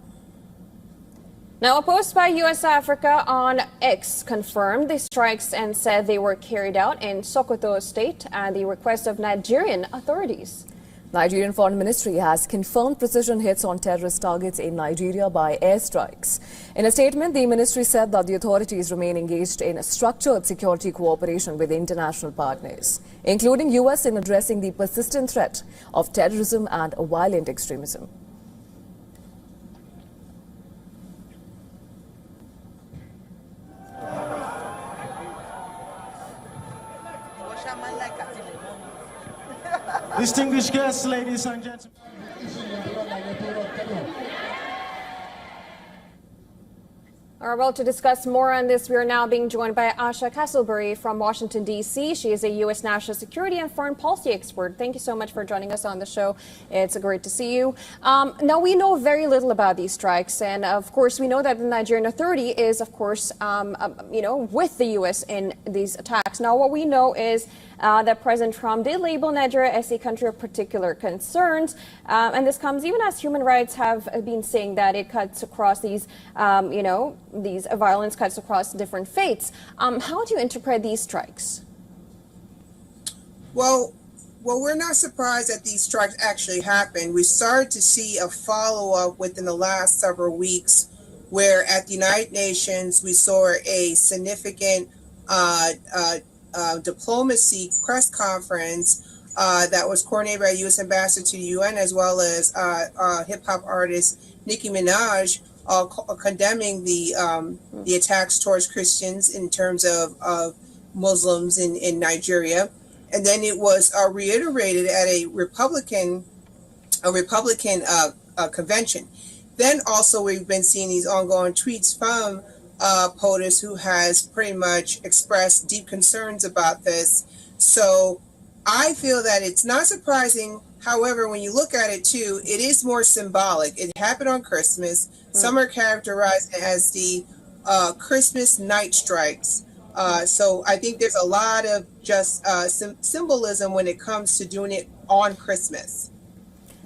S12: Now, a post by U.S. Africa on X confirmed the strikes and said they were carried out in Sokoto State at the request of Nigerian authorities.
S17: Nigerian Foreign Ministry has confirmed precision hits on terrorist targets in Nigeria by airstrikes. In a statement, the ministry said that the authorities remain engaged in structured security cooperation with international partners, including U.S. in addressing the persistent threat of terrorism and violent extremism.
S19: Distinguished guests, ladies and gentlemen.
S12: Well, to discuss more on this, we are now being joined by Asha Castleberry from Washington, D.C. She is a U.S. national security and foreign policy expert. Thank you so much for joining us on the show. It's great to see you. Now, we know very little about these strikes. And, of course, we know that the Nigerian Authority is, of course, with the U.S. in these attacks. Now, what we know is that President Trump did label Nigeria as a country of particular concerns. And this comes even as human rights have been saying that it cuts across these, these violence cuts across different faiths. How do you interpret these strikes?
S20: Well, we're not surprised that these strikes actually happened. We started to see a follow-up within the last several weeks where at the United Nations we saw a significant diplomacy press conference that was coordinated by U.S. Ambassador to the UN as well as hip-hop artist Nicki Minaj condemning the attacks towards Christians in terms of Muslims in Nigeria. And then it was reiterated at a Republican convention. Then also we've been seeing these ongoing tweets from POTUS who has pretty much expressed deep concerns about this. So I feel that it's not surprising. However, when you look at it too, it is more symbolic. It happened on Christmas. Some are characterized as the Christmas night strikes. So I think there's a lot of just symbolism when it comes to doing it on Christmas.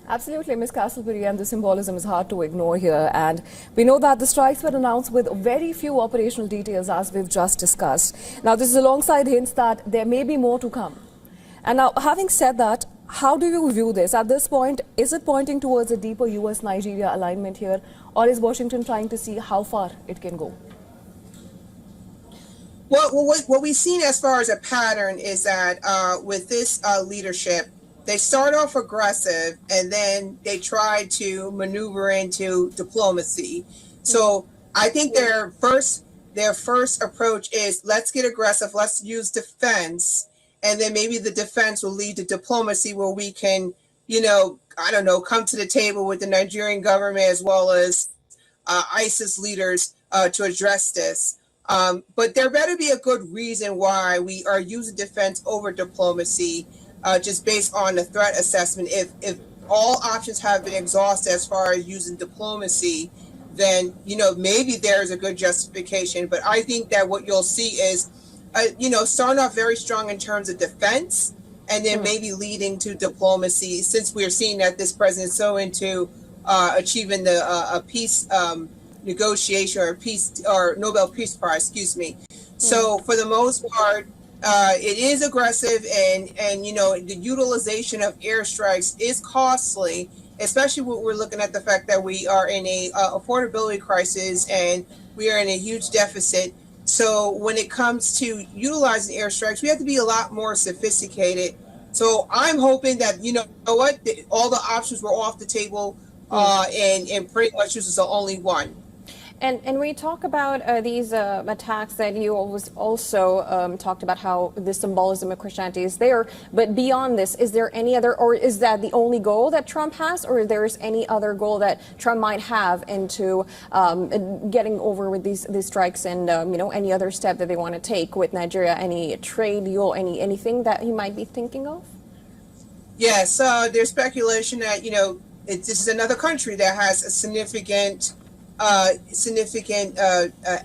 S17: Absolutely, Ms. Castleberry, and the symbolism is hard to ignore here. And we know that the strikes were announced with very few operational details, as we've just discussed. Now, this is alongside hints that there may be more to come. And now, having said that, how do you view this? At this point, is it pointing towards a deeper US-Nigeria alignment here, or is Washington trying to see how far it can go?
S20: Well, what we've seen as far as a pattern is that with this leadership, they start off aggressive and then they try to maneuver into diplomacy. So I think their first approach is let's get aggressive, let's use defense, and then maybe the defense will lead to diplomacy where we can, I don't know, come to the table with the Nigerian government as well as ISIS leaders to address this. But there better be a good reason why we are using defense over diplomacy. Just based on the threat assessment, if all options have been exhausted as far as using diplomacy, then maybe there's a good justification. But I think that what you'll see is, starting off very strong in terms of defense, and then maybe leading to diplomacy. Since we're seeing that this president is so into achieving the peace negotiation or Nobel Peace Prize, So for the most part, it is aggressive, and the utilization of airstrikes is costly, especially when we're looking at the fact that we are in a affordability crisis and we are in a huge deficit. So when it comes to utilizing airstrikes, we have to be a lot more sophisticated. So I'm hoping that all the options were off the table, and pretty much this is the only one.
S12: And when you talk about these attacks, that you also talked about how the symbolism of Christianity is there. But beyond this, is there any other, or is that the only goal that Trump has, or there's any other goal that Trump might have into getting over with these strikes and any other step that they want to take with Nigeria? Any trade deal, anything that he might be thinking of?
S20: Yes, there's speculation that this is another country that has a significant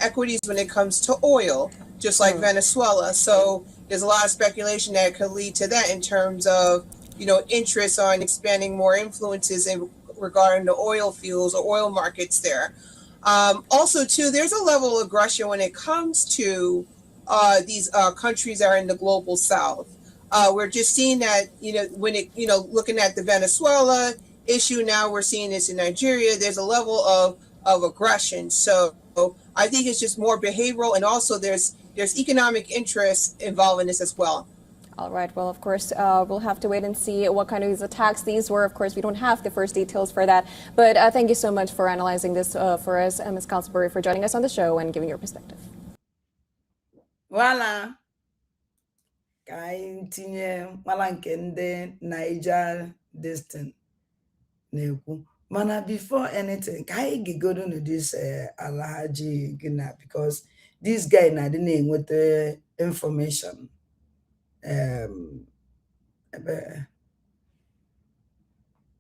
S20: equities when it comes to oil, just like Venezuela. So there's a lot of speculation that could lead to that in terms of, interest on expanding more influences regarding the oil fields or oil markets there. Also, too, there's a level of aggression when it comes to these countries that are in the global south. We're just seeing that, looking at the Venezuela issue, now we're seeing this in Nigeria. There's a level of aggression. So I think it's just more behavioral, and also there's economic interest involved in this as well.
S12: All right. Well, of course, we'll have to wait and see what kind of these attacks these were. Of course, we don't have the first details for that. But thank you so much for analyzing this for us, Ms. Castleberry, for joining us on the show and giving your perspective.
S1: Voila. Ka anyị tinye mara nke ndị Niger distant na-ekwu. Mana before anything, ka anyị go to this Alhaji Gina, because this guy na dị na-enweta information.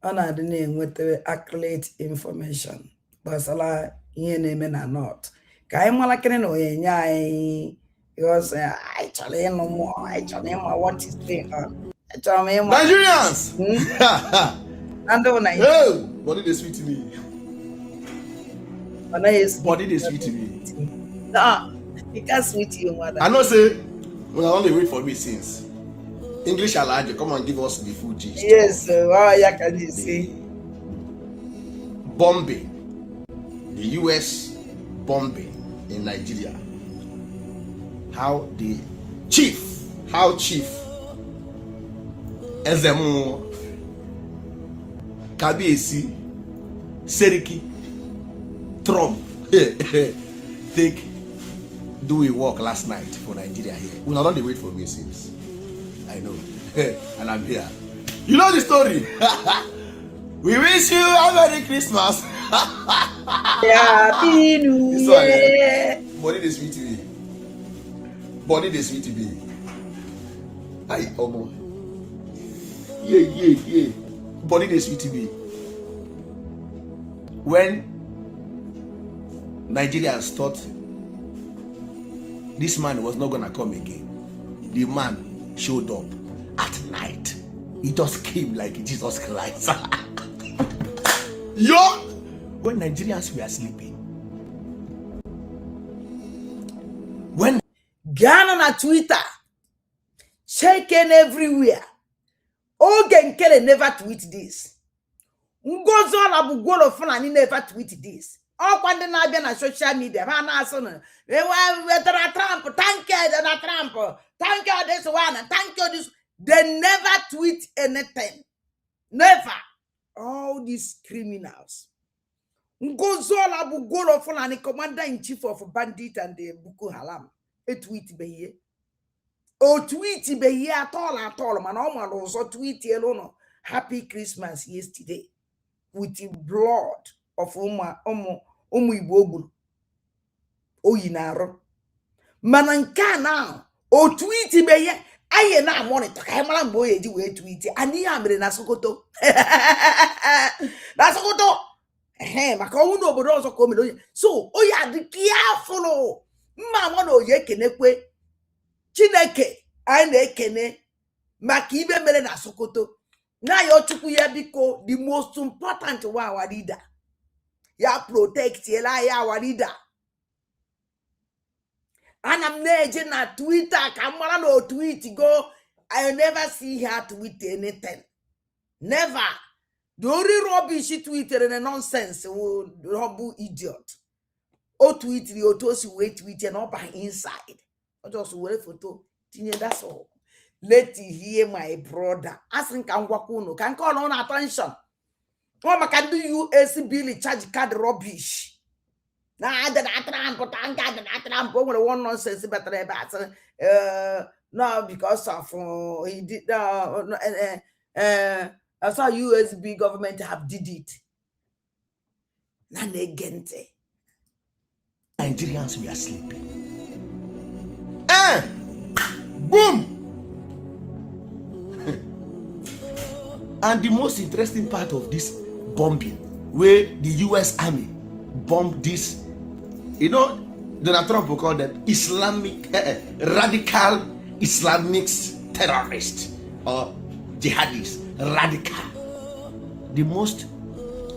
S1: Ọ na-adị na-enweta accurate information gbasara ihe na-eme na North. Ka anyị malakịrị na onye anyị, because I chọrọ ịnụ mmụọ, I chọrọ ịma what is going on. Achọrọ m ịma
S2: Nigerians!
S1: Hey,
S2: body they sweet to me.
S1: Body
S2: they sweet to me.
S1: No, it can't sweet you, mother.
S2: I know, say, well, I only wait for me since. English Alhaji, come and give us the full gist.
S1: Yes, yeah, can you see?
S2: Bombay, the US bombay in Nigeria. How Chief Ezemu Kabiesi Seriki Trump do a walk last night for Nigeria here. We not only wait for me since. I know. And I'm here. You know the story. We wish you a Merry Christmas.
S1: Happy New Year.
S2: Body they sweet to me. Body they sweet to me. Yeah. Body they sweet to me. When Nigerians thought this man was not gonna come again, the man showed up at night. He just came like Jesus Christ. When Nigerians were sleeping. When
S1: Ghana na Twitter, shaking everywhere. Ogen Kele never tweet this. Ngozola Bugolo Fulani never tweet this. All kwande na abia na social media, man aso na. Trump, thank you, Trump, thank you this one, thank you this. They never tweet anything. Never. All these criminals. Ngozola Bugolo Fulani, commander-in-chief of bandit and the Boko Haram. A tweet be here. Oh, tweet be here at all, man. Also tweet alone. Happy Christmas yesterday. With the blood of Umu Ibogu. Oh, Yinaro. Mananka now. Oh, tweet be here. I na monitor. I am boy, you way tweet. And you am in Nasokoto. Nasokoto. Makauno bodozo komi. So, oh, yeah, the careful. Mama no ye kenekwe. Chineke anyị na-ekene maka ibe mere na Sokoto na ya Chukwu ya biko the most important one our leader ya protect ya our leader. Ana m na-eje na Twitter ka mara na tweet go. I never see her tweet anything. Never. The only rubbish she tweeted and nonsense rubble idiot. O tweet the otosi wait tweet and up by inside. I just wait photo. That's all. Let you hear my brother. Asking can wakuno can call on attention. What can do you Billy charge card rubbish? Nah, that Trump one nonsense better. No, because of he did I saw USB government have did it. Nanegente.
S2: Nigerians were sleeping. Boom! And the most interesting part of this bombing, where the US Army bombed this, Donald Trump will call them Islamic, radical Islamic terrorists or jihadists, radical. The most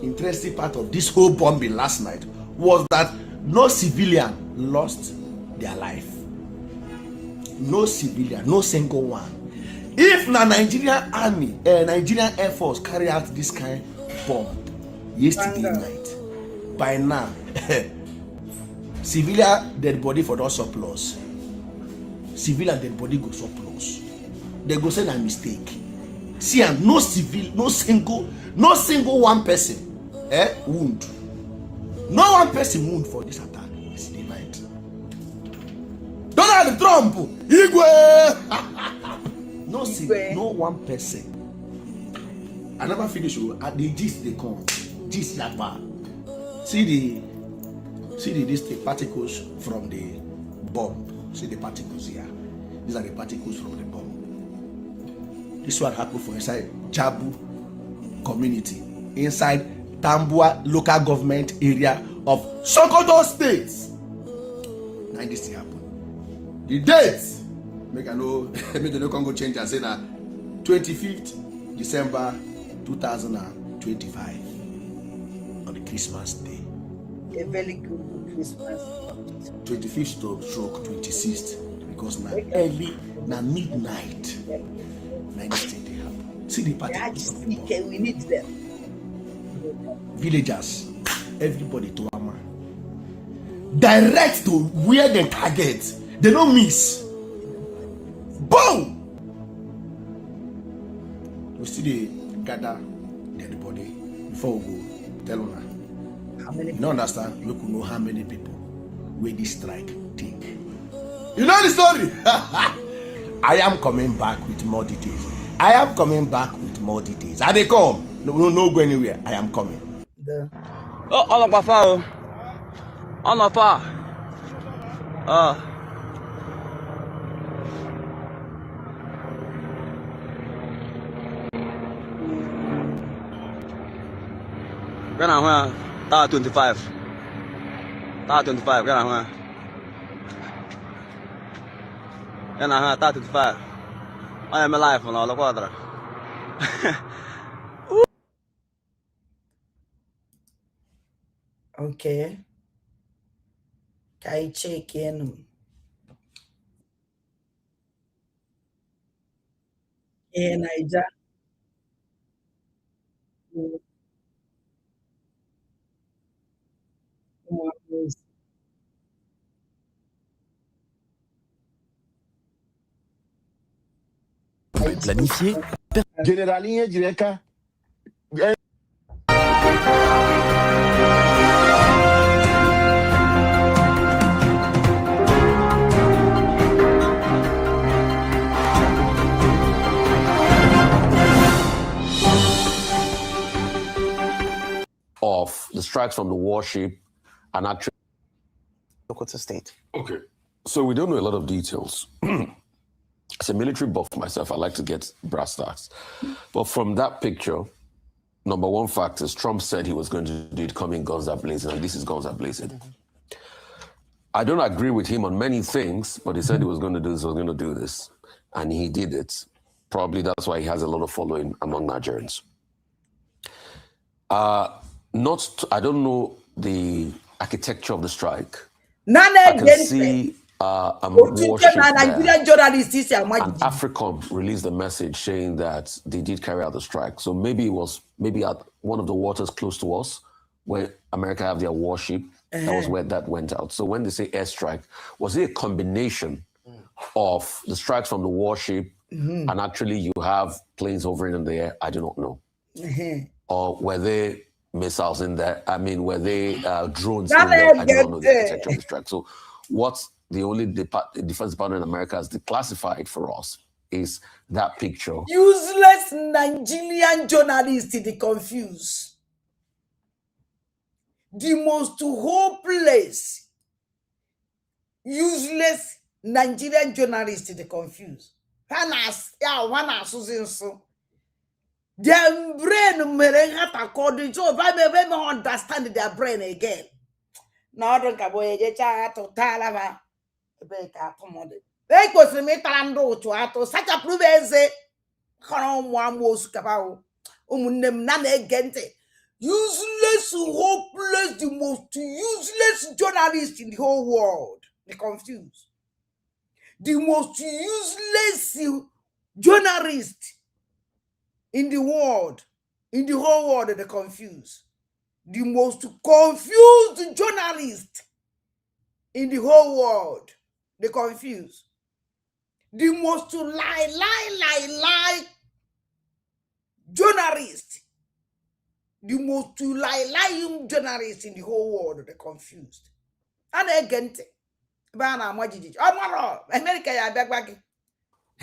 S2: interesting part of this whole bombing last night was that no civilian lost their life. No civilian, no single one. If the Nigerian Army, Nigerian Air Force carry out this kind of bomb yesterday night, by now, civilian dead body for those surplus. Civilian dead body go surplus. They go say a mistake. See, no civil, no single one person wound. No one person wound for this attack yesterday night. Donald Trump, Igwe. No one person. I never finish. At the gist they come, gist yapa. See the particles from the bomb. See the particles here. These are the particles from the bomb. This one happened for inside Jabu community, inside Tambua local government area of Sokoto State. Now this thing happened. The date, make the no Congo change and say that 25th December 2025 on the Christmas day.
S1: A very good Christmas.
S2: 25th stroke 26th because now early, now midnight. Now this thing they happen. See the party.
S1: We need them.
S2: Villagers, everybody to Ama. Direct to where they target. They don't miss. Boom! We still gather dead body before we go. Tell her. How many? You don't understand? We could know how many people where this strike take. You know the story? I am coming back with more details. I they come. No go anywhere. I am coming.
S3: Oh, on n'a pas fait. On n'a pas. Cái nào ha? Ta 25. Ta 25 cái nào ha? Cái nào ha? Ta 25. I am alive for now. Look what.
S1: Okay. Can I check in? Niger.
S6: Planifié.
S15: Généralement, directeur.
S8: Of the strikes from the warship and actually
S6: Sokoto State.
S8: Okay. So we don't know a lot of details. As a military buff myself, I like to get brass tacks. But from that picture, number one fact is Trump said he was going to do it coming guns are blazing, and this is guns are blazing. I don't agree with him on many things, but he said he was going to do this, was going to do this. And he did it. Probably that's why he has a lot of following among Nigerians. I don't know the architecture of the strike. I can see a warship there. And AFRICOM released a message saying that they did carry out the strike. So maybe it was at one of the waters close to us where America have their warship. That was where that went out. So when they say airstrike, was it a combination of the strikes from the warship and actually you have planes hovering in the air? I do not know. Or were they missiles in there? I mean, were they drones in there? I do not know the architecture of the strike. So what's the only Defense Department in America has declassified for us is that picture.
S1: Useless Nigerian journalists, they confuse. The most hopeless, useless Nigerian journalists, they confuse. Their brain may according to if I understand their brain again. No, don't go to Talava. They go to me Talando to Ato, such a prove as a one was Cabao. Nane Gente. Useless, hopeless, the most useless journalist in the whole world. They confused. The most useless journalist in the world, in the whole world, they confused. The most confused journalist in the whole world, they confused. The most lie journalist. The most lying journalists in the whole world, they're confused. And again,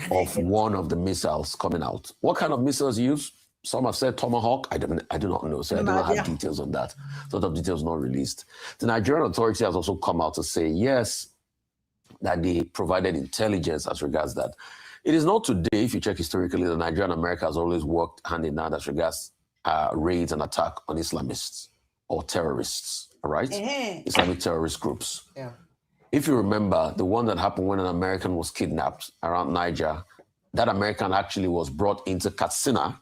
S8: of one of the missiles coming out. What kind of missiles used? Some have said Tomahawk. I do not know, so I do not have details on that. A lot of details not released. The Nigerian authority has also come out to say, yes, that they provided intelligence as regards that. It is not today, if you check historically, the Nigerian America has always worked hand in hand as regards raids and attack on Islamists or terrorists, all right? Islamic terrorist groups.
S1: Yeah.
S8: If you remember, the one that happened when an American was kidnapped around Niger, that American actually was brought into Katsina,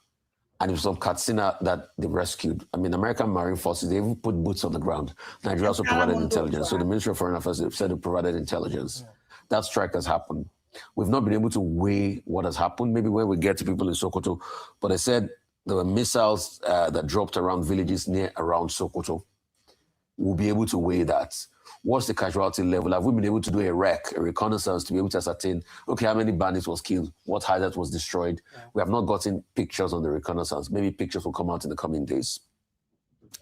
S8: and it was from Katsina that they rescued. I mean, American Marine Forces, they even put boots on the ground. Nigeria also provided intelligence. So the Ministry of Foreign Affairs said it provided intelligence. That strike has happened. We've not been able to weigh what has happened. Maybe when we get to people in Sokoto, but they said there were missiles that dropped around villages around Sokoto. We'll be able to weigh that. What's the casualty level? Have we been able to do a reconnaissance to be able to ascertain, okay, how many bandits was killed? What hideout was destroyed? We have not gotten pictures on the reconnaissance. Maybe pictures will come out in the coming days.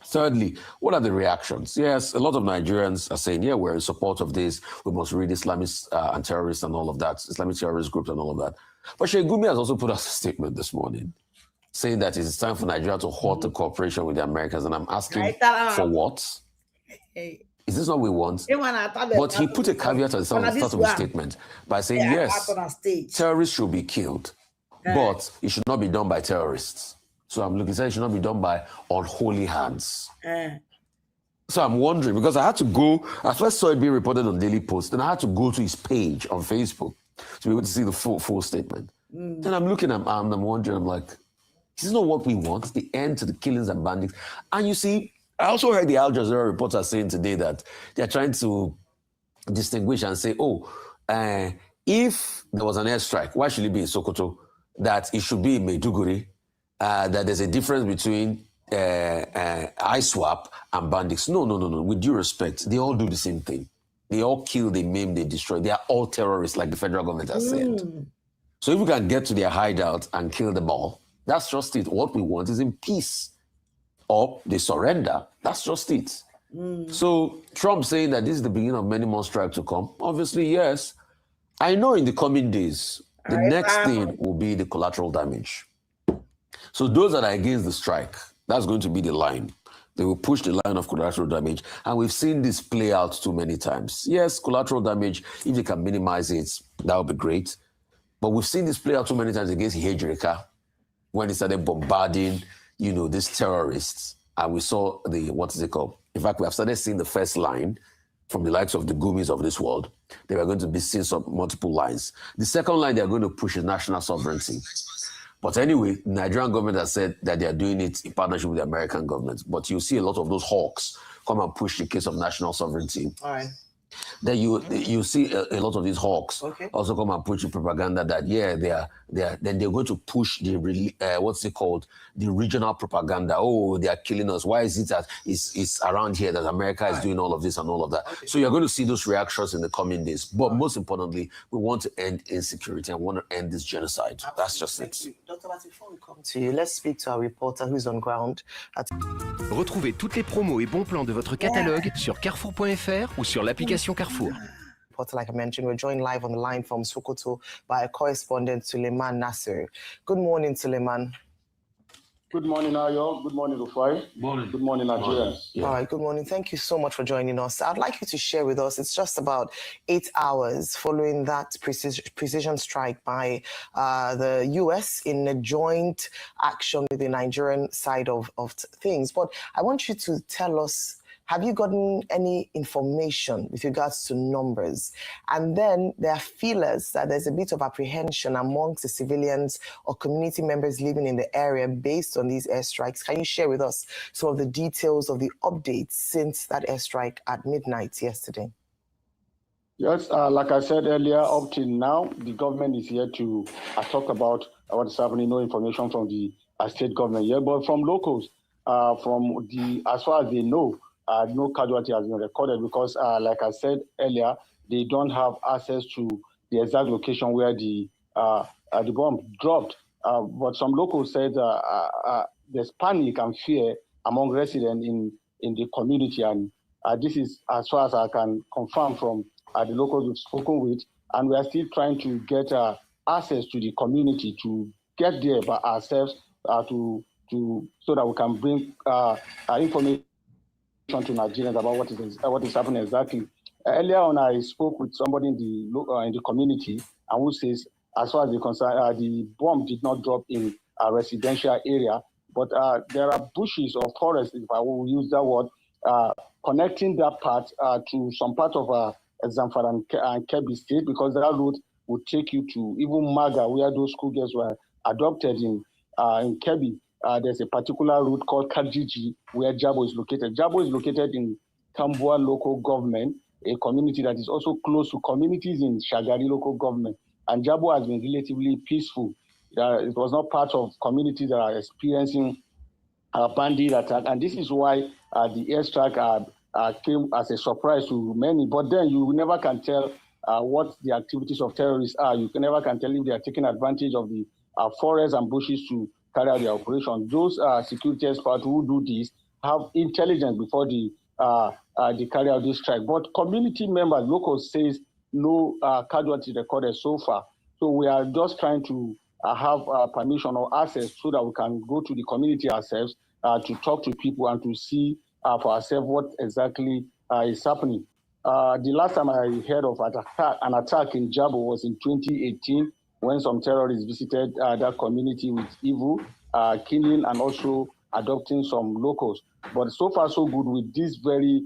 S8: Thirdly, what are the reactions? Yes, a lot of Nigerians are saying, yeah, we're in support of this. We must read Islamists and terrorists and all of that, Islamic terrorist groups and all of that. But Sheikh Gumi has also put out a statement this morning saying that it's time for Nigeria to halt the cooperation with the Americans. And I'm asking for what? Is this what we want? But he put a caveat at the start of his statement by saying, yes, terrorists should be killed, but it should not be done by terrorists. So I'm looking, it should not be done by unholy hands. So I'm wondering, because I had to go, I first saw it being reported on Daily Post, then I had to go to his page on Facebook to be able to see the full statement. Then I'm looking at I'm wondering, I'm like, this is not what we want, the end to the killings and bandits. And you see, I also heard the Al Jazeera reporter saying today that they're trying to distinguish and say, if there was an airstrike, why should it be in Sokoto? That it should be in Maiduguri. That there's a difference between ISWAP and bandits. No. With due respect, they all do the same thing. They all kill, they maim, they destroy. They are all terrorists, like the federal government has said. So if we can get to their hideout and kill them all, that's just it. What we want is in peace. Or they surrender. That's just it. So Trump saying that this is the beginning of many more strikes to come. Obviously, yes. I know in the coming days, the next thing will be the collateral damage. So those that are against the strike, that's going to be the line. They will push the line of collateral damage. And we've seen this play out too many times. Yes, collateral damage, if they can minimize it, that would be great. But we've seen this play out too many times against Hejreka when they started bombarding, these terrorists. And we saw what is it called? In fact, we have started seeing the first line from the likes of the Gumis of this world. They were going to be seeing some multiple lines. The second line they are going to push is national sovereignty. But anyway, the Nigerian government has said that they are doing it in partnership with the American government. But you see a lot of those hawks come and push the case of national sovereignty.
S1: All right.
S8: Then you see a lot of these hawks also come and push the propaganda that then they're going to push the the regional propaganda. Oh, they are killing us. Why is it that it's around here that America is doing all of this and all of that? So you're going to see those reactions in the coming days. But most importantly, we want to end insecurity and want to end this genocide. That's just it.
S6: Dr. Bati, before we come to you, let's speak to our reporter who's on ground.
S9: Retrouvez toutes les promos et bons plans de votre catalogue sur carrefour.fr ou sur l'application Carrefour.
S6: Like I mentioned, we're joined live on the line from Sokoto by a correspondent, Suleiman Nasser. Good morning, Suleiman.
S11: Good morning, Ayo. Good morning, Rufai. Morning. Good morning, Nigeria.
S6: All right, good morning. Thank you so much for joining us. I'd like you to share with us, it's just about 8 hours following that precision strike by the U.S. in a joint action with the Nigerian side of things. But I want you to tell us, have you gotten any information with regards to numbers? And then there are feelers that there's a bit of apprehension amongst the civilians or community members living in the area based on these airstrikes. Can you share with us some of the details of the updates since that airstrike at midnight yesterday?
S11: Yes, like I said earlier, up till now, the government is here to talk about what is happening. No information from the state government yet, but from locals, as far as they know, no casualty has been recorded because, like I said earlier, they don't have access to the exact location where the bomb dropped. But some locals said there's panic and fear among residents in the community, and this is as far as I can confirm from the locals we've spoken with. And we are still trying to get access to the community to get there by ourselves so that we can bring information to Nigerians about what is happening exactly. Earlier on, I spoke with somebody in the community, and who says, as far as they're concerned, the bomb did not drop in a residential area, but there are bushes or forests, if I will use that word, connecting that part to some part of Zamfara and Kebbi State, because that route would take you to even Maga, where those schoolgirls were adopted in Kebbi. There's a particular route called Kajiji, where Jabo is located. Jabo is located in Kambua local government, a community that is also close to communities in Shagari local government. And Jabo has been relatively peaceful. It was not part of communities that are experiencing a bandit attack. And this is why the airstrike came as a surprise to many. But then you never can tell what the activities of terrorists are. You never can tell if they are taking advantage of the forests and bushes to carry out their operation. Those security experts who do this have intelligence before they carry out this strike. But community members, locals, says no casualty recorded so far. So we are just trying to have permission or access so that we can go to the community ourselves to talk to people and to see for ourselves what exactly is happening. The last time I heard of an attack in Jabo was in 2018, when some terrorists visited that community with evil, killing and also adopting some locals. But so far so good with this very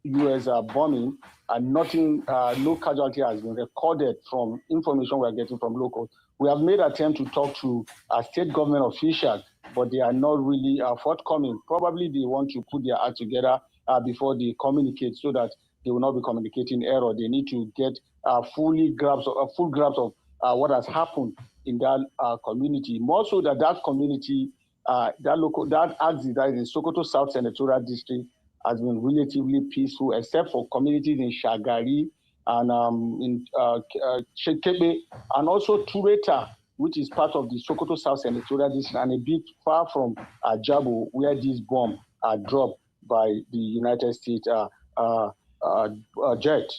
S11: U.S. bombing, and nothing, no casualty has been recorded from information we are getting from locals. We have made an attempt to talk to state government officials, but they are not really forthcoming. Probably they want to put their act together before they communicate, so that they will not be communicating error. They need to get full grasp of what has happened in that community. More so that community, that axis, that is the Sokoto South Senatorial District, has been relatively peaceful, except for communities in Shagari and in Shekebe, and also Tureta, which is part of the Sokoto South Senatorial District, and a bit far from Jabo, where these bombs are dropped by the United States jet.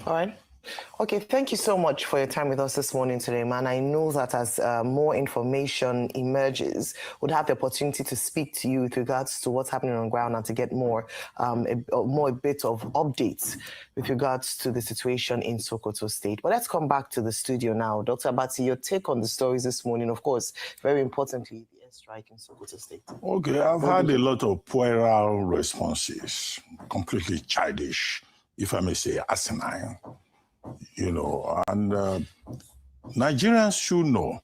S6: All right. Okay, thank you so much for your time with us this morning today, man. I know that as more information emerges, we'll have the opportunity to speak to you with regards to what's happening on ground and to get more a bit of updates with regards to the situation in Sokoto State. But let's come back to the studio now. Dr. Abati, your take on the stories this morning, of course, very importantly, the airstrike in Sokoto State.
S21: Okay, I've had a lot of puerile responses, completely childish, if I may say, asinine. You know, and Nigerians should know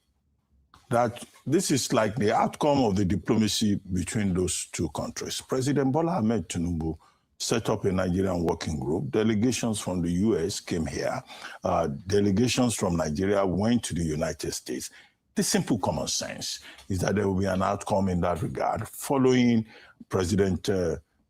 S21: that this is like the outcome of the diplomacy between those two countries. President Bola Ahmed Tinubu set up a Nigerian working group. Delegations from the US came here. Delegations from Nigeria went to the United States. The simple common sense is that there will be an outcome in that regard following President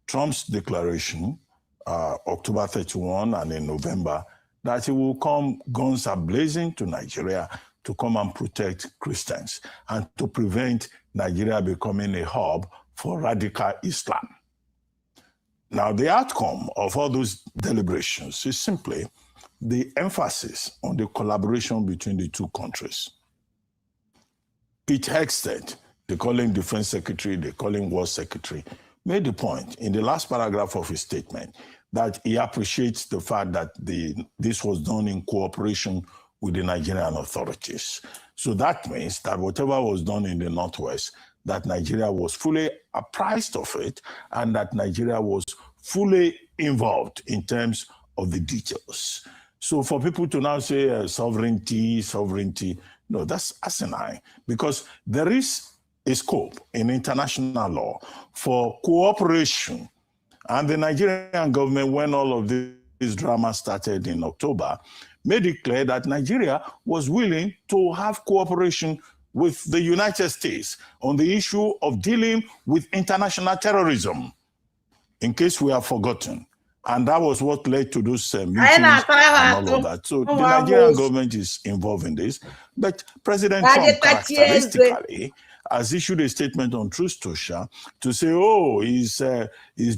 S21: Trump's declaration, October 31 and in November, that he will come guns a-blazing to Nigeria to come and protect Christians and to prevent Nigeria becoming a hub for radical Islam. Now, the outcome of all those deliberations is simply the emphasis on the collaboration between the two countries. Pete Hegseth, they call him Defense Secretary, they call him War Secretary, made the point in the last paragraph of his statement that he appreciates the fact that this was done in cooperation with the Nigerian authorities. So that means that whatever was done in the Northwest, that Nigeria was fully apprised of it and that Nigeria was fully involved in terms of the details. So for people to now say sovereignty, no, that's asinine, because there is a scope in international law for cooperation. And the Nigerian government, when all of this drama started in October, made it clear that Nigeria was willing to have cooperation with the United States on the issue of dealing with international terrorism, in case we have forgotten. And that was what led to those meetings and all of that. So the Nigerian government is involved in this. But President Trump, characteristically, has issued a statement on Truth Social to say, oh, he's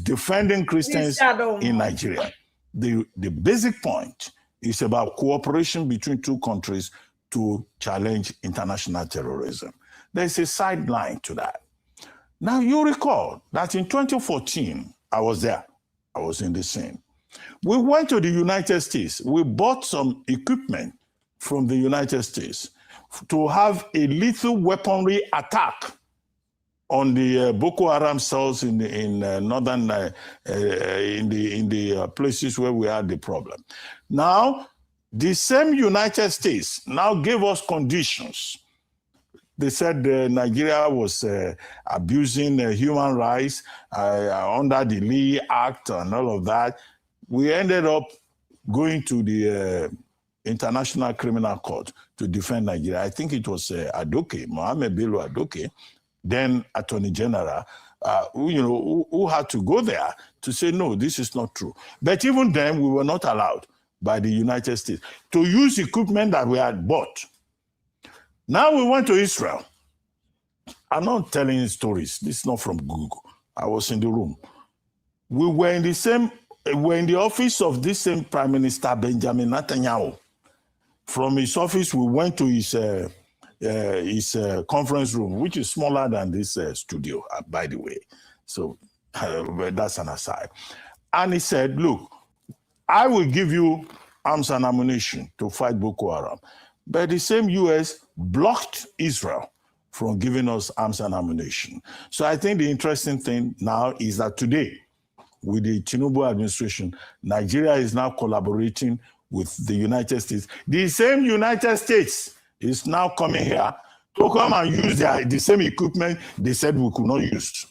S21: defending Christians in Nigeria. The basic point is about cooperation between two countries to challenge international terrorism. There's a sideline to that. Now, you recall that in 2014, I was there. I was in the scene. We went to the United States. We bought some equipment from the United States to have a lethal weaponry attack on the Boko Haram cells in northern, in the places where we had the problem. Now, the same United States now gave us conditions. They said Nigeria was abusing human rights under the Lee Act and all of that. We ended up going to the International Criminal Court to defend Nigeria. I think it was Adoke, Mohamed Bello Adoke, then Attorney General, who had to go there to say, no, this is not true. But even then, we were not allowed by the United States to use equipment that we had bought. Now we went to Israel. I'm not telling stories. This is not from Google. I was in the room. We were in the office of this same Prime Minister, Benjamin Netanyahu. From his office, we went to his conference room, which is smaller than this studio, by the way. So that's an aside. And he said, look, I will give you arms and ammunition to fight Boko Haram. But the same US blocked Israel from giving us arms and ammunition. So I think the interesting thing now is that today, with the Tinubu administration, Nigeria is now collaborating with the United States. The same United States is now coming here to come and use the same equipment they said we could not use.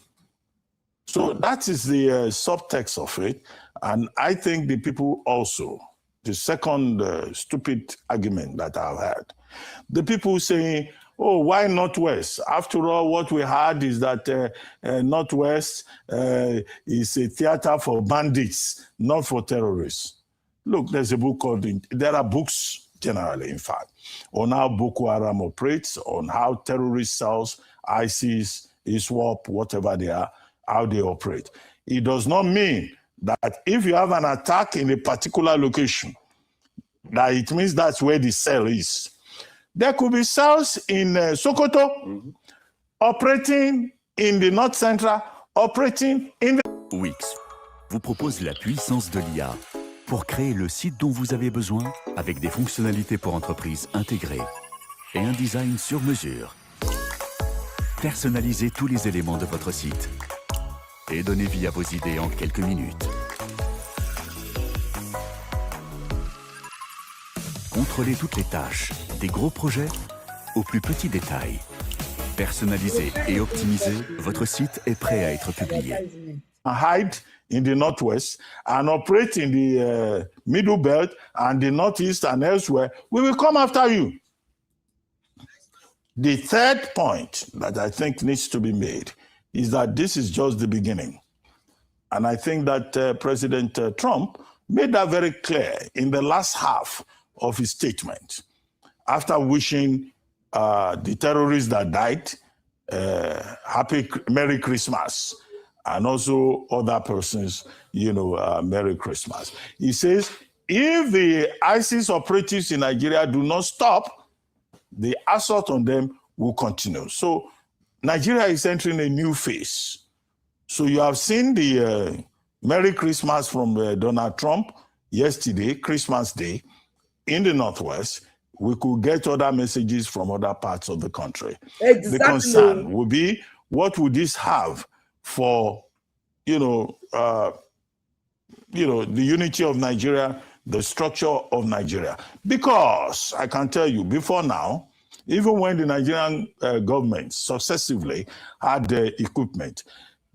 S21: So that is the subtext of it. And I think the people also, the second stupid argument that I've had, the people saying, oh, why Northwest? After all, what we had is that Northwest is a theater for bandits, not for terrorists. Look, there's a book called, there are books generally, in fact, on how Boko Haram operates, on how terrorist cells, ISIS, ISWAP, whatever they are, how they operate. It does not mean that if you have an attack in a particular location, that it means that's where the cell is. There could be cells in Sokoto, operating in the North Central, operating in the...
S5: Wix vous propose la puissance de l'IA pour créer le site dont vous avez besoin avec des fonctionnalités pour entreprises intégrées et un design sur mesure. Personnalisez tous les éléments de votre site et donnez vie à vos idées en quelques minutes. Contrôlez toutes les tâches, des gros projets aux plus petits détails. Personnalisez et optimisez, votre site est prêt à être publié.
S21: Hide in the Northwest and operate in the Middle Belt and the Northeast and elsewhere, we will come after you. The third point that I think needs to be made is that this is just the beginning. And I think that President Trump made that very clear in the last half of his statement, after wishing the terrorists that died Merry Christmas, and also other persons, Merry Christmas. He says, if the ISIS operatives in Nigeria do not stop, the assault on them will continue. So Nigeria is entering a new phase. So you have seen the Merry Christmas from Donald Trump yesterday, Christmas Day, in the Northwest. We could get other messages from other parts of the country. Exactly. The concern will be, what would this have for, the unity of Nigeria, the structure of Nigeria? Because I can tell you, before now, even when the Nigerian government successively had the equipment,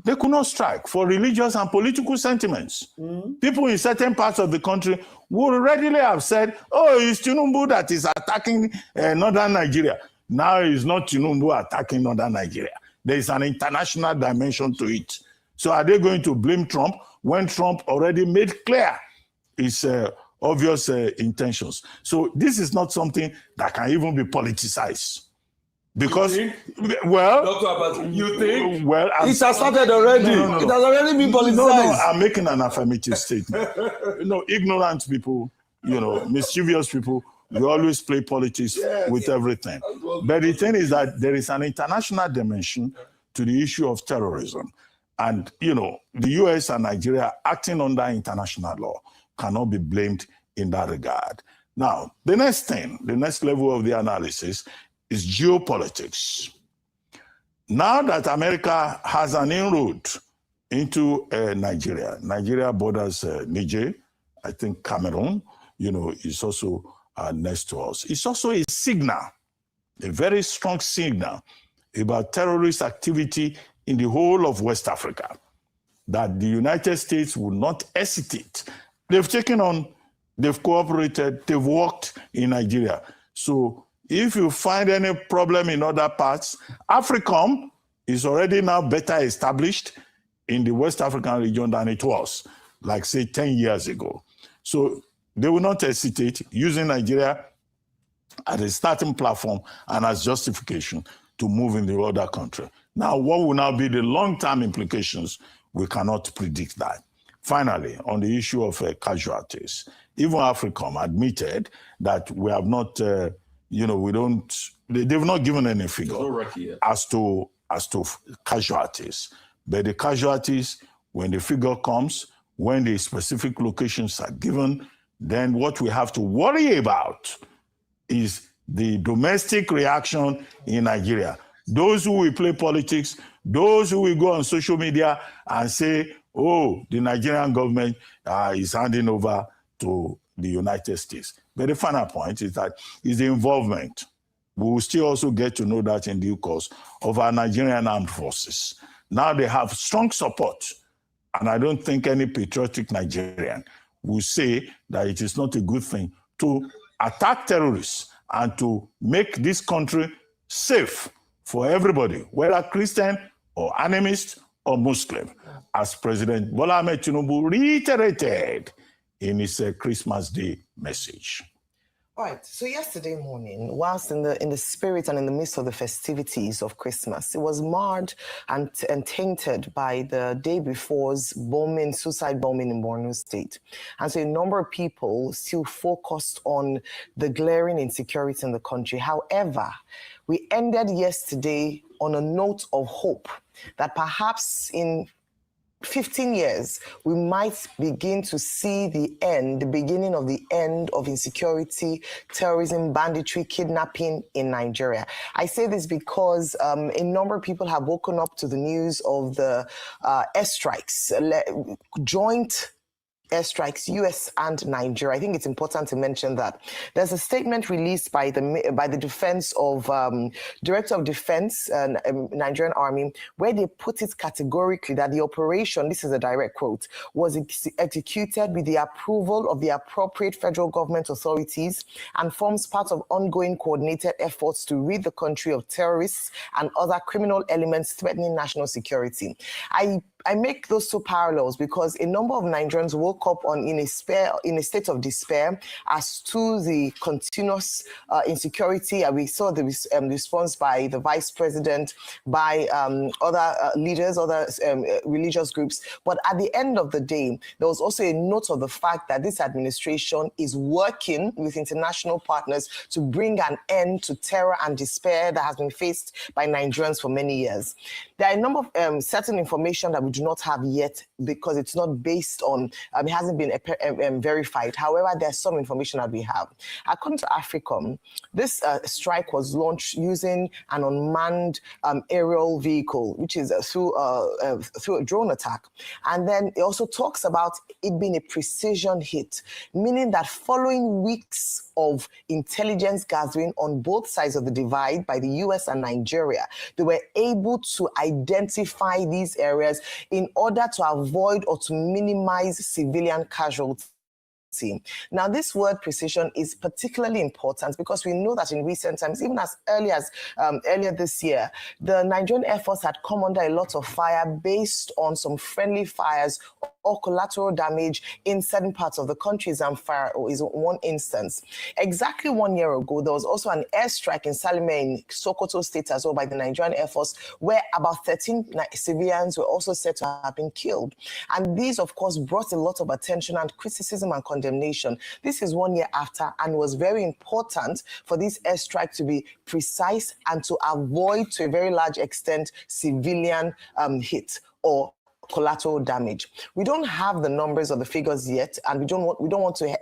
S21: they could not strike for religious and political sentiments. People in certain parts of the country would readily have said, oh, it's Tinubu that is attacking northern Nigeria. Now it's not Tinubu attacking northern Nigeria. There is an international dimension to it. So are they going to blame Trump when Trump already made clear his obvious intentions? So this is not something that can even be politicized. Because, well, Dr. Abbas, you think? Well, it has started already. No. It has already been politicized. No, I'm making an affirmative statement. Ignorant people, mischievous people, we always play politics with everything. But the thing is that there is an international dimension to the issue of terrorism. And, the US and Nigeria acting under international law cannot be blamed in that regard. Now, the next level of the analysis is geopolitics. Now that America has an inroad into Nigeria, Nigeria borders Niger, I think Cameroon, is also next to us. It's also a signal, a very strong signal about terrorist activity in the whole of West Africa, that the United States will not hesitate. They've cooperated, they've worked in Nigeria. So if you find any problem in other parts, AFRICOM is already now better established in the West African region than it was, like say 10 years ago. So they will not hesitate using Nigeria as a starting platform and as justification to move in the other country. Now, what will now be the long-term implications? We cannot predict that. Finally, on the issue of casualties, even AFRICOM admitted that we have not, they've not given any figure as to casualties. But the casualties, when the figure comes, when the specific locations are given, then what we have to worry about is the domestic reaction in Nigeria. Those who will play politics, those who will go on social media and say, oh, the Nigerian government is handing over to the United States. But the final point is that is the involvement We will still also get to know that in due course of our Nigerian armed forces. Now they have strong support, and I don't think any patriotic Nigerian will say that it is not a good thing to attack terrorists and to make this country safe for everybody, whether Christian or animist or Muslim, as President Bola Ahmed Tinubu reiterated in his Christmas Day message.
S6: All right. So yesterday morning, whilst in the spirit and in the midst of the festivities of Christmas, it was marred and tainted by the day before's bombing, suicide bombing in Borno State. And so a number of people still focused on the glaring insecurity in the country. However, we ended yesterday on a note of hope that perhaps in 15 years, we might begin to see the beginning of the end of insecurity, terrorism, banditry, kidnapping in Nigeria. I say this because a number of people have woken up to the news of the airstrikes, joint airstrikes, US and Nigeria. I think it's important to mention that. There's a statement released by the defense of Director of Defense, Nigerian Army, where they put it categorically that the operation, this is a direct quote, was executed with the approval of the appropriate federal government authorities and forms part of ongoing coordinated efforts to rid the country of terrorists and other criminal elements threatening national security. I make those two parallels because a number of Nigerians woke up in a state of despair as to the continuous insecurity. And we saw the response by the vice president, by other leaders, other religious groups. But at the end of the day, there was also a note of the fact that this administration is working with international partners to bring an end to terror and despair that has been faced by Nigerians for many years. There are a number of certain information that we do not have yet because it's not based on, it hasn't been verified. However, there's some information that we have. According to AFRICOM, this strike was launched using an unmanned aerial vehicle, which is through a drone attack. And then it also talks about it being a precision hit, meaning that following weeks of intelligence gathering on both sides of the divide by the US and Nigeria, they were able to identify these areas in order to avoid or to minimize civilian casualties. Now, this word precision is particularly important because we know that in recent times, even as earlier this year, the Nigerian Air Force had come under a lot of fire based on some friendly fires or collateral damage in certain parts of the country. Zamfara is one instance. Exactly 1 year ago, there was also an airstrike in Salime in Sokoto State as well by the Nigerian Air Force, where about 13 civilians were also said to have been killed. And these, of course, brought a lot of attention and criticism and condemnation. This is 1 year after, and was very important for this airstrike to be precise and to avoid, to a very large extent, civilian hit or collateral damage. We don't have the numbers or the figures yet, and we don't want to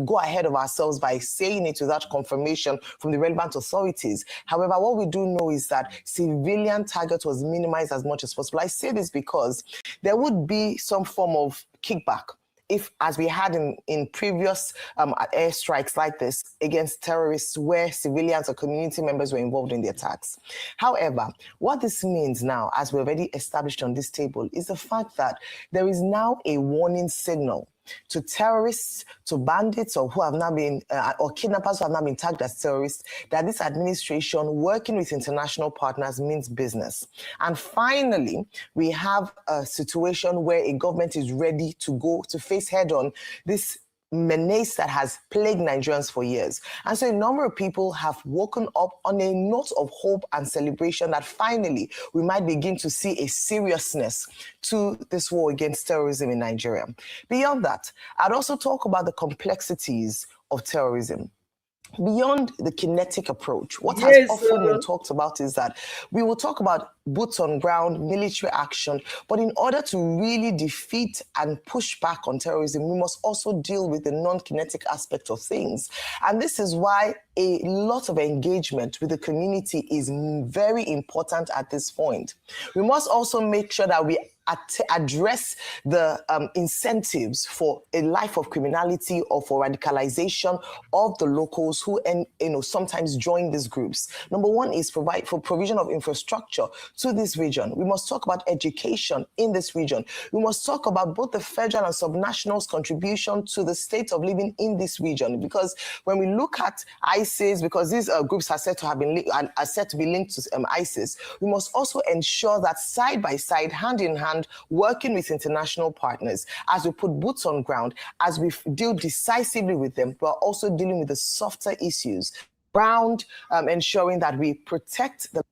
S6: go ahead of ourselves by saying it without confirmation from the relevant authorities. However, what we do know is that civilian target was minimized as much as possible. I say this because there would be some form of kickback if, as we had in previous airstrikes like this against terrorists where civilians or community members were involved in the attacks. However, what this means now, as we've already established on this table, is the fact that there is now a warning signal to terrorists, to bandits, or who have now been, or kidnappers who have now been tagged as terrorists, that this administration working with international partners means business. And finally, we have a situation where a government is ready to go to face head-on this menace that has plagued Nigerians for years. And so a number of people have woken up on a note of hope and celebration that finally we might begin to see a seriousness to this war against terrorism in Nigeria. Beyond that, I'd also talk about the complexities of terrorism. Beyond the kinetic approach, what has often been talked about is that we will talk about boots on ground, military action, but in order to really defeat and push back on terrorism, we must also deal with the non-kinetic aspect of things. And this is why a lot of engagement with the community is very important at this point. We must also make sure that we address the incentives for a life of criminality or for radicalization of the locals who sometimes join these groups. Number one is provide for provision of infrastructure to this region. We must talk about education in this region. We must talk about both the federal and subnationals' contribution to the state of living in this region. Because when we look at ISIS, because these groups are said to have been are said to be linked to ISIS, we must also ensure that side by side, hand in hand, working with international partners, as we put boots on ground, as we deal decisively with them, but also dealing with the softer issues around ensuring that we protect the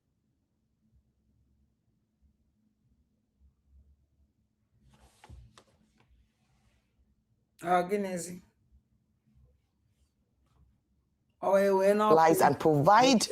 S6: lives and provide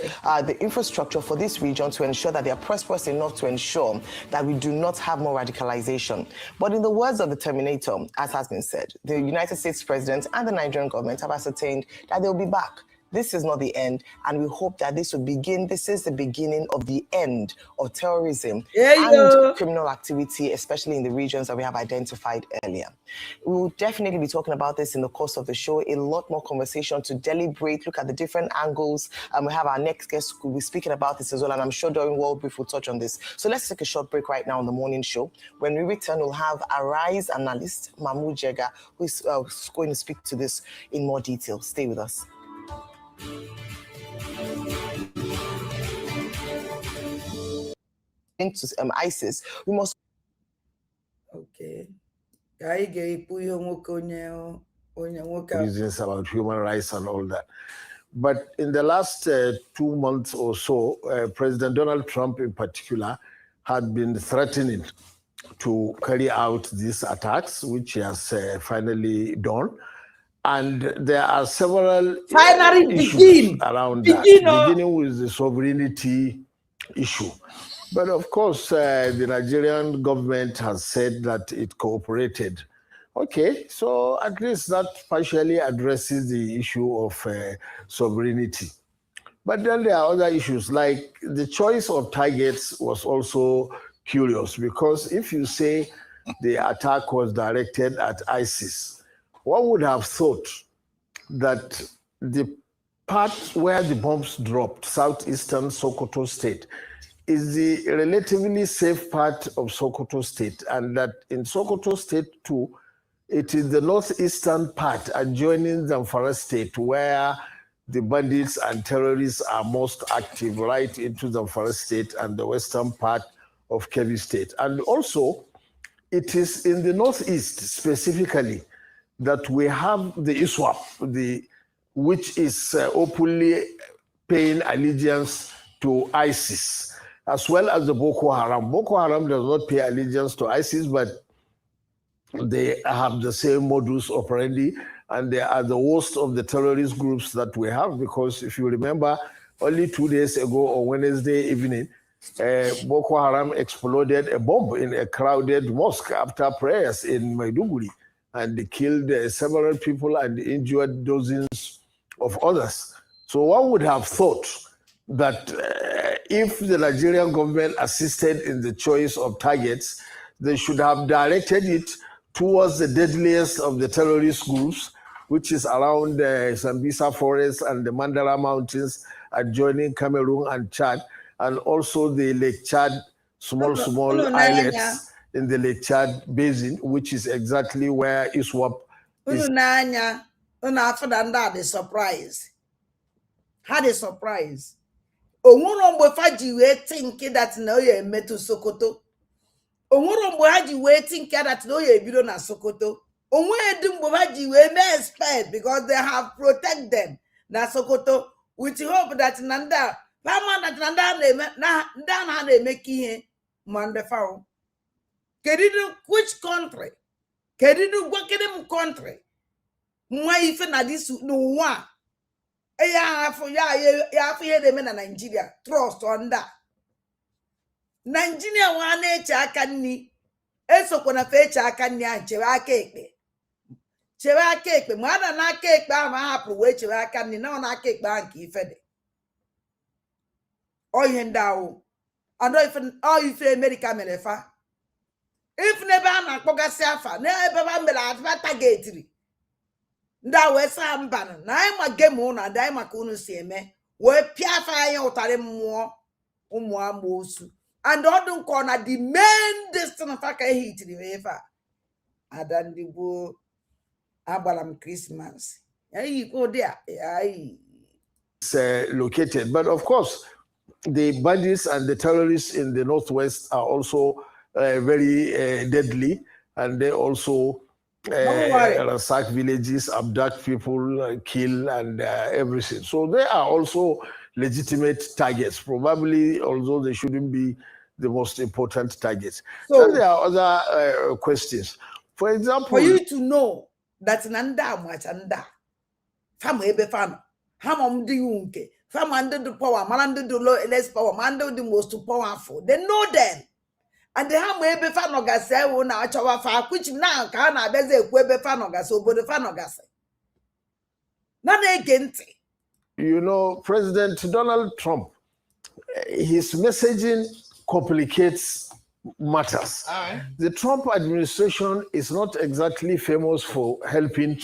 S6: the infrastructure for this region to ensure that they are prosperous enough to ensure that we do not have more radicalization. But in the words of the Terminator, as has been said, the United States President and the Nigerian government have ascertained that they'll be back. This is not the end, and we hope that this is the beginning of the end of terrorism and criminal activity, especially in the regions that we have identified earlier. We will definitely be talking about this in the course of the show, a lot more conversation to deliberate, look at the different angles, and we have our next guest who will be speaking about this as well, and I'm sure during World Brief we'll touch on this. So let's take a short break right now on the morning show. When we return, we'll have Arise analyst Mahmoud Jega, who is going to speak to this in more detail. Stay with us. Into ISIS, we must.
S1: Okay.
S10: Reasons about human rights and all that. But in the last 2 months or so, President Donald Trump in particular had been threatening to carry out these attacks, which he has finally done. And there are several issues around that, beginning with the sovereignty issue. But of course, the Nigerian government has said that it cooperated. Okay, so at least that partially addresses the issue of sovereignty. But then there are other issues, like the choice of targets was also curious, because if you say the attack was directed at ISIS, one would have thought that the part where the bombs dropped, southeastern Sokoto State, is the relatively safe part of Sokoto State, and that in Sokoto State too, it is the northeastern part adjoining Zamfara State where the bandits and terrorists are most active, right into Zamfara State and the western part of Kebbi State. And also, it is in the northeast specifically that we have the ISWAP, which is openly paying allegiance to ISIS, as well as the Boko Haram. Boko Haram does not pay allegiance to ISIS, but they have the same modus operandi, and they are the worst of the terrorist groups that we have, because if you remember, only 2 days ago on Wednesday evening, Boko Haram exploded a bomb in a crowded mosque after prayers in Maiduguri, and they killed several people and injured dozens of others. So one would have thought that if the Nigerian government assisted in the choice of targets, they should have directed it towards the deadliest of the terrorist groups, which is around the Sambisa Forest and the Mandara Mountains adjoining Cameroon and Chad, and also the Lake Chad, small islets in the Lake Chad basin, which is exactly where ISWAP is.
S1: The surprise. Had a surprise. Omurombo faji we think that no ye metu Sokoto. Omurombo haji we think that no ye biro na Sokoto. Omwe haji we may expect because they have protect them na Sokoto with hope that Nanda Nanda make Mandefao. Kedidu which country? Kedidu what country? Mwa ife na this no one. Ya for the men in Nigeria. Trust on that. Nigeria wane chaka ni. Eso kona fe chaka ni a chewa aka ekpe. Mwana na aka ekpe ama hapu we chewa aka ni na ona aka ekpe anki ife de. Oye ndao. Ando ife America merefa. if never na akpọgasị afa na ebe ba mere atụba targetri ndị a wee saa mba na anyị ma game ụnụ ada anyị maka unu si eme wee pịa afa anyị ụtarị mmụọ ụmụ amoosu and ọdụ nke ọ na the main destiny fa ka ehitiri efe a ada ndị gboo agbara m Christmas yikwa ụdị a
S10: located. But of course, the bandits and the terrorists in the northwest are also very deadly, and they also ransack villages, abduct people, kill, and everything. So they are also legitimate targets, probably, although they shouldn't be the most important targets. So then there are other questions. For example,
S1: for you to know that Nanda Machanda, Fam Ebefano, Hamam de Unke, Fam under the power, man under the less power, man under the most powerful. They know them. And the Ham Ebefano Gase will now chow far, which now can I beze Quebefano Gaso, but the Fanogase. Not again.
S10: You know, President Donald Trump, his messaging complicates matters. The Trump administration is not exactly famous for helping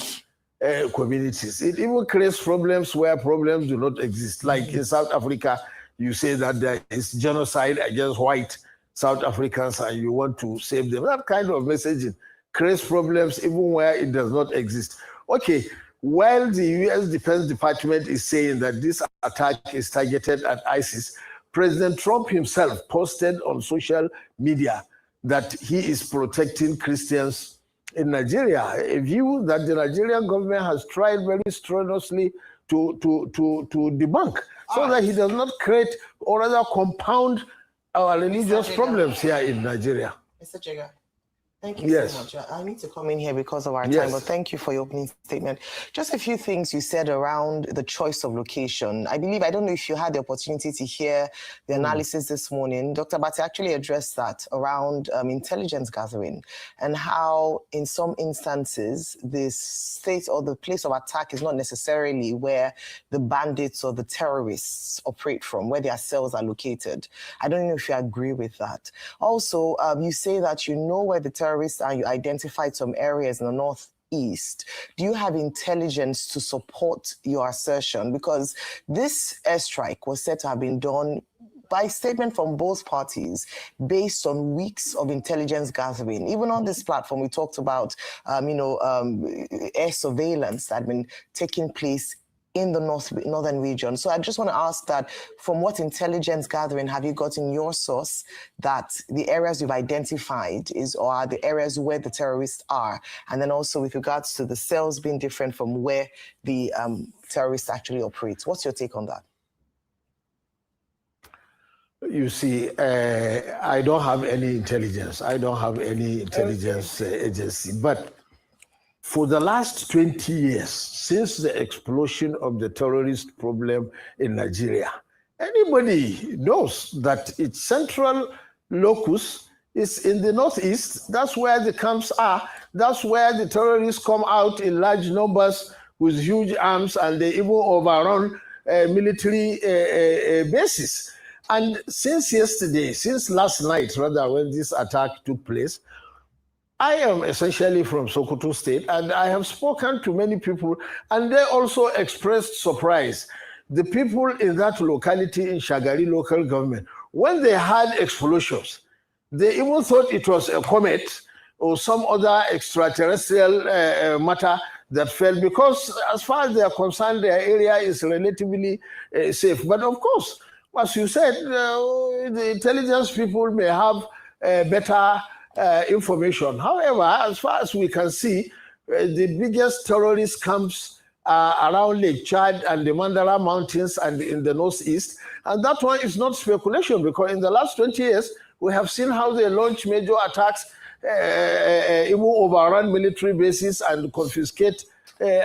S10: communities. It even creates problems where problems do not exist. Like in South Africa, you say that there is genocide against white South Africans and you want to save them. That kind of messaging creates problems even where it does not exist. Okay, while the U.S. Defense Department is saying that this attack is targeted at ISIS, President Trump himself posted on social media that he is protecting Christians in Nigeria, a view that the Nigerian government has tried very strenuously to debunk, so that he does not create or rather compound our religious problems here in Nigeria.
S6: Mr. Jega, thank you so much. I need to come in here because of our time, but thank you for your opening statement. Just a few things you said around the choice of location. I believe, I don't know if you had the opportunity to hear the analysis this morning. Dr. Bati actually addressed that around intelligence gathering and how in some instances, the state or the place of attack is not necessarily where the bandits or the terrorists operate from, where their cells are located. I don't know if you agree with that. Also, you say that you know where the terrorists and you identified some areas in the northeast. Do you have intelligence to support your assertion? Because this airstrike was said to have been done by statement from both parties based on weeks of intelligence gathering. Even on this platform, we talked about, air surveillance that had been taking place in the northern region. So I just want to ask that, from what intelligence gathering have you got in your source that the areas you've identified are the areas where the terrorists are? And then also with regards to the cells being different from where the terrorists actually operate. What's your take on that?
S10: You see, I don't have any intelligence. I don't have any intelligence agency. But for the last 20 years, since the explosion of the terrorist problem in Nigeria, anybody knows that its central locus is in the northeast. That's where the camps are. That's where the terrorists come out in large numbers with huge arms, and they even overrun military bases. And since last night, rather, when this attack took place, I am essentially from Sokoto State, and I have spoken to many people, and they also expressed surprise. The people in that locality, in Shagari local government, when they had explosions, they even thought it was a comet or some other extraterrestrial matter that fell, because as far as they are concerned, their area is relatively safe. But of course, as you said, the intelligence people may have better information. However, as far as we can see, the biggest terrorist camps are around Lake Chad and the Mandara Mountains and in the northeast. And that one is not speculation, because in the last 20 years, we have seen how they launch major attacks, even overrun military bases and confiscate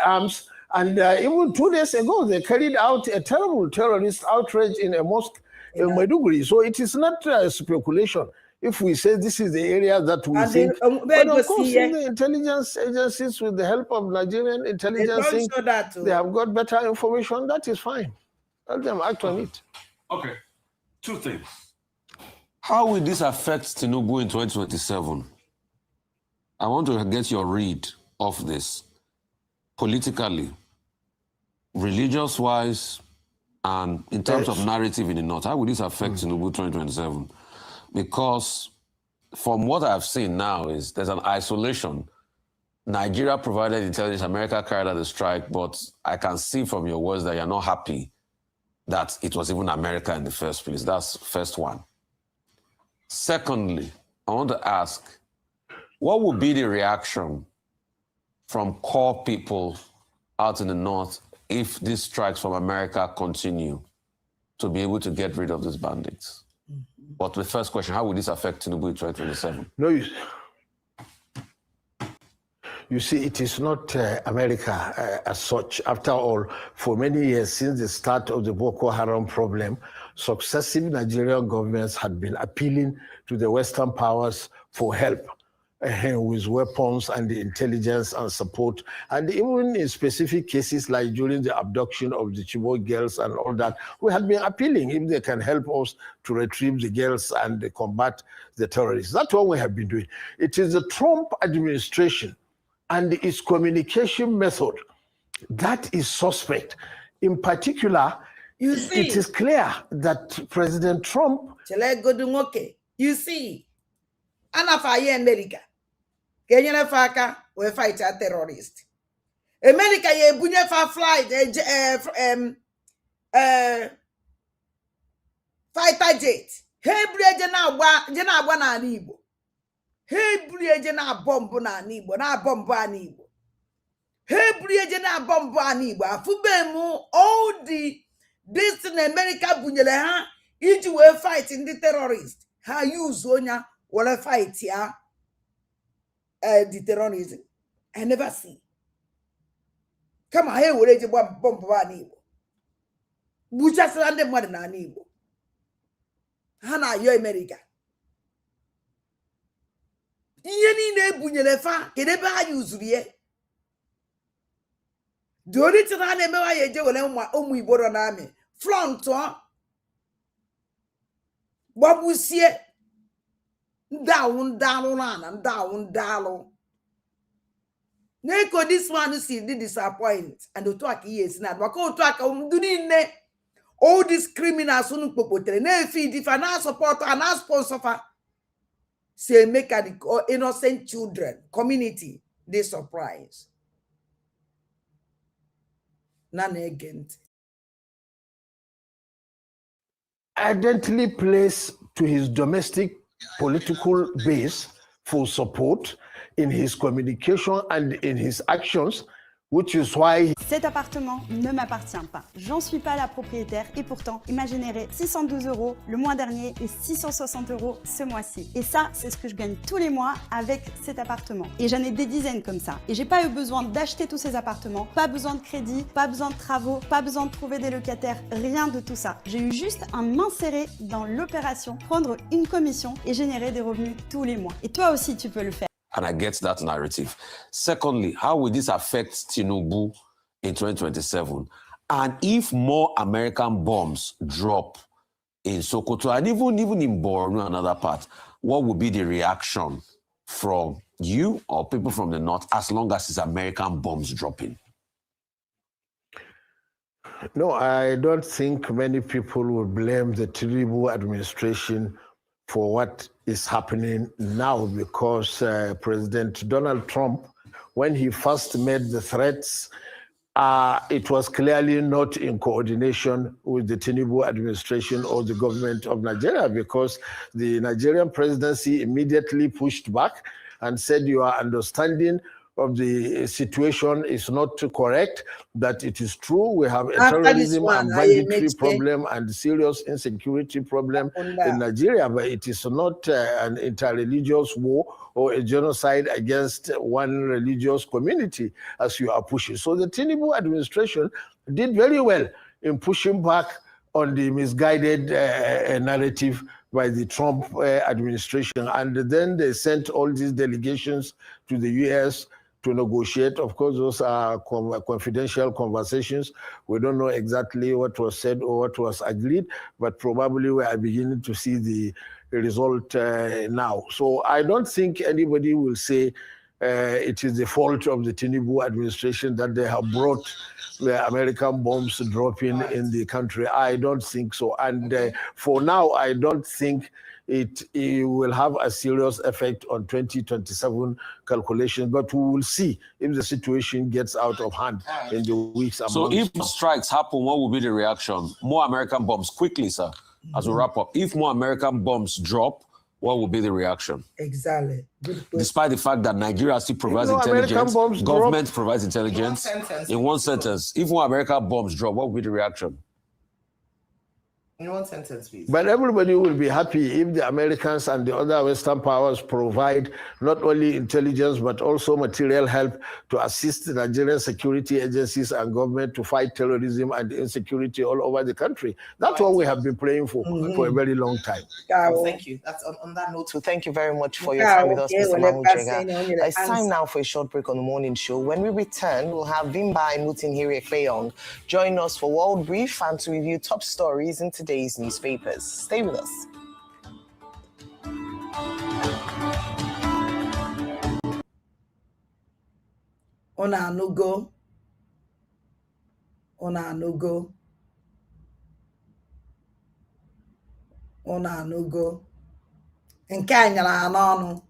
S10: arms. And even 2 days ago, they carried out a terrible terrorist outrage in a mosque in Maiduguri. So it is not speculation if we say this is the area that we think. But of course, in the intelligence agencies, with the help of Nigerian intelligence, they have got better information. That is fine. Let them act on it.
S8: Okay. Two things. How will this affect Tinubu in 2027? I want to get your read of this politically, religious-wise, and in terms of narrative in the North. How will this affect Tinubu 2027? Because from what I've seen now is there's an isolation. Nigeria provided intelligence, America carried out the strike, but I can see from your words that you're not happy that it was even America in the first place. That's first one. Secondly, I want to ask, what would be the reaction from core people out in the North if these strikes from America continue to be able to get rid of these bandits? But the first question, how will this affect Tinubu in 2027?
S10: No, you see, it is not America as such. After all, for many years since the start of the Boko Haram problem, successive Nigerian governments had been appealing to the Western powers for help with weapons and the intelligence and support. And even in specific cases like during the abduction of the Chibok girls and all that, we had been appealing if they can help us to retrieve the girls and combat the terrorists. That's what we have been doing. It is the Trump administration and its communication method that is suspect. In particular,
S1: you see,
S10: it is clear that President Trump...
S1: You see, Anafaye America, Kenya Faka, we fight a terrorist. America, ye bunye fa flight, fighter jet. Hey, bridge na na Igbo. Hey, bridge na bomb na Igbo, na bomb na Igbo. Hey, bridge na bomb na Igbo. Afubemu all this in America bunyele ha iji we fight in the terrorist. Ha use onya wala fight ya the terrorism. I never see. Come on, hey, we ready bomb na Igbo. Bucha sande mmadụ na Igbo. Ha na yo America. Ihe niile ebunyere fa kedu ebe ha yuzuru ye. The only thing ha na-emewa ya eje wele ụmụ Igbo nọ n'amị front gbabusie ndalụ Neko this one see the disappoint and otu aka yes na maka otu aka ndu niile all these criminals unu kpokotere na feed if na support and na sponsor fa say make the innocent children community they surprise none against
S10: Identity plays to his domestic political base for support in his communication and in his actions, which is why...
S4: Cet appartement ne m'appartient pas. J'en suis pas la propriétaire et pourtant, il m'a généré 612 € le mois dernier et 660 € ce mois-ci. Et ça, c'est ce que je gagne tous les mois avec cet appartement. Et j'en ai des dizaines comme ça. Et j'ai pas eu besoin d'acheter tous ces appartements, pas besoin de crédit, pas besoin de travaux, pas besoin de trouver des locataires, rien de tout ça. J'ai eu juste à m'insérer dans l'opération, prendre une commission et générer des revenus tous les mois. Et toi aussi, tu peux le faire.
S8: And I get that narrative. Secondly, how will this affect Tinubu in 2027? And if more American bombs drop in Sokoto and even in Borno and other parts, what would be the reaction from you or people from the North as long as it's American bombs dropping?
S10: No, I don't think many people will blame the Tinubu administration for what is happening now because President Donald Trump, when he first made the threats, it was clearly not in coordination with the Tinubu administration or the government of Nigeria because the Nigerian presidency immediately pushed back and said your understanding of the situation is not correct, that it is true we have a terrorism and banditry problem and serious insecurity problem in Nigeria, but it is not an interreligious war or a genocide against one religious community as you are pushing. So the Tinubu administration did very well in pushing back on the misguided narrative by the Trump administration. And then they sent all these delegations to the US to negotiate. Of course, those are confidential conversations. We don't know exactly what was said or what was agreed, but probably we are beginning to see the result now. So I don't think anybody will say it is the fault of the Tinubu administration that they have brought the American bombs dropping in the country. I don't think so. And for now, I don't think it will have a serious effect on 2027 calculations, but we will see if the situation gets out of hand in the weeks and
S8: So
S10: months.
S8: if strikes happen, what will be the reaction? More American bombs, quickly, sir, as we wrap up. If more American bombs drop, what will be the reaction?
S1: Exactly.
S8: Despite the fact that Nigeria still provides intelligence, government provides intelligence. In one sentence, if more American bombs drop, what will be the reaction?
S6: In one sentence, please.
S10: But everybody will be happy if the Americans and the other Western powers provide not only intelligence, but also material help to assist the Nigerian security agencies and government to fight terrorism and insecurity all over the country. That's what we have been praying for a very long time.
S6: Well, thank you. That's on that note. So thank you very much for your time with us, Mr. Mahmoud. It's time now for a short break on the morning show. When we return, we'll have Vimba and Mutinhiri Ekpeyong join us for World Brief and to review top stories in today's newspapers. Stay with us.
S1: Ona anugo. Ona anugo. Ona anugo. Nke anyara anonu.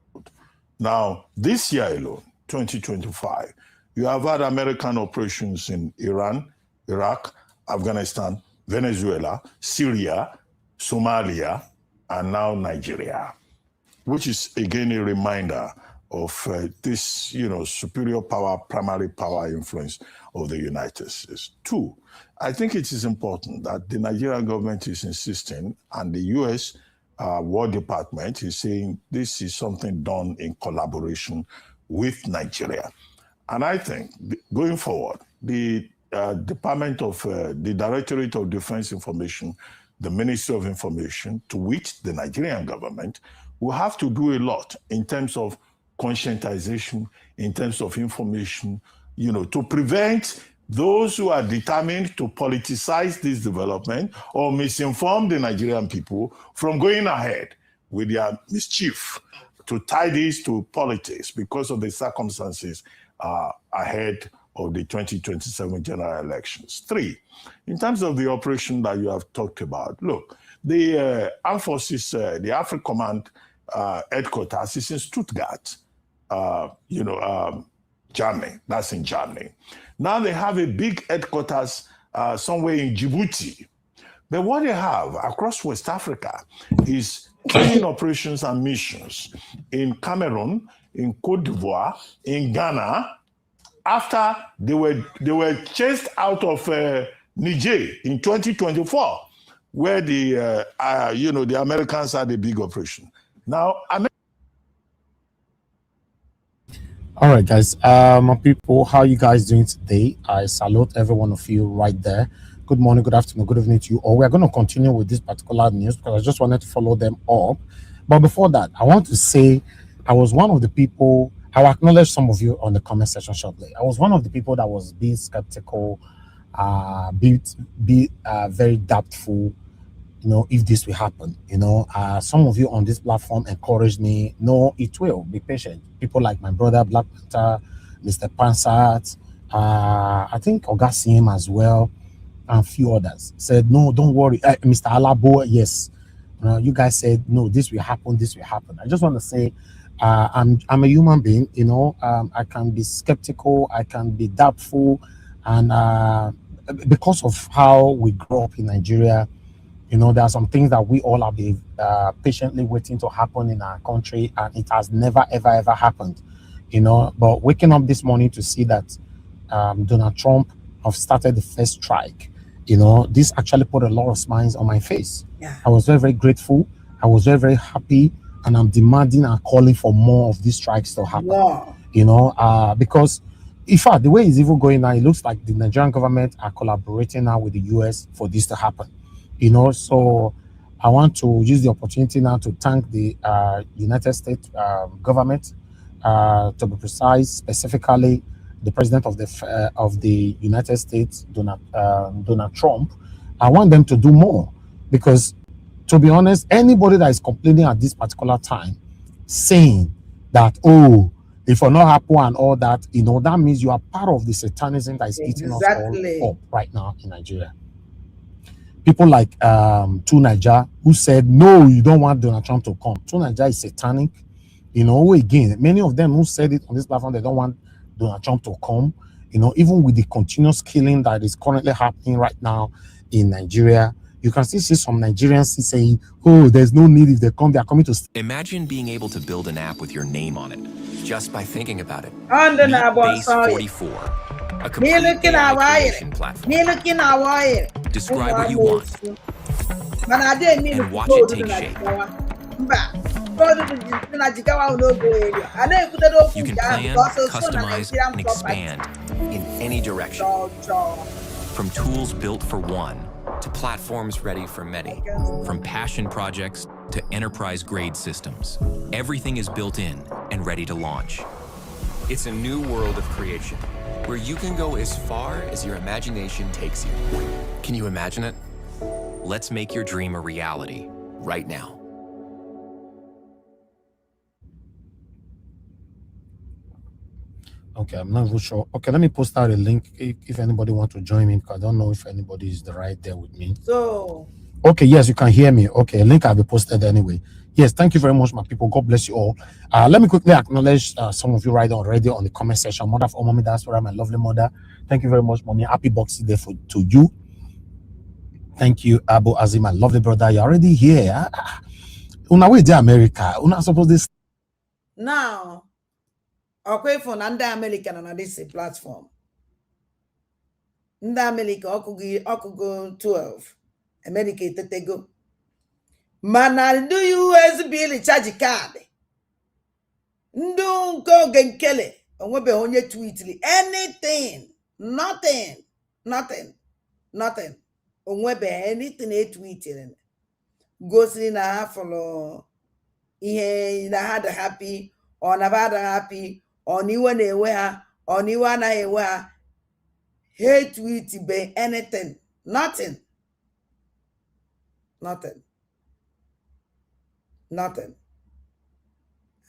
S21: Now, this year alone, 2025, you have had American operations in Iran, Iraq, Afghanistan, Venezuela, Syria, Somalia, and now Nigeria, which is again a reminder of this, superior power, primary power influence of the United States. Two, I think it is important that the Nigerian government is insisting, and the U.S. War Department is saying this is something done in collaboration with Nigeria. And I think going forward, the Department of the Directorate of Defense Information, the Ministry of Information, to which the Nigerian government will have to do a lot in terms of conscientization, in terms of information, to prevent those who are determined to politicize this development or misinform the Nigerian people from going ahead with their mischief to tie this to politics because of the circumstances ahead of the 2027 general elections. Three, in terms of the operation that you have talked about, look, the Armed Forces, the Africa Command headquarters is in Stuttgart, Germany. That's in Germany. Now they have a big headquarters somewhere in Djibouti. But what they have across West Africa is training operations and missions in Cameroon, in Cote d'Ivoire, in Ghana, after they were chased out of Niger in 2024, where the Americans had a big operation. Now,
S13: all right, guys, my people, how you guys doing today? I salute every one of you right there. Good morning, good afternoon, good evening to you all. We're going to continue with this particular news because I just wanted to follow them up. But before that, I want to say I was one of the people, I will acknowledge some of you on the comment section shortly. I was one of the people that was being skeptical, very doubtful, if this will happen. Some of you on this platform encouraged me. No, it will. Be patient. People like my brother Black Panther, Mr. Pansat, I think Ogasim as well, and a few others said, no, don't worry. Mr. Alabo, yes. You guys said, no, this will happen, this will happen. I just want to say, I'm a human being, I can be skeptical, I can be doubtful, and because of how we grew up in Nigeria, there are some things that we all have been patiently waiting to happen in our country, and it has never, ever, ever happened, But waking up this morning to see that Donald Trump have started the first strike, this actually put a lot of smiles on my face. Yeah. I was very, very grateful. I was very, very happy, and I'm demanding and calling for more of these strikes to happen. Wow. Because in fact, the way it's even going now, it looks like the Nigerian government are collaborating now with the US for this to happen. So I want to use the opportunity now to thank the United States government, to be precise, specifically the president of the United States, Donald Trump. I want them to do more because, to be honest, anybody that is complaining at this particular time, saying that, If you're not happy and all that, you know, that means you are part of the satanism that is eating us all up right now in Nigeria. People like Niger who said, no, you don't want Donald Trump to come. Niger is satanic. You know, again, many of them who said it on this platform, they don't want Donald Trump to come. You know, even with the continuous killing that is currently happening right now in Nigeria, you can still see some Nigerians saying, oh, there's no need if they come, they are coming to...
S14: Imagine being able to build an app with your name on it, just by thinking about it.
S1: On the
S14: Meet
S1: nabo,
S14: Base
S1: sorry.
S14: 44, a complete AI creation platform. Describe what you want and watch it take shape. You can plan, customize, and expand in any direction. From tools built for one to platforms ready for many. From passion projects to enterprise-grade systems. Everything is built in and ready to launch. It's a new world of creation, where you can go as far as your imagination takes you. Can you imagine it? Let's make your dream a reality right now.
S13: Okay, I'm not even sure. Okay, let me post out a link if anybody wants to join me, because I don't know if anybody is right there with me.
S1: So,
S13: okay, yes, you can hear me. Okay, a link I'll be posted anyway. Yes, thank you very much, my people. God bless you all. Let me quickly acknowledge some of you right already on the comment section. Mother of all mommy, that's where my lovely mother. Thank you very much, mommy. Happy Boxing Day to you. Thank you, Abu Azim, my lovely brother. You're already here. Una way to America. Una supposed this.
S1: Now, okay, for Nanda American on this platform. Nda America, okugo 12. America, tetego. Mana do you as bill charge card? Ndun go genkele. Onwebe onye tweetly. Anything. Nothing. Onwebe anything a tweeting. Gosi na ha follow. Ihe na ha happy. Or na bad happy. Or niwe na ewe ha. Or niwe na ewe ha. Hate tweet be anything. Nothing.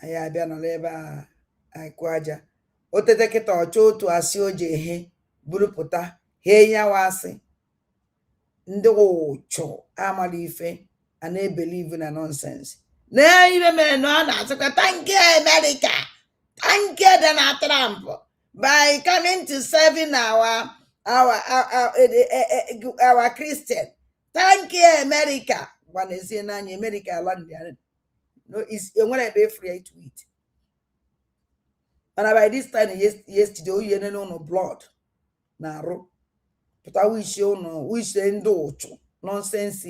S1: Anyị abịa nọ n'ebe a akụ aja o tete kịta ọchọ otu asị o ji ehe burupụta he nyawa asị ndị ụchụ amara ife a na-ebelieve na nonsense na ibe mere na ọ na-asịkwa thank you America, thank you Donald Trump by coming to serving our Christian. Thank you America. One is in America land. No, it's you want to be free to eat. And by this time, yesterday, you no blood. Now, but I wish you no, wish they do nonsense.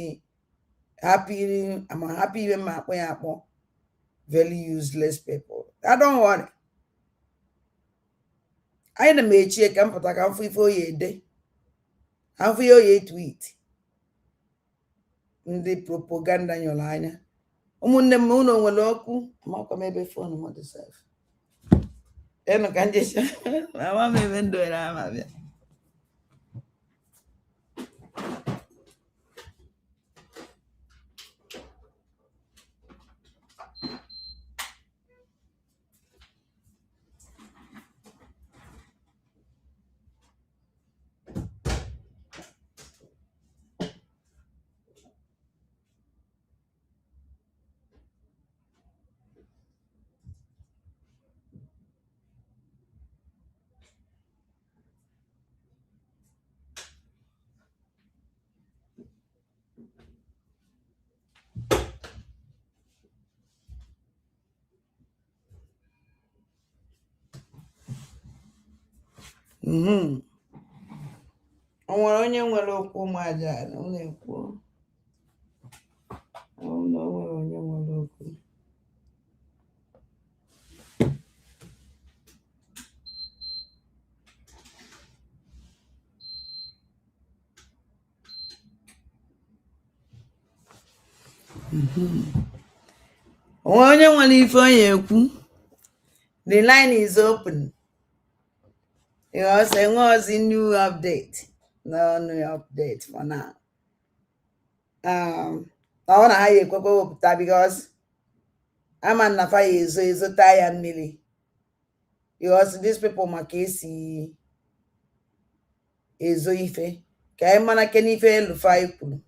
S1: Happy, I'm happy when my way up more. Very useless people. I don't want it. I ain't a mate check. I'm for that. I'm free for you day. I'm for you to eat. The propaganda in your line. Umunne muno nwere okwu makwa mebe phone mo the self eno kanje mama mebe ndo era mabia onwere onye nwere okwu ụmụaja na ọ na-ekwu onwere onye nwere okwu onwere onye nwere ife onye ekwu. The line is open. You know, saying what's the new update? No new update for now. I wanna hire a because I'm an affair is a tire milli. because these people makesi ezo ife ka anyị mana ke n'ife elufa ikwuru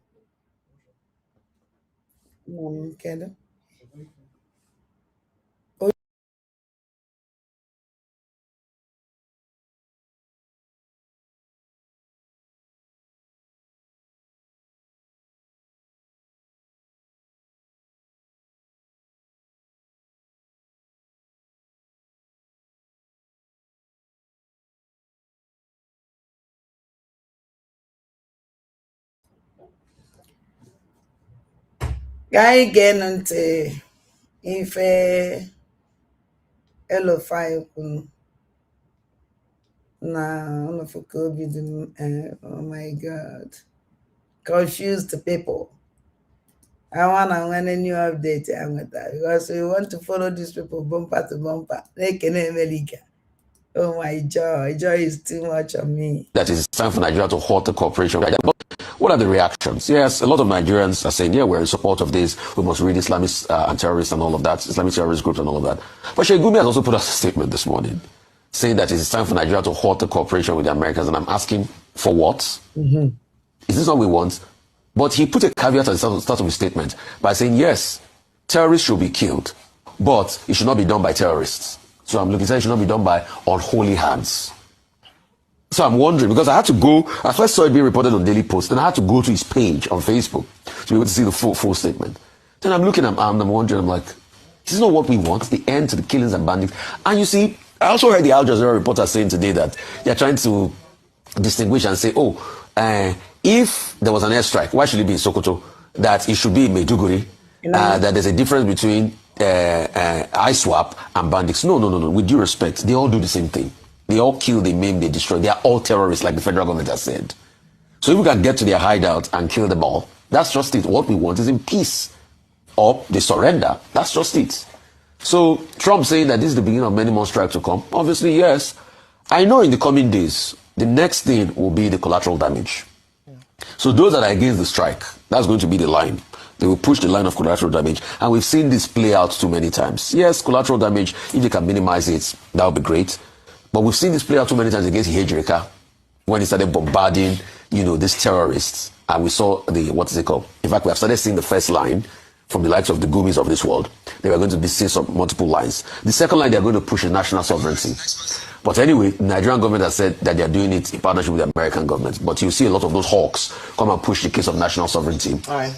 S1: kedu ka anyị ga-enu ntị ife elufa ikwuru na ọnọfụ ka obi dị m oh my god confused people. I want to win a new update because we want to follow these people bumper to bumper. They can America. Oh my joy is too much on me.
S8: That it's time for Nigeria to halt the cooperation. But what are the reactions? Yes, a lot of Nigerians are saying, yeah, we're in support of this. We must read Islamists and terrorists and all of that, Islamic terrorist groups and all of that. But Sheikh Gumi has also put out a statement this morning saying that it's time for Nigeria to halt the cooperation with the Americans. And I'm asking, for what?
S1: Mm-hmm.
S8: Is this what we want? But he put a caveat at the start of his statement by saying, yes, terrorists should be killed, but it should not be done by terrorists. So I'm looking at it should not be done by unholy hands. So I'm wondering, because I had to go, I first saw it being reported on Daily Post, and I had to go to his page on Facebook to be able to see the full statement. Then I'm looking, I'm wondering, I'm like, this is not what we want, the end to the killings and bandits. And you see, I also heard the Al Jazeera reporter saying today that they're trying to distinguish and say, if there was an airstrike, why should it be in Sokoto? That it should be in Maiduguri. That there's a difference between ISWAP and bandits. No. With due respect, they all do the same thing. They all kill, they maim, they destroy. They are all terrorists, like the federal government has said. So if we can get to their hideout and kill them all, that's just it. What we want is in peace. Or they surrender. That's just it. So Trump saying that this is the beginning of many more strikes to come. Obviously, yes. I know in the coming days, the next thing will be the collateral damage. So those that are against the strike, that's going to be the line. They will push the line of collateral damage. And we've seen this play out too many times. Yes, collateral damage, if they can minimize it, that would be great. But we've seen this play out too many times against Hejreka when he started bombarding, these terrorists. And we saw what is it called? In fact, we have started seeing the first line from the likes of the Gumis of this world. They were going to be seeing some multiple lines. The second line, they're going to push the national sovereignty. But anyway, the Nigerian government has said that they're doing it in partnership with the American government. But you see a lot of those hawks come and push the case of national sovereignty.
S6: All right.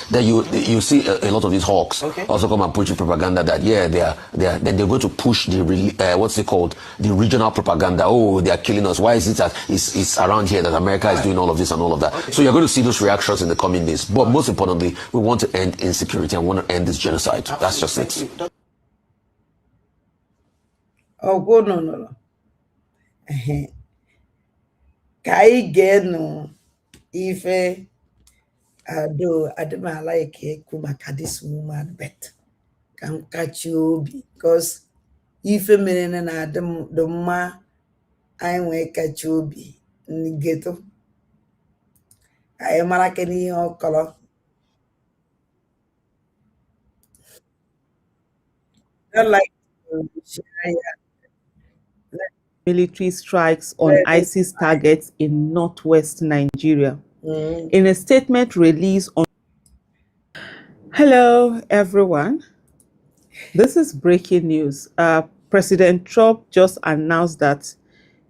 S8: Then you see a lot of these hawks also come and push the propaganda that then they're going to push the the regional propaganda. Oh, they are killing us. Why is it that it's around here that America is doing all of this and all of that? So you're going to see those reactions in the coming days. But most importantly, we want to end insecurity and want to end this genocide. That's just it.
S1: Oh, go no. Kai geno ife ado adama like kumaka this woman bet can catch you because ife menene na adam the ma I we catch you be ghetto I mara keni o color not like
S16: military strikes on ISIS targets in northwest Nigeria. In a statement released on... Hello, everyone. This is breaking news. President Trump just announced that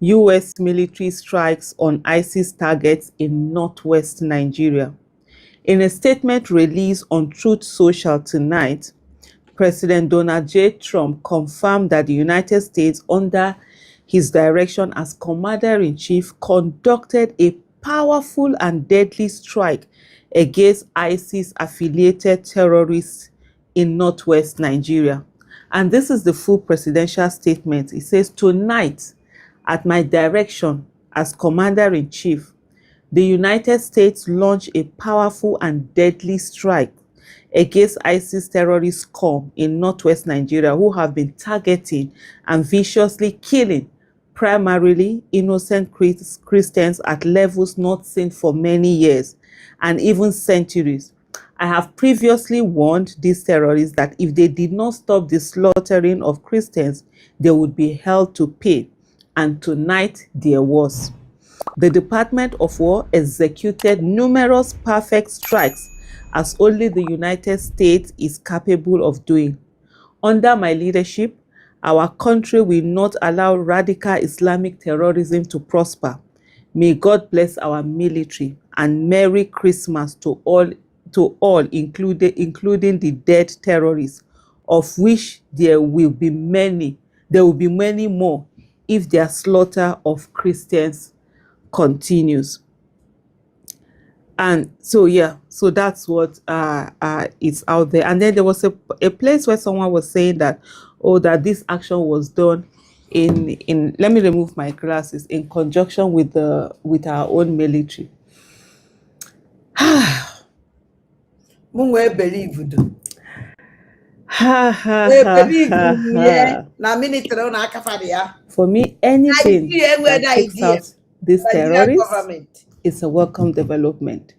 S16: U.S. military strikes on ISIS targets in northwest Nigeria. In a statement released on Truth Social tonight, President Donald J. Trump confirmed that the United States, under his direction as Commander-in-Chief, conducted a powerful and deadly strike against ISIS-affiliated terrorists in northwest Nigeria. And this is the full presidential statement. It says, tonight, at my direction as Commander-in-Chief, the United States launched a powerful and deadly strike against ISIS terrorist corps in northwest Nigeria who have been targeting and viciously killing primarily innocent Christians at levels not seen for many years and even centuries. I have previously warned these terrorists that if they did not stop the slaughtering of Christians, they would be held to pay, and tonight there was. The Department of War executed numerous perfect strikes as only the United States is capable of doing. Under my leadership, our country will not allow radical Islamic terrorism to prosper. May God bless our military, and Merry Christmas to all, including the dead terrorists, of which there will be many. There will be many more if their slaughter of Christians continues. And so yeah, so that's what is out there. And then there was a place where someone was saying that, oh, that this action was done in let me remove my glasses, in conjunction with our own military.
S1: believe
S16: For me, anything that takes out this terrorist is a welcome development.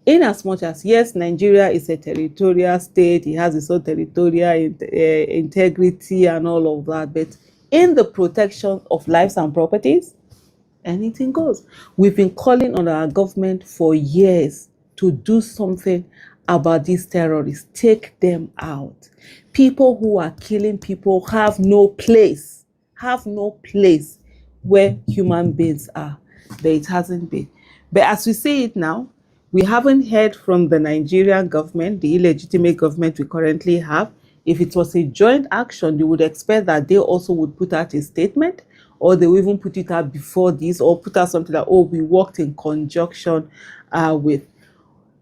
S16: In as much as, yes, Nigeria is a territorial state, it has its own territorial integrity and all of that, but in the protection of lives and properties, anything goes. We've been calling on our government for years to do something about these terrorists. Take them out. People who are killing people have no place where human beings are. But it hasn't been. But as we see it now, we haven't heard from the Nigerian government, the illegitimate government we currently have. If it was a joint action, you would expect that they also would put out a statement, or they will even put it out before this, or put out something like, oh, we worked in conjunction with.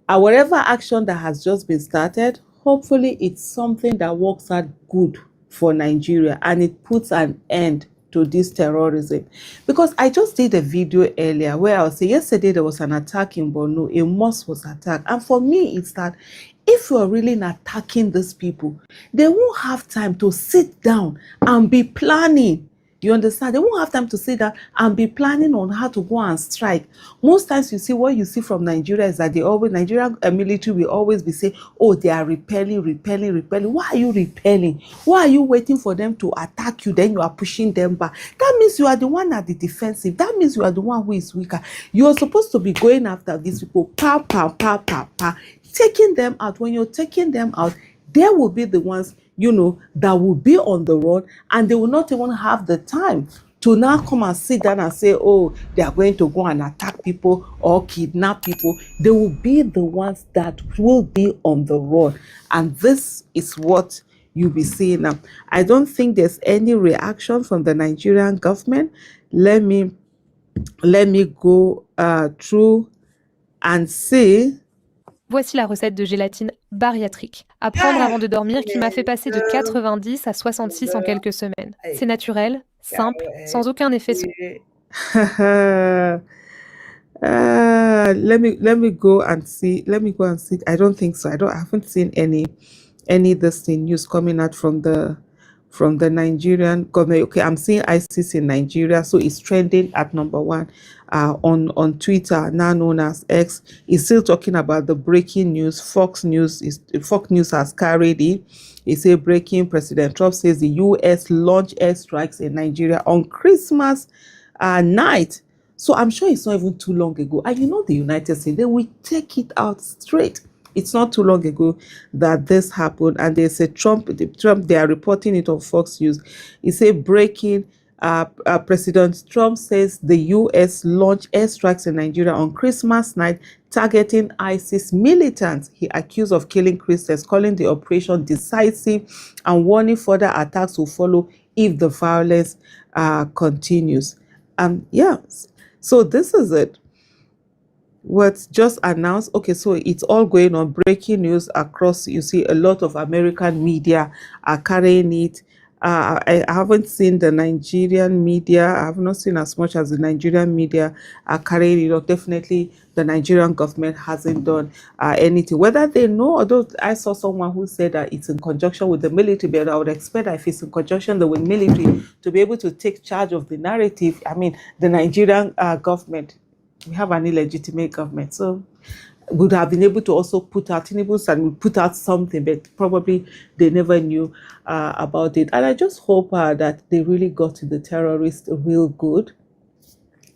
S16: Whatever action that has just been started, hopefully it's something that works out good for Nigeria, and it puts an end to this terrorism. Because I just did a video earlier where I was saying, yesterday there was an attack in Borno, a mosque was attacked. And for me, it's that if you're really attacking these people, they won't have time to sit down and be planning. You understand? They won't have time to sit down and be planning on how to go and strike. Most times you see, what you see from Nigeria is that Nigerian military will always be saying, oh, they are repelling. Why are you repelling? Why are you waiting for them to attack you? Then you are pushing them back. That means you are the one at the defensive. That means you are the one who is weaker. You are supposed to be going after these people, taking them out. When you're taking them out, they will be the ones, that will be on the road, and they will not even have the time to now come and sit down and say, oh, they are going to go and attack people or kidnap people. They will be the ones that will be on the road. And this is what you'll be seeing now. I don't think there's any reaction from the Nigerian government. Let me go through and see.
S7: Voici la recette de gélatine bariatrique, à prendre avant de dormir, qui m'a fait passer de 90 à 66 en quelques semaines. C'est naturel, simple, sans aucun effet.
S16: Let me go and see. I don't think so. I haven't seen any this thing news coming out from the Nigerian government. Okay, I'm seeing ISIS in Nigeria, so it's trending at number 1 on Twitter, now known as X. It's still talking about the breaking news. Fox News has carried it. It says breaking: President Trump says the U.S. launched airstrikes in Nigeria on Christmas night. So I'm sure it's not even too long ago. And the United States, they will take it out straight. It's not too long ago that this happened, and they said Trump, they are reporting it on Fox News. It said breaking: President Trump says the U.S. launched airstrikes in Nigeria on Christmas night, targeting ISIS militants he accused of killing Christians, calling the operation decisive and warning further attacks will follow if the violence continues. So this is it. What's just announced. Okay, so it's all going on, breaking news across. You see a lot of American media are carrying it. I haven't seen the Nigerian media. I have not seen as much as the Nigerian media are carrying it. Definitely the Nigerian government hasn't done anything. Whether they know, although I saw someone who said that it's in conjunction with the military, but I would expect that if it's in conjunction with the military to be able to take charge of the narrative. I mean, the Nigerian government, we have an illegitimate government. So would have been able to also put out, and put out something, but probably they never knew about it. And I just hope that they really got to the terrorists real good.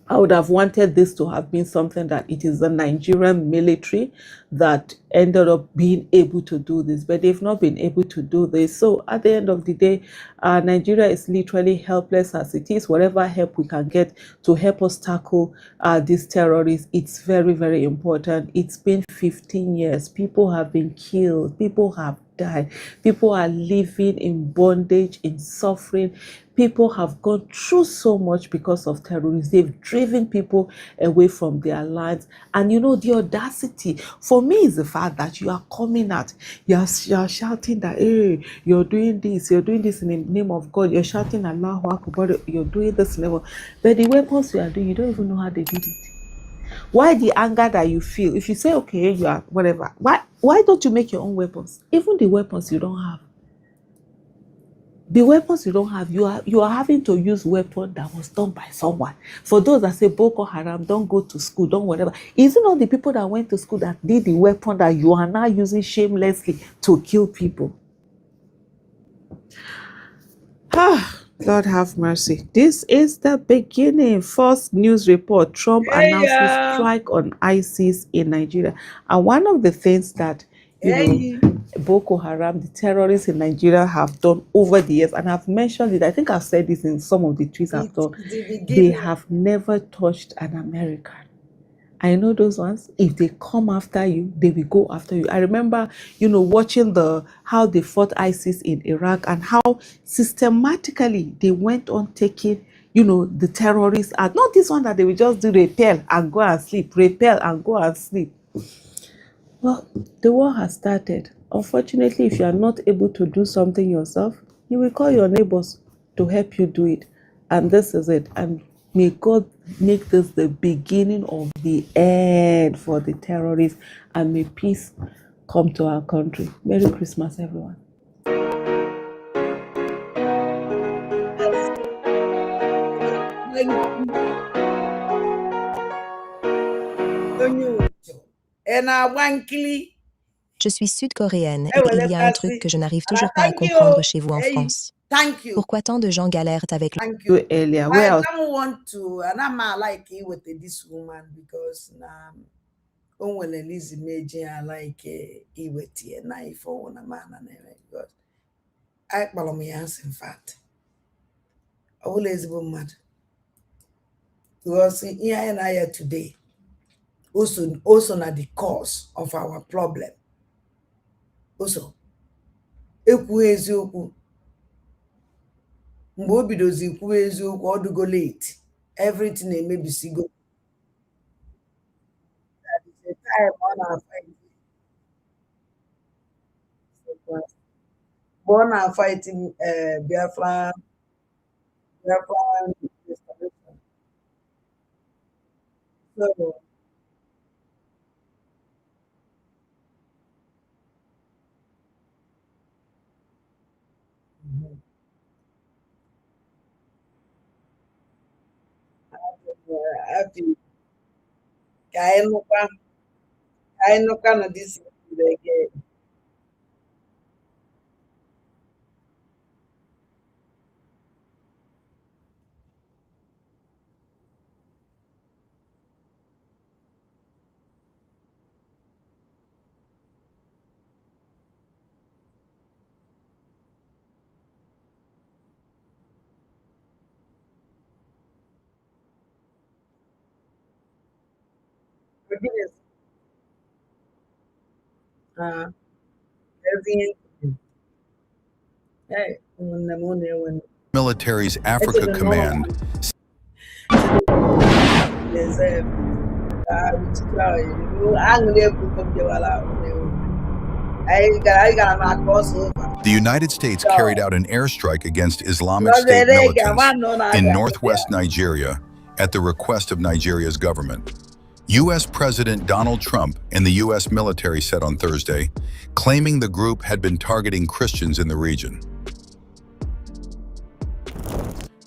S16: I would have wanted this to have been something that it is the Nigerian military that ended up being able to do this, but they've not been able to do this. So at the end of the day, Nigeria is literally helpless as it is. Whatever help we can get to help us tackle these terrorists, it's very, very important. It's been 15 years. People have been killed. People have died. People are living in bondage, in suffering. People have gone through so much because of terrorists. They've driven people away from their lives. And you know, the audacity for me is the fact that you are coming out, you're shouting that, hey, you're doing this in the name of God. You're shouting Allahu Akbar, you're doing this level. But the weapons you are doing, you don't even know how they did it. Why the anger that you feel? If you say, okay, you are whatever, why don't you make your own weapons? Even the weapons you don't have. The weapons you don't have, you are having to use weapon that was done by someone. For those that say Boko Haram, don't go to school, don't whatever. Is it not the people that went to school that did the weapon that you are now using shamelessly to kill people? Lord have mercy. This is the beginning. First news report. Trump announces strike on ISIS in Nigeria. And one of the things that, Boko Haram, the terrorists in Nigeria have done over the years, and I've mentioned it, I think I've said this in some of the tweets I've done, they have never touched an American. I know those ones, if they come after you, they will go after you. I remember, watching how they fought ISIS in Iraq and how systematically they went on taking, the terrorists out. Not this one that they will just do repel and go and sleep, repel and go and sleep. Well, the war has started. Unfortunately, if you are not able to do something yourself, you will call your neighbors to help you do it. And this is it. And may God make this the beginning of the end for the terrorists, and may peace come to our country. Merry Christmas, everyone.
S18: Je suis sud-coréenne et il y a un truc que je n'arrive toujours pas à comprendre chez vous en France. Pourquoi tant de gens galèrent avec
S1: I don't want to, and I'm like it with this woman because when Elise Meji, I like it with a knife or a man and because I follow me hands in fact. I always go mad because here and I today also not the cause of our problem. Also, ekwu eziokwu mgbe o bidozi ikwu eziokwu ọ dụgo late everything emebisigo that is the time ọ na-fight mgbe ọ na-fight Biafran restoration. So I no kind of this again. Forgiveness.
S22: Military's Africa Command. The United States carried out an airstrike against Islamic State militants in northwest Nigeria at the request of Nigeria's government. U.S. President Donald Trump and the U.S. military said on Thursday, claiming the group had been targeting Christians in the region.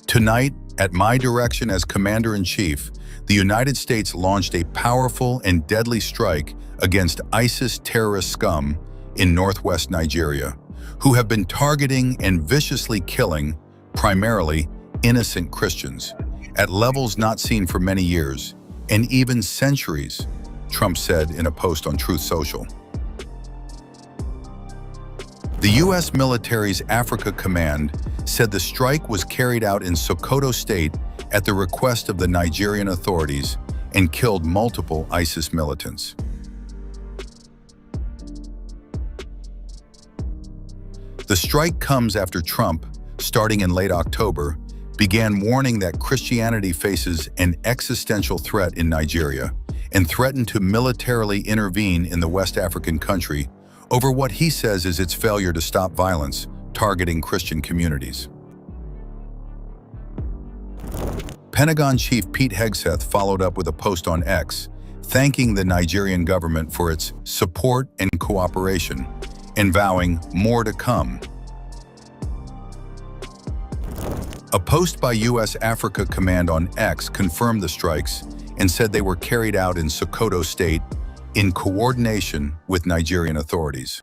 S22: Tonight, at my direction as Commander-in-Chief, the United States launched a powerful and deadly strike against ISIS terrorist scum in northwest Nigeria, who have been targeting and viciously killing primarily innocent Christians at levels not seen for many years and even centuries, Trump said in a post on Truth Social. The U.S. military's Africa Command said the strike was carried out in Sokoto State at the request of the Nigerian authorities and killed multiple ISIS militants. The strike comes after Trump, starting in late October, began warning that Christianity faces an existential threat in Nigeria and threatened to militarily intervene in the West African country over what he says is its failure to stop violence targeting Christian communities. Pentagon Chief Pete Hegseth followed up with a post on X, thanking the Nigerian government for its support and cooperation, and vowing more to come. A post by U.S. Africa Command on X confirmed the strikes and said they were carried out in Sokoto State in coordination with Nigerian authorities.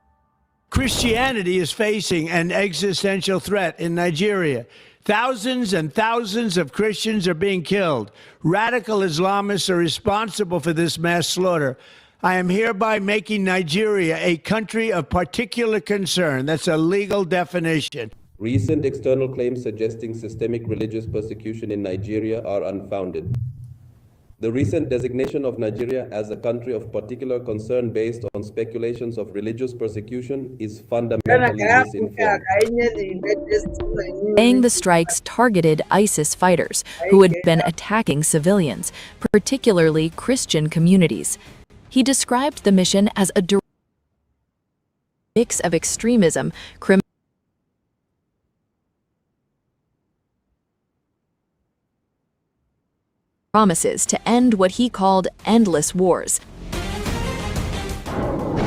S17: Christianity is facing an existential threat in Nigeria. Thousands and thousands of Christians are being killed. Radical Islamists are responsible for this mass slaughter. I am hereby making Nigeria a country of particular concern. That's a legal definition.
S19: Recent external claims suggesting systemic religious persecution in Nigeria are unfounded. The recent designation of Nigeria as a country of particular concern based on speculations of religious persecution is fundamentally misinformed.
S23: Saying the strikes targeted ISIS fighters who had been attacking civilians, particularly Christian communities. He described the mission as a direct mix of extremism, promises to end what he called endless wars.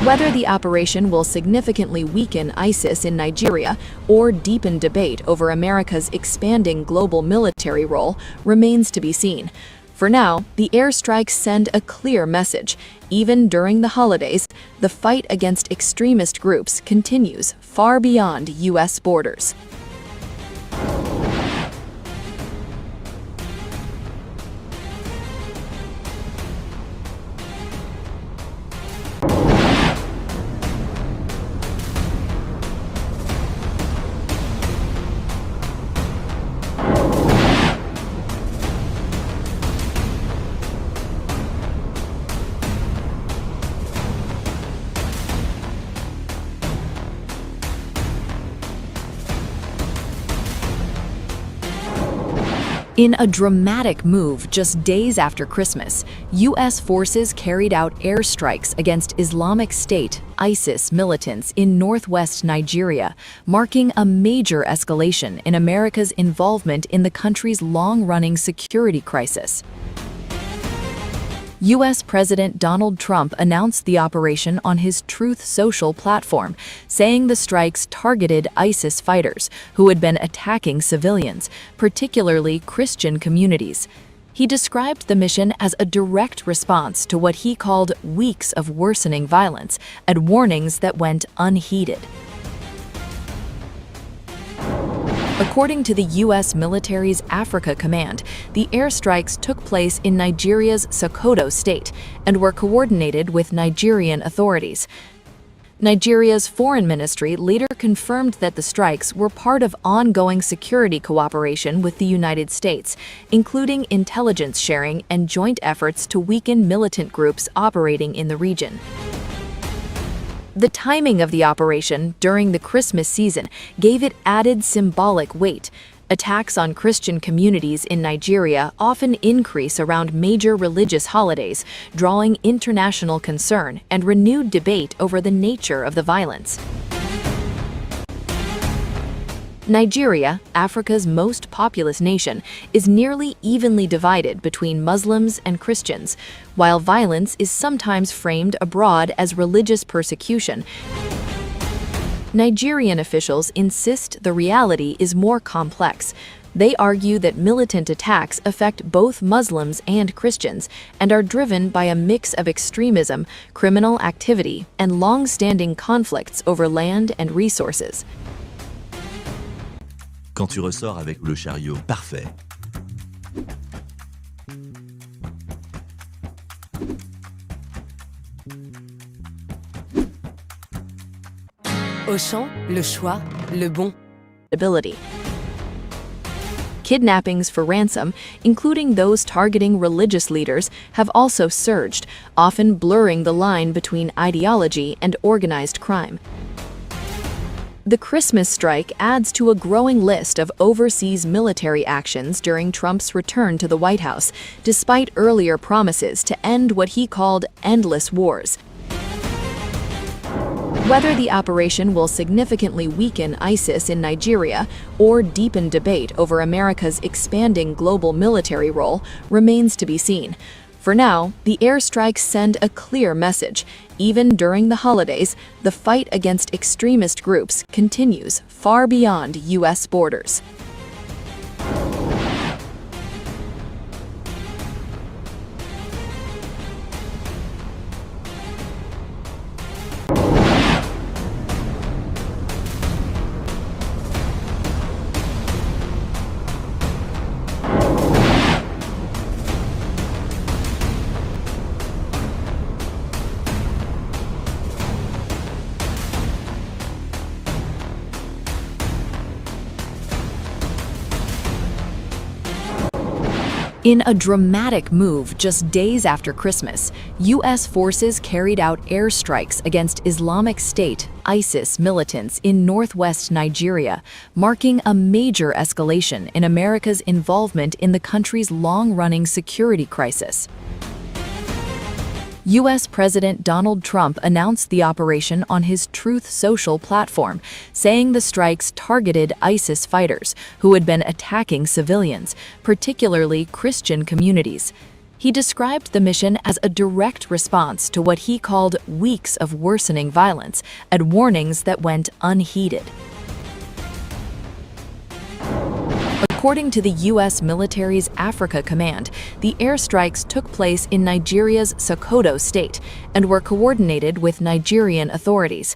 S23: Whether the operation will significantly weaken ISIS in Nigeria or deepen debate over America's expanding global military role remains to be seen. For now, the airstrikes send a clear message. Even during the holidays, the fight against extremist groups continues far beyond U.S. borders. In a dramatic move just days after Christmas, U.S. forces carried out airstrikes against Islamic State, ISIS militants in northwest Nigeria, marking a major escalation in America's involvement in the country's long-running security crisis. U.S. President Donald Trump announced the operation on his Truth Social platform, saying the strikes targeted ISIS fighters who had been attacking civilians, particularly Christian communities. He described the mission as a direct response to what he called weeks of worsening violence and warnings that went unheeded. According to the U.S. military's Africa Command, the airstrikes took place in Nigeria's Sokoto state and were coordinated with Nigerian authorities. Nigeria's foreign ministry later confirmed that the strikes were part of ongoing security cooperation with the United States, including intelligence sharing and joint efforts to weaken militant groups operating in the region. The timing of the operation during the Christmas season gave it added symbolic weight. Attacks on Christian communities in Nigeria often increase around major religious holidays, drawing international concern and renewed debate over the nature of the violence. Nigeria, Africa's most populous nation, is nearly evenly divided between Muslims and Christians. While violence is sometimes framed abroad as religious persecution, Nigerian officials insist the reality is more complex. They argue that militant attacks affect both Muslims and Christians and are driven by a mix of extremism, criminal activity, and long-standing conflicts over land and resources.
S2: Quand tu ressors avec le chariot parfait,
S12: Auchan, le choix, le bon.
S23: Ability. Kidnappings for ransom, including those targeting religious leaders, have also surged, often blurring the line between ideology and organized crime. The Christmas strike adds to a growing list of overseas military actions during Trump's return to the White House, despite earlier promises to end what he called endless wars. Whether the operation will significantly weaken ISIS in Nigeria or deepen debate over America's expanding global military role remains to be seen. For now, the airstrikes send a clear message. Even during the holidays, the fight against extremist groups continues far beyond U.S. borders. In a dramatic move just days after Christmas, U.S. forces carried out airstrikes against Islamic State, ISIS militants in northwest Nigeria, marking a major escalation in America's involvement in the country's long-running security crisis. U.S. President Donald Trump announced the operation on his Truth Social platform, saying the strikes targeted ISIS fighters who had been attacking civilians, particularly Christian communities. He described the mission as a direct response to what he called weeks of worsening violence and warnings that went unheeded. According to the U.S. military's Africa Command, the airstrikes took place in Nigeria's Sokoto state and were coordinated with Nigerian authorities.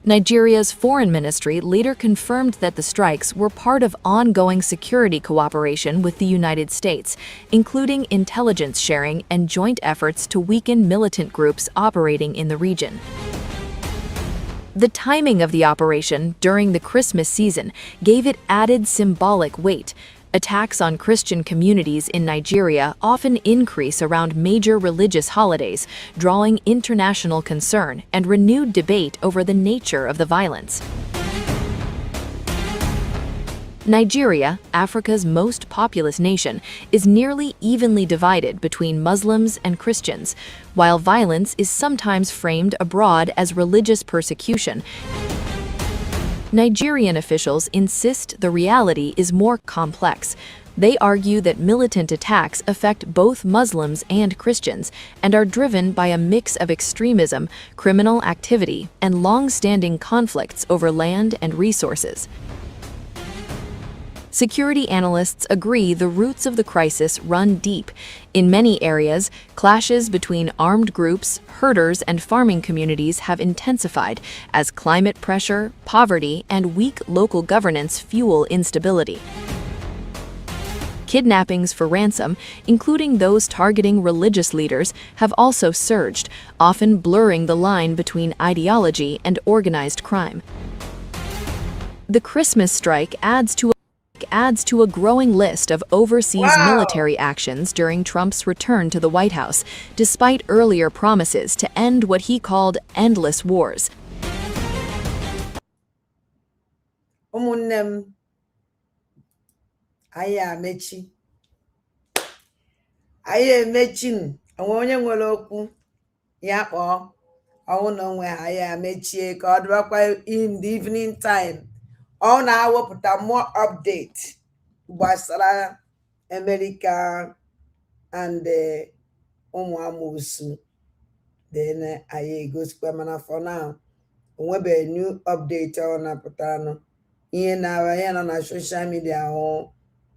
S23: Nigeria's foreign ministry later confirmed that the strikes were part of ongoing security cooperation with the United States, including intelligence sharing and joint efforts to weaken militant groups operating in the region. The timing of the operation during the Christmas season gave it added symbolic weight. Attacks on Christian communities in Nigeria often increase around major religious holidays, drawing international concern and renewed debate over the nature of the violence. Nigeria, Africa's most populous nation, is nearly evenly divided between Muslims and Christians. While violence is sometimes framed abroad as religious persecution, Nigerian officials insist the reality is more complex. They argue that militant attacks affect both Muslims and Christians and are driven by a mix of extremism, criminal activity, and long-standing conflicts over land and resources. Security analysts agree the roots of the crisis run deep. In many areas, clashes between armed groups, herders, and farming communities have intensified as climate pressure, poverty, and weak local governance fuel instability. Kidnappings for ransom, including those targeting religious leaders, have also surged, often blurring the line between ideology and organized crime. The Christmas strike adds to a growing list of overseas military actions during Trump's return to the White House, despite earlier promises to end what he called endless wars.
S1: Ụmụnne anyị emechi onwe onye nwere okwu ya kpọọ ọnwụ na onwe anyị amechie ka ọ dịbakwa in the evening time. Ọ na-awepụta more update gbasara America and ụmụ amoosu then anyị egosikwa mana for now onwebeghị new update ọ na-apụta ihe na social media ahụ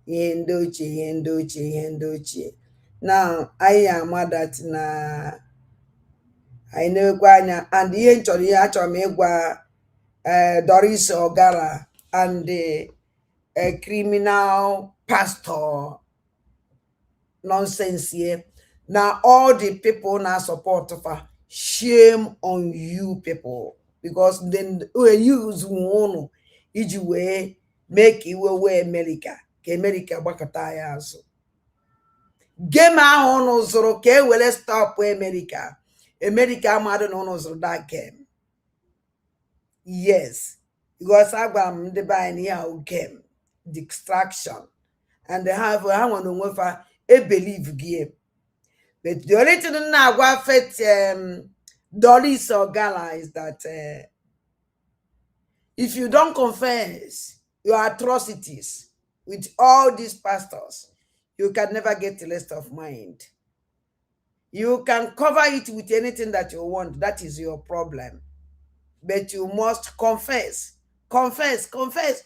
S1: ihe ndị ochie ihe ndị ochie ihe ndị ochie. Now anyị ama that na anyị na-ekwe anya, and ihe achọrọ m ịgwa Doris Ogara and a criminal pastor nonsense here. Now all the people now support her. Shame on you people, because then we use one iji way make iwe we America ka America gbakọta ya azụ. Game ahụ ụnụ zụrụ ka e were stop America. America amadụ na ụnụ zụrụ that game. Yes, because I am the buying here game distraction, and they have one on a believe game. But the only thing now what affect Doris or Gala is that if you don't confess your atrocities with all these pastors, you can never get the rest of mind. You can cover it with anything that you want. That is your problem. But you must confess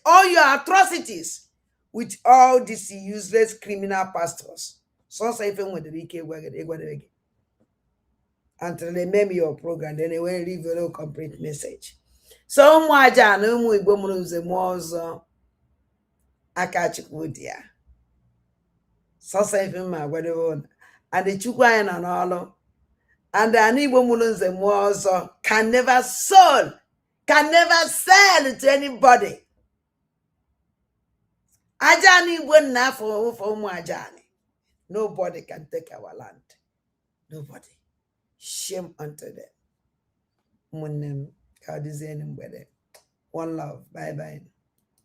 S1: all your atrocities with all these useless criminal pastors. So even with the weekend, until they make your program, then they will leave a complete message. So mwaja no mu igbo muru nze mu ọzọ aka Chukwu Di Ya. So even ma gwade won, and the Chukwu anyị na n'ọlụ. And the Igbo muru nze mu ọzọ can never sell to anybody. Ajani Igbo na for ụmụ Ajani. Nobody can take our land. Nobody. Shame unto them. One love. Bye bye.